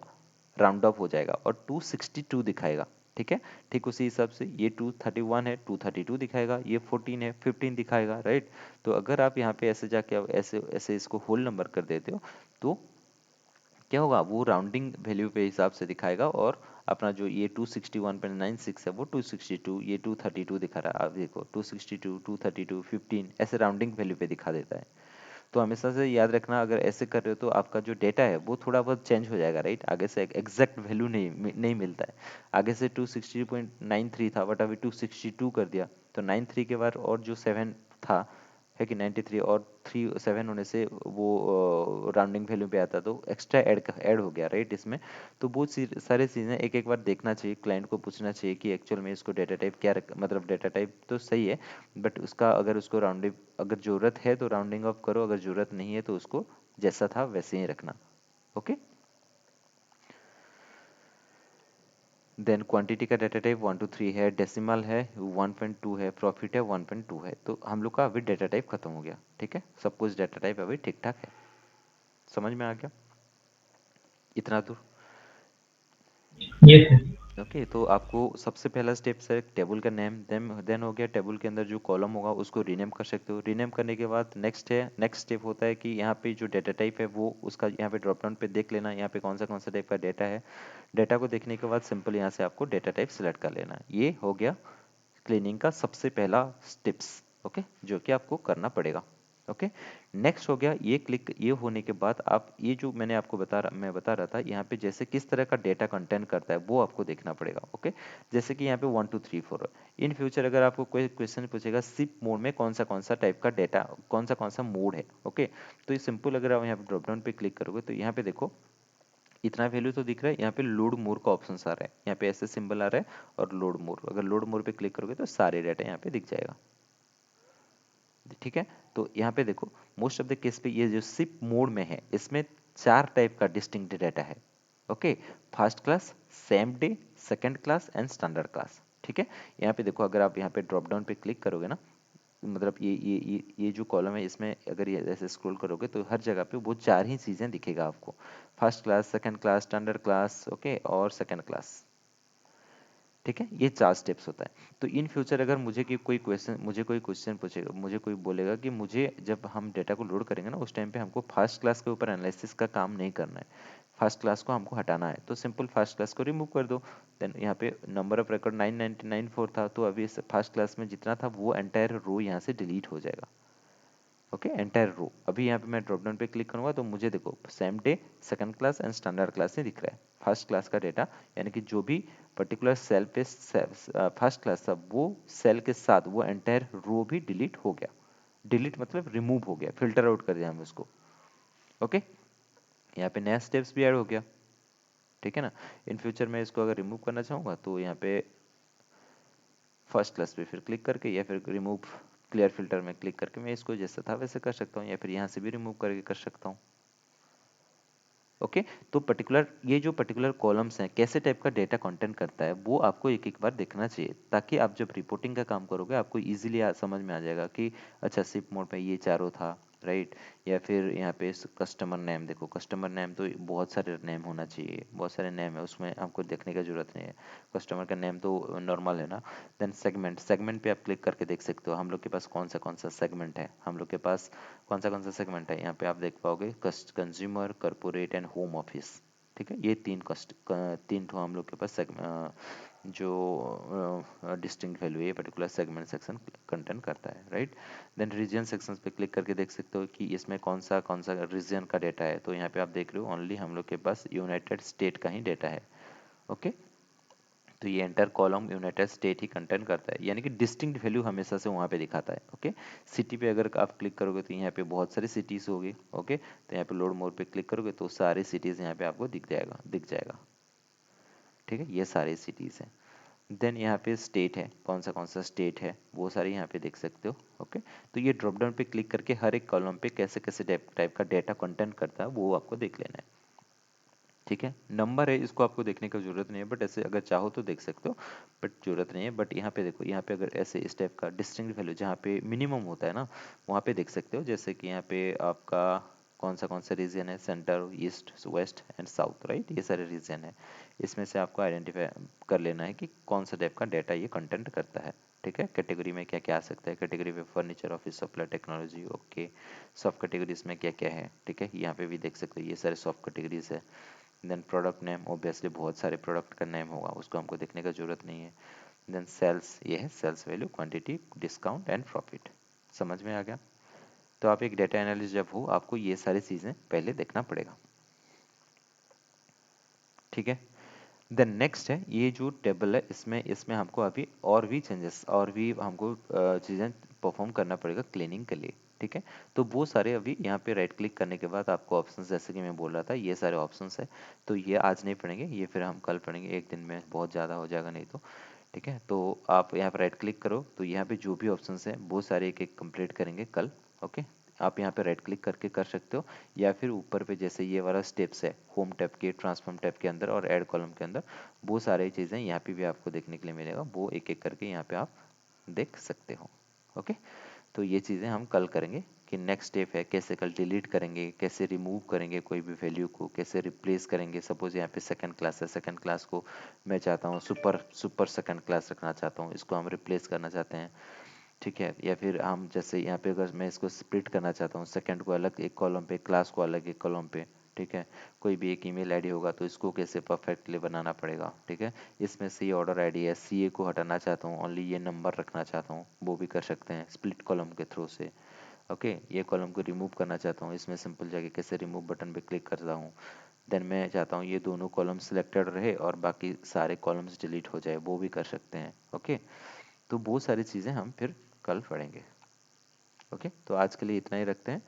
राउंड ऑफ हो जाएगा और 262 दिखाएगा, ठीक है। ठीक उसी हिसाब से ये 231 है 232 दिखाएगा, ये 14 है 15 दिखाएगा, राइट। तो अगर आप यहाँ पे ऐसे जाके ऐसे ऐसे इसको होल नंबर कर देते हो तो क्या होगा, वो राउंडिंग वैल्यू पे हिसाब से दिखाएगा, और अपना जो ये 261.96 है वो 262, ये 232 दिखा रहा है, आप देखो 262 232 15 ऐसे राउंडिंग वैल्यू पे दिखा देता है। तो हमेशा से याद रखना, अगर ऐसे कर रहे हो तो आपका जो डेटा है वो थोड़ा बहुत चेंज हो जाएगा, राइट, आगे से एग्जैक्ट वैल्यू नहीं मिलता है। आगे से 260.93 था बट अभी 262 कर दिया, तो 93 के बाद और जो 7 था है कि 93 और 7 होने से वो राउंडिंग वैल्यू पे आता, तो एक्स्ट्रा ऐड हो गया, राइट इसमें। तो वो सारी चीज़ें एक एक बार देखना चाहिए, क्लाइंट को पूछना चाहिए कि एक्चुअल में इसको डेटा टाइप क्या मतलब डेटा टाइप तो सही है, बट उसका अगर उसको राउंडिंग अगर ज़रूरत है तो राउंडिंग ऑफ करो, अगर ज़रूरत नहीं है तो उसको जैसा था वैसे ही रखना, ओके। देन क्वांटिटी का डेटा टाइप 1 2 3 है, डेसिमल है 1.2 है, प्रॉफिट है 1.2 है, तो हम लोग का अभी डेटा टाइप खत्म हो गया, ठीक है, सब कुछ डेटा टाइप अभी ठीक ठाक है, समझ में आ गया इतना दूर। ये है। ओके तो आपको सबसे पहला स्टेप है टेबल का नेम, देन हो गया टेबल के अंदर जो कॉलम होगा उसको रीनेम कर सकते हो, रीनेम करने के बाद नेक्स्ट स्टेप होता है कि यहाँ पे जो डेटा टाइप है वो उसका यहाँ पे ड्रॉप डाउन पे देख लेना, यहाँ पे कौन सा टाइप का डेटा है, डेटा को देखने के बाद सिंपल यहाँ से आपको डेटा टाइप सेलेक्ट कर लेना है, ये हो गया क्लीनिंग का सबसे पहला स्टेप्स, ओके, जो कि आपको करना पड़ेगा, ओके। नेक्स्ट हो गया ये क्लिक, ये होने के बाद आप ये जो मैंने आपको मैं बता रहा था यहाँ पे जैसे किस तरह का डेटा कंटेंट करता है वो आपको देखना पड़ेगा, ओके। जैसे कि यहाँ पे 1 2 3 4 इन फ्यूचर अगर आपको कोई क्वेश्चन पूछेगा सिप मोड में कौन सा टाइप का डेटा कौन सा मोड है, ओके। तो ये सिंपल अगर आप यहाँ पे ड्रॉप डाउन पे क्लिक करोगे तो यहाँ पे देखो इतना वैल्यू तो दिख रहा है, यहाँ पे लोड मोर का ऑप्शन आ रहा है, यहाँ पे ऐसे सिंबल आ रहा है और लोड मोर, अगर लोड मोर पे क्लिक करोगे तो सारे डाटा यहाँ पे दिख जाएगा, ठीक है। तो यहाँ पे देखो मोस्ट ऑफ द केस पे ये जो सिप मोड में है इसमें 4 टाइप का डिस्टिंक्ट डाटा है, okay. First class, same day, second class and standard class, ठीक है। यहाँ पे देखो अगर आप यहाँ पे ड्रॉप डाउन पे क्लिक करोगे ना, मतलब ये जो कॉलम है इसमें अगर ये ऐसे स्क्रॉल करोगे तो हर जगह पे वो 4 ही चीज़ें दिखेगा आपको, first class, second class, standard class, okay, और सेकंड क्लास, ठीक है। ये 4 स्टेप्स होता है। तो इन फ्यूचर अगर मुझे कोई क्वेश्चन पूछेगा, मुझे कोई बोलेगा कि मुझे जब हम डेटा को लोड करेंगे ना उस टाइम पे हमको फर्स्ट क्लास के ऊपर एनालिसिस का काम नहीं करना है, फर्स्ट क्लास को हमको हटाना है, तो सिंपल फर्स्ट क्लास को रिमूव कर दो। देन यहाँ पे नंबर ऑफ रिकॉर्ड 9994 था, तो अभी फर्स्ट क्लास में जितना था वो एंटायर रो यहाँ से डिलीट हो जाएगा, ओके, एंटायर रो। अभी यहाँ पे मैं ड्रॉप डाउन पे क्लिक करूंगा तो मुझे देखो same day, second class and standard class में दिख रहा है, फर्स्ट क्लास का डेटा, यानी कि जो भी पर्टिकुलर सेल पे फर्स्ट क्लास था वो सेल के साथ वो एंटायर रो भी डिलीट हो गया, डिलीट मतलब रिमूव हो गया, फिल्टर आउट कर दिया हम उसको, ओके। यहाँ पे नया स्टेप्स भी ऐड हो गया, ठीक है ना। इन फ्यूचर मैं इसको अगर रिमूव करना चाहूँगा तो यहाँ पे फर्स्ट क्लास पे फिर क्लिक करके या फिर रिमूव क्लियर फिल्टर में क्लिक करके मैं इसको जैसा था वैसे कर सकता हूँ, या फिर यहाँ से भी रिमूव करके कर सकता हूँ। ओके तो पर्टिकुलर ये जो पर्टिकुलर कॉलम्स हैं कैसे टाइप का डेटा कंटेंट करता है वो आपको एक एक बार देखना चाहिए, ताकि आप जब रिपोर्टिंग का काम करोगे आपको इजीली समझ में आ जाएगा कि अच्छा शिप मोड पे ये चारों था, राइट। या फिर यहाँ पे कस्टमर नेम, देखो कस्टमर नेम तो बहुत सारे नेम होना चाहिए, बहुत सारे नेम है उसमें, आपको देखने की जरूरत नहीं है, कस्टमर का नेम तो नॉर्मल है ना। देन सेगमेंट, सेगमेंट पे आप क्लिक करके देख सकते हो हम लोग के पास कौन सा सेगमेंट है, हम लोग के पास कौन सा सेगमेंट है, यहाँ पे आप देख पाओगे consumer, corporate and home office. ठीक है, ये तीन ठो हम लोग के पास जो डिस्टिंक्ट वैल्यू ये पर्टिकुलर सेगमेंट सेक्शन कंटेंट करता है, राइट। देन रीजन सेक्शंस पे क्लिक करके देख सकते हो कि इसमें कौन सा रीजन का डेटा है, तो यहाँ पे आप देख रहे हो ओनली हम लोग के पास यूनाइटेड स्टेट का ही डेटा है। ओके तो ये एंटर कॉलम यूनाइटेड स्टेट ही कंटेंट करता है, यानी कि डिस्टिंक्ट वैल्यू हमेशा से वहाँ पे दिखाता है। ओके सिटी पे अगर आप क्लिक करोगे तो यहाँ पे बहुत सारी सिटीज़ होगी। ओके तो यहाँ पे लोड मोर पे क्लिक करोगे तो सारी सिटीज़ यहाँ पे आपको दिख जाएगा। ठीक है, ये सारी सिटीज़ हैं। देन यहाँ पे स्टेट है, कौन सा स्टेट है वो सारी यहाँ पे देख सकते हो। ओके तो ये ड्रॉप डाउन पे क्लिक करके हर एक कॉलम पे कैसे कैसे टाइप का डेटा कंटेंट करता है वो आपको देख लेना है। ठीक है, नंबर है इसको आपको देखने की जरूरत नहीं है, बट ऐसे अगर चाहो तो देख सकते हो, बट जरूरत नहीं है। बट यहाँ पे देखो, यहाँ पे अगर ऐसे इस टाइप का डिस्टिंक्ट वैल्यू जहाँ पे मिनिमम होता है ना वहाँ पे देख सकते हो, जैसे कि यहाँ पे आपका कौन सा रीजन है, center, east, west and south, right, ये सारे रीजन है। इसमें से आपको आइडेंटिफाई कर लेना है कि कौन सा टाइप का डेटा ये कंटेंट करता है। ठीक है, कैटेगरी में क्या क्या आ सकता है, कैटेगरी में furniture, office supply, technology. Okay सब कैटेगरीज में क्या क्या है, ठीक है, यहाँ पे भी देख सकते हो ये सारे सॉफ्ट कैटेगरीज है। देन प्रोडक्ट नेम, ऑब्वियसली बहुत सारे प्रोडक्ट का नेम होगा, उसको हमको देखने का जरूरत नहीं है। देन सेल्स, ये है sales value, quantity, discount and profit. समझ में आ गया। तो आप एक डेटा एनालिस्ट जब हो आपको ये सारी चीज़ें पहले देखना पड़ेगा। ठीक है, देन नेक्स्ट है ये जो टेबल है, इसमें इसमें हमको अभी और भी चेंजेस और भी हमको चीज़ें परफॉर्म करना पड़ेगा क्लीनिंग के लिए। ठीक है, तो वो सारे अभी यहाँ पे राइट क्लिक करने के बाद आपको ऑप्शंस, जैसे कि मैं बोल रहा था ये सारे ऑप्शंस है, तो ये आज नहीं पढ़ेंगे, ये फिर हम कल पढ़ेंगे, एक दिन में बहुत ज़्यादा हो जाएगा नहीं तो। ठीक है, तो आप यहाँ पर राइट क्लिक करो तो यहाँ पे जो भी ऑप्शंस हैं वो सारे एक एक कंप्लीट करेंगे कल। ओके आप यहाँ पे राइट क्लिक करके कर सकते हो, या फिर ऊपर पे जैसे ये वाला स्टेप्स है होम टैब के, ट्रांसफॉर्म टैब के अंदर और ऐड कॉलम के अंदर, वो सारी चीज़ें यहाँ पे भी आपको देखने के लिए मिलेगा, वो एक एक करके यहाँ पे आप देख सकते हो। ओके तो ये चीज़ें हम कल करेंगे कि नेक्स्ट स्टेप है कैसे कल डिलीट करेंगे, कैसे रिमूव करेंगे कोई भी वैल्यू को, कैसे रिप्लेस करेंगे। सपोज यहाँ पे सेकंड क्लास है, सेकंड क्लास को मैं चाहता हूँ सुपर सुपर सेकंड क्लास रखना चाहता हूँ, इसको हम रिप्लेस करना चाहते हैं। ठीक है, या फिर हम जैसे यहाँ पे अगर मैं इसको स्प्लिट करना चाहता हूँ, सेकंड को अलग एक कॉलम पे, क्लास को अलग एक कॉलम पे। ठीक है, कोई भी एक ईमेल आईडी होगा तो इसको कैसे परफेक्टली बनाना पड़ेगा। ठीक है, इसमें से ये ऑर्डर आईडी है, सीए को हटाना चाहता हूँ, ओनली ये नंबर रखना चाहता हूँ, वो भी कर सकते हैं स्प्लिट कॉलम के थ्रू से। ओके ये कॉलम को रिमूव करना चाहता हूँ, इसमें सिंपल जाके कैसे रिमूव बटन पे क्लिक करता हूँ। देन मैं चाहता हूँ ये दोनों कॉलम सिलेक्टेड रहे और बाकी सारे कॉलम्स डिलीट हो जाए, वो भी कर सकते हैं। ओके तो वो सारी चीज़ें हम फिर कल पढ़ेंगे। ओके तो आज के लिए इतना ही रखते हैं।